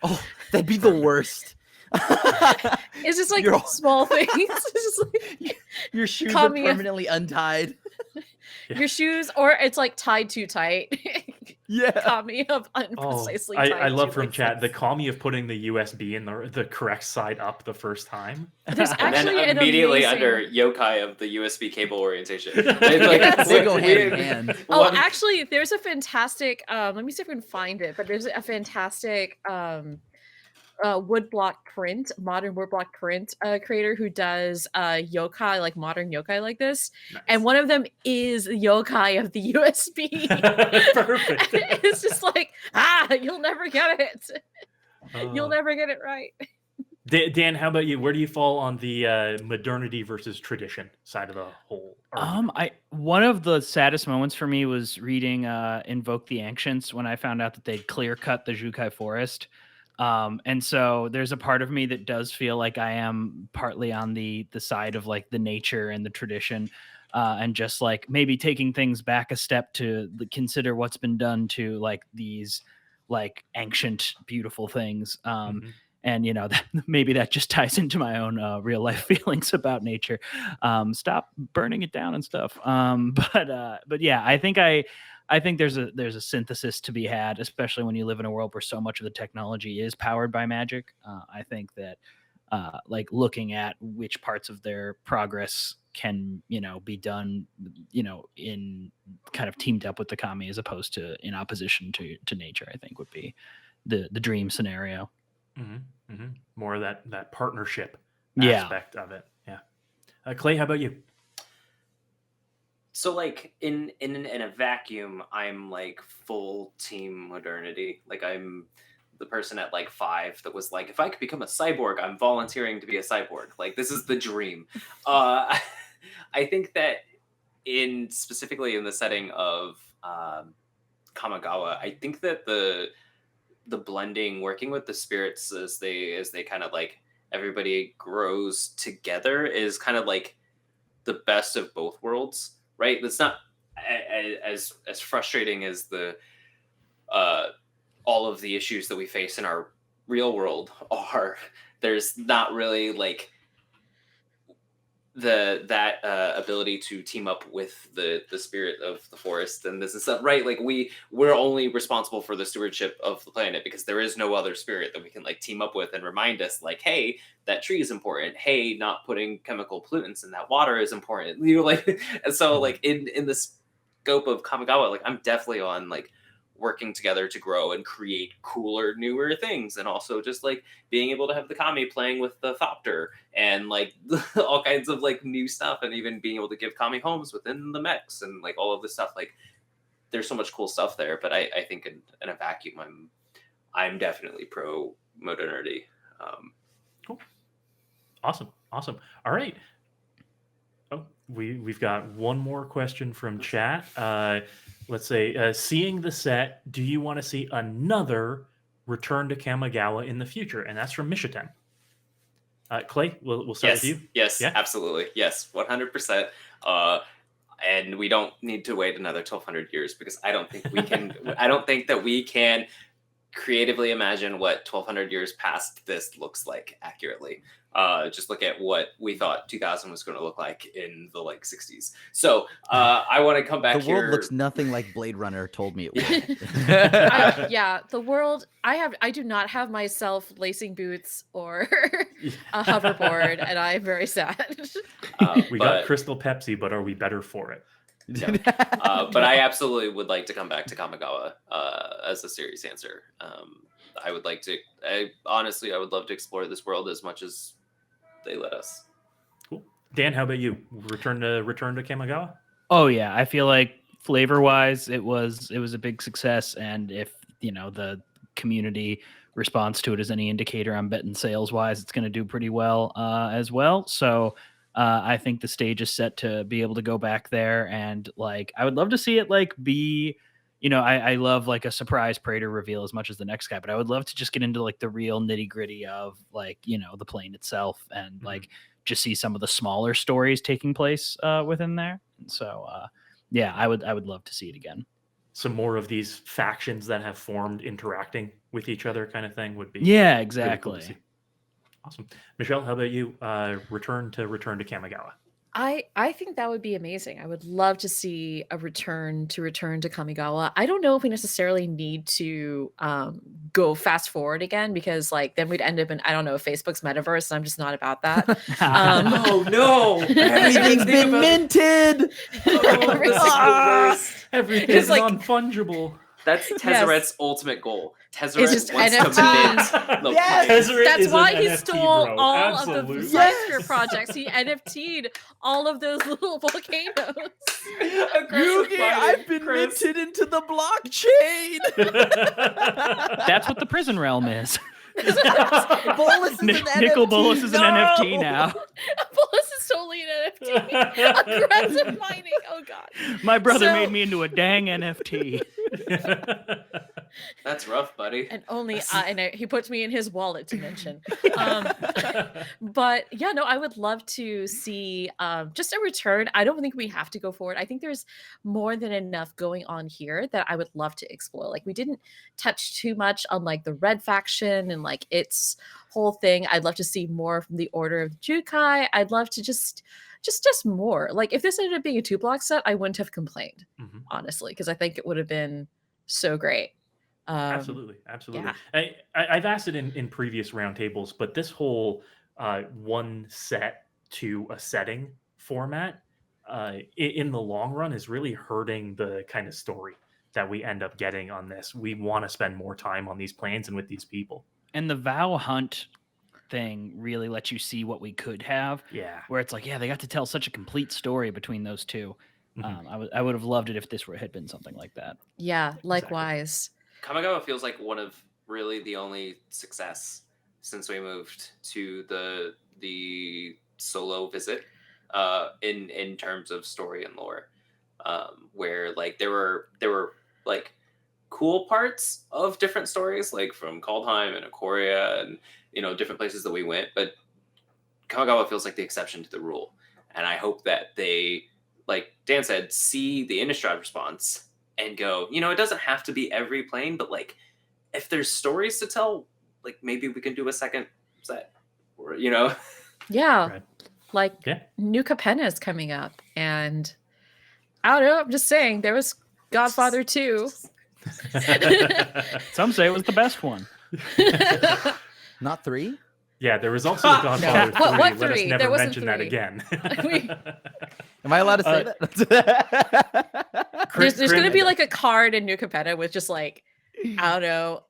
Oh, that'd be the worst. It's just like Your- small things. It's just like Your shoes Kami- are permanently untied. your shoes, or it's like tied too tight. Yeah. Kami of Oh, unprecisely tied. I love to from chat the laces. Kami of putting the USB in the correct side up the first time. There's And actually then an immediately amazing... under yokai of the USB cable orientation. Yes. They go hand in hand. Oh, one- actually, there's a fantastic. Let me see if I can find it. But there's a fantastic woodblock print, modern woodblock print creator who does yokai, like modern yokai like this. And Nice. one of them is the yokai of the USB. Perfect. And it's just like, you'll never get it. You'll never get it right. Dan, how about you? Where do you fall on the modernity versus tradition side of the whole argument? One of the saddest moments for me was reading Invoke the Ancients when I found out that they'd clear cut the Jukai forest. And so there's a part of me that does feel like I am partly on the side of like the nature and the tradition, and just like maybe taking things back a step to consider what's been done to like these like ancient beautiful things. Mhm. And you know that maybe that just ties into my own real life feelings about nature. Stop burning it down and stuff. But yeah, I think there's a synthesis to be had, especially when you live in a world where so much of the technology is powered by magic. I think that like looking at which parts of their progress can be done in kind of teamed up with the kami as opposed to in opposition to nature, I think would be the dream scenario. More of that partnership Yeah. aspect of it. Yeah. Clay, how about you? So like in a vacuum, I'm like full team modernity. Like I'm the person at like 5 that was like, if I could become a cyborg, I'm volunteering to be a cyborg. Like this is the dream. I think that specifically in the setting of Kamigawa, I think that the blending, working with the spirits as they kind of like everybody grows together is kind of like the best of both worlds, right? That's not as frustrating as the all of the issues that we face in our real world are. There's not really like that ability to team up with the spirit of the forest and this and stuff, right? Like we're only responsible for the stewardship of the planet because there is no other spirit that we can like team up with and remind us like, hey, that tree is important, hey, not putting chemical pollutants in that water is important, like. And so like in the scope of Kamigawa, like I'm definitely on like working together to grow and create cooler, newer things, and also just like being able to have the kami playing with the thopter and like all kinds of like new stuff, and even being able to give kami homes within the mechs and like all of this stuff. Like there's so much cool stuff there, but I think in a vacuum, I'm definitely pro modernity. Cool. Awesome. All right. Oh, we've got one more question from chat. Let's say, seeing the set, do you want to see another Return to Kamigawa in the future? And that's from Mishiten. Clay, we'll start with you. Yes, Yeah? absolutely. Yes, 100%. And we don't need to wait another 1,200 years because I don't think we can. I don't think that we can creatively imagine what 1,200 years past this looks like accurately. Just look at what we thought 2000 was going to look like in the like 60s. So I want to come back The here. world looks nothing like Blade Runner told me it would. The world. I do not have myself lacing boots or a hoverboard, and I'm very sad. We got Crystal Pepsi, but are we better for it? No. But I absolutely would like to come back to Kamigawa as a serious answer. I would like to. I would love to explore this world as much as they let us. Cool. Dan, how about you? Return to Kamigawa? Oh yeah, I feel like flavor wise, it was a big success, and if the community response to it is any indicator, I'm betting sales wise, it's going to do pretty well as well. So I think the stage is set to be able to go back there, and like I would love to see it like be. I love like a surprise Praetor reveal as much as the next guy, but I would love to just get into like the real nitty gritty of like, the plane itself and like just see some of the smaller stories taking place within there. And so, yeah, I would love to see it again. Some more of these factions that have formed interacting with each other kind of thing would be. Yeah, really exactly. cool to see. Awesome. Michelle, how about you? Return to Kamigawa. I think that would be amazing. I would love to see a return to Kamigawa. I don't know if we necessarily need to go fast forward again, because like then we'd end up in, I don't know, Facebook's metaverse, and I'm just not about that. Oh no! Everything's been minted. Everything's It's like- non-fungible. That's Tezzeret's ultimate goal. It's Tezzeret just wants NFTs. to mint the Yes! players. Tezzeret That's is why an he NFT stole bro. all Absolutely. of the Yes! Fundraiser projects. He NFT'd all of those little volcanoes. Yugi, I've been minted into the blockchain. That's what the prison realm is. Bolus is an Nickel NFT. Bolus is an No! NFT now. Bolus is totally an NFT. Aggressive mining. Oh god. My brother So- made me into a dang NFT. That's rough, buddy. And only he puts me in his wallet to mention. But yeah, no, I would love to see just a return. I don't think we have to go forward. I think there's more than enough going on here that I would love to explore. Like, we didn't touch too much on like the Red faction and like its whole thing. I'd love to see more from the Order of Jukai. I'd love to just more. Like, if this ended up being a 2-block set, I wouldn't have complained, Mhm. honestly, because I think it would have been so great. Absolutely. I've asked it in previous roundtables, but this whole one set to a setting format in the long run is really hurting the kind of story that we end up getting on this. We want to spend more time on these planes and with these people. And the Vow Hunt thing really lets you see what we could have, Yeah. where it's like, yeah, they got to tell such a complete story between those two. Mhm. I would have loved it if this had been something like that. Yeah, likewise. Kamigawa feels like one of really the only success since we moved to the solo visit in terms of story and lore, where like there were like cool parts of different stories, like from Kaldheim and Ikoria and different places that we went, but Kamigawa feels like the exception to the rule, and I hope that they, like Dan said, see the Innistrad response and go, it doesn't have to be every plane, but like if there's stories to tell, like maybe we can do a second set, or Yeah. Right. Like, Yeah. New Capenna is coming up, and I don't know, I'm just saying, there was Godfather 2. Some say it was the best one. Not 3? Yeah, there was also the Godfather 3. What Let us 3? never There wasn't mention that 3. again. Am I allowed to say that? There's going to Crim- be like a card in New Capenna with just like, I don't know,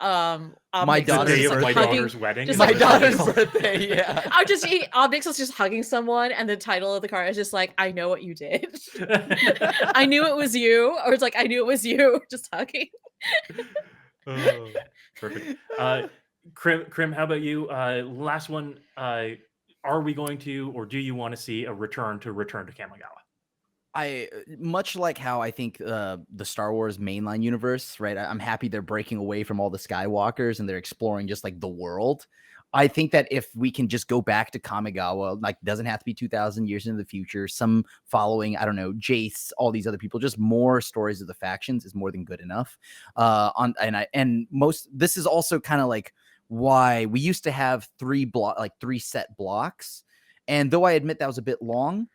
My the daughter's day of my hugging- daughter's wedding. just is My like what it's daughter's called. birthday, yeah. Obnix was just hugging someone, and the title of the card is just like, I know what you did. I knew it was you, or it's like, I knew it was you, just hugging. Oh, perfect. Crim, how about you? Last one. Are we going to, or do you want to see a return to Kamigawa? I much like how I think the Star Wars mainline universe, right? I'm happy they're breaking away from all the Skywalkers and they're exploring just like the world. I think that if we can just go back to Kamigawa, like doesn't have to be 2,000 years into the future, some following, I don't know, Jace, all these other people, just more stories of the factions is more than good enough. This is also kind of like why we used to have 3 set blocks. And though I admit that was a bit long,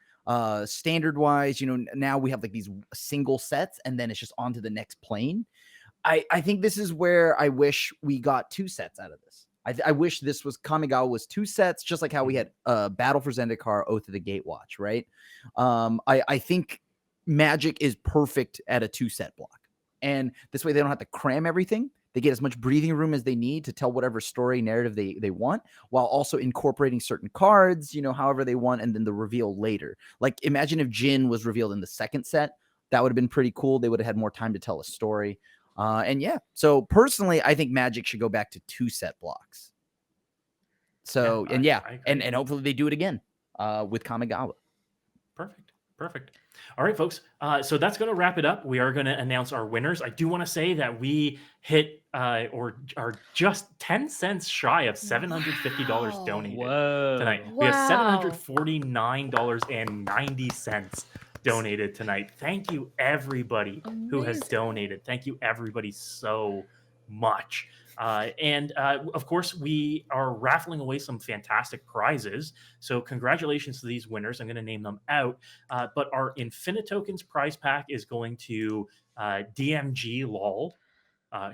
standard wise, now we have like these single sets and then it's just on to the next plane. I think this is where I wish we got 2 sets out of this. I wish this was Kamigawa was 2 sets, just like how we had Battle for Zendikar, Oath of the Gatewatch, right? I think Magic is perfect at a 2-set block. And this way they don't have to cram everything. They get as much breathing room as they need to tell whatever story narrative they want, while also incorporating certain cards, however they want, and then the reveal later. Like, imagine if Jin was revealed in the 2nd set. That would have been pretty cool. They would have had more time to tell a story. So personally, I think Magic should go back to 2-set blocks. So, I agree. and hopefully they do it again with Kamigawa. Perfect. All right, folks. So that's going to wrap it up. We are going to announce our winners. I do want to say that we hit or are just 10 cents shy of $750 Wow. donated Whoa. tonight. We have Wow. $749.90 donated tonight. Thank you, everybody who has Amazing. donated. Thank you, everybody, so much. And of course, we are raffling away some fantastic prizes. So congratulations to these winners. I'm going to name them out. But our Infinitokens prize pack is going to DMG LOL.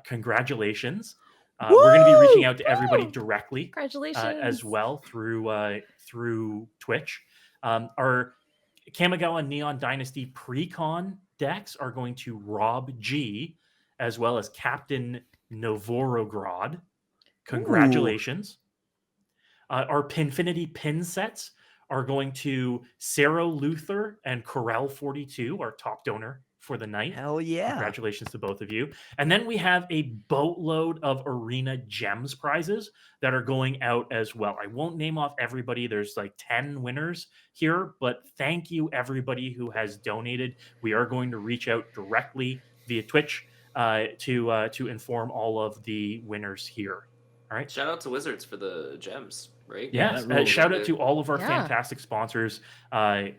Congratulations. We're going to be reaching out to everybody Woo! directly Congratulations. as well through Twitch. Our Kamigawa Neon Dynasty pre-con decks are going to Rob G, as well as Captain Novorograd. Congratulations. Our Pinfinity pin sets are going to Sero Luther and Corel 42, our top donor for the night. Hell yeah. Congratulations to both of you. And then we have a boatload of Arena Gems prizes that are going out as well. I won't name off everybody. There's like 10 winners here, but thank you everybody who has donated. We are going to reach out directly via Twitch to inform all of the winners here. All right. Shout out to Wizards for the gems, right? Yes. that rules. Shout out to all of our Yeah. fantastic sponsors, our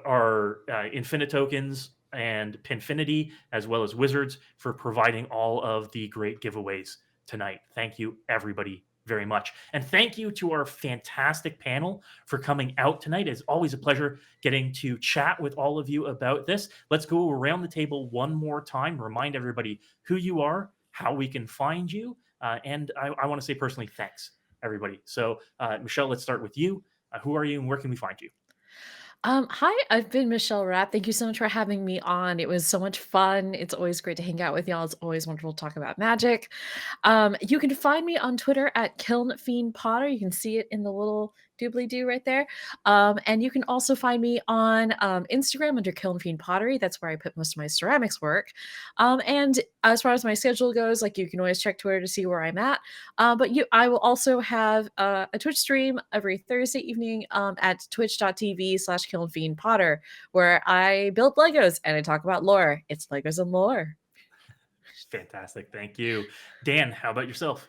Infinitokens and Pinfinity, as well as Wizards, for providing all of the great giveaways tonight. Thank you, everybody, very much. And thank you to our fantastic panel for coming out tonight. It's always a pleasure getting to chat with all of you about this. Let's go around the table one more time, remind everybody who you are, how we can find you, and I want to say personally, thanks, everybody. So, Michelle, let's start with you. Who are you and where can we find you? Hi, I've been Michelle Rapp. Thank you so much for having me on. It was so much fun. It's always great to hang out with y'all. It's always wonderful to talk about Magic. You can find me on Twitter at KilnFiendPotter. You can see it in the little doobly-doo right there. And you can also find me on Instagram under KilnFiendPottery. That's where I put most of my ceramics work. And as far as my schedule goes, like you can always check Twitter to see where I'm at. But I will also have a Twitch stream every Thursday evening at twitch.tv/KilnFiendPotter, where I build Legos and I talk about lore. It's Legos and lore. Fantastic. Thank you. Dan, how about yourself?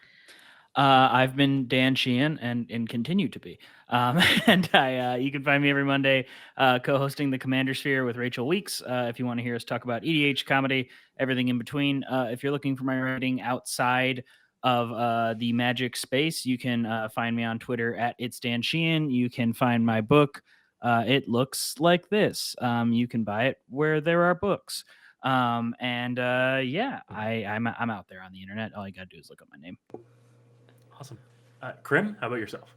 I've been Dan Sheehan and continue to be. And you can find me every Monday co-hosting the Commander Sphere with Rachel Weeks. If you want to hear us talk about EDH, comedy, everything in between. If you're looking for my writing outside of the Magic space, you can find me on Twitter at It's Dan Sheehan. You can find my book. It looks like this. You can buy it where there are books. I'm out there on the internet. All you gotta do is look up my name. Awesome. Crim, how about yourself?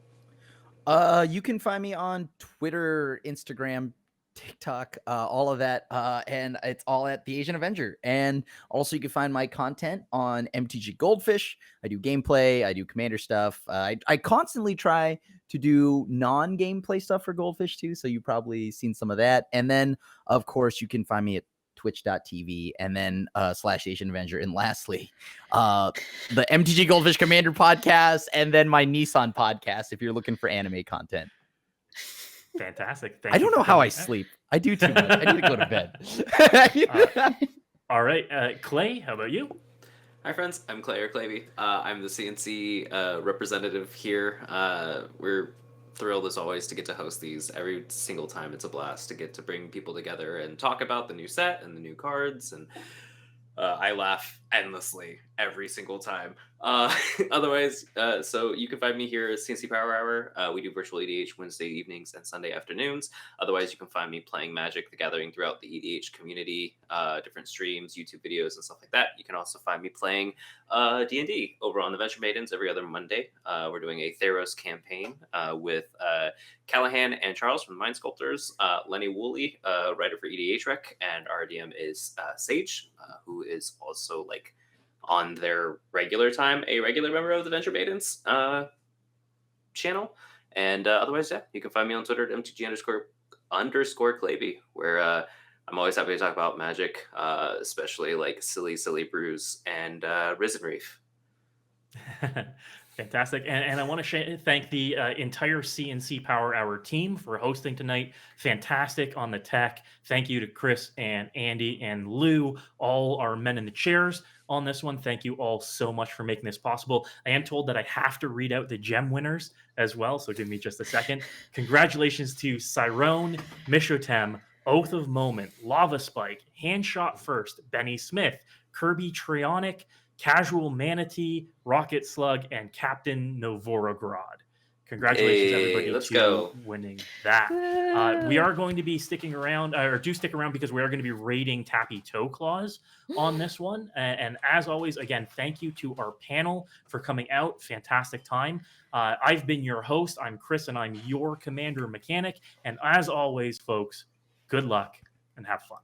You can find me on Twitter, Instagram, TikTok, all of that. And it's all at The Asian Avenger. And also you can find my content on MTG Goldfish. I do gameplay, I do Commander stuff. I constantly try to do non-gameplay stuff for Goldfish too. So you've probably seen some of that. And then of course you can find me at twitch.tv and then /Asian Avenger. And lastly, the MTG Goldfish Commander podcast, and then my Nissan podcast if you're looking for anime content. Fantastic. I don't know how I sleep. I do too much. I need to go to bed. All right. Clay, how about you? Hi, friends. I'm Clay or Claybee. I'm the CNC representative here. We're thrilled as always to get to host these every single time. It's a blast to get to bring people together and talk about the new set and the new cards, and I laugh endlessly every single time. Otherwise, so you can find me here at CNC Power Hour. We do virtual EDH Wednesday evenings and Sunday afternoons. Otherwise, you can find me playing Magic the Gathering throughout the EDH community, different streams, YouTube videos, and stuff like that. You can also find me playing D&D over on the Venture Maidens every other Monday. We're doing a Theros campaign with Callahan and Charles from the Mind Sculptors, Lenny Woolley, writer for EDH Rec, and our DM is Sage, who is also like on their regular time a regular member of the Venture Maidens channel. And otherwise, yeah, you can find me on Twitter at MTG_Claybee, where I'm always happy to talk about Magic, especially like silly brews and Risen Reef. Fantastic. And I want to thank the entire CNC Power Hour team for hosting tonight. Fantastic on the tech. Thank you to Chris and Andy and Lou, all our men in the chairs on this one. Thank you all so much for making this possible. I am told that I have to read out the gem winners as well, so give me just a second. Congratulations to Cyrone, Mishotem, Oath of Moment, Lava Spike, Handshot First, Benny Smith, Kirby Trionic, Casual Manatee, Rocket Slug, and Captain Novorograd. Congratulations, Hey, everybody, let's to go. winning that. We are going to be sticking around, or do stick around, because we are going to be rating Tappy Toe Claws on this one. And as always, again, thank you to our panel for coming out. Fantastic time. I've been your host. I'm Chris, and I'm your Commander Mechanic. And as always, folks, good luck and have fun.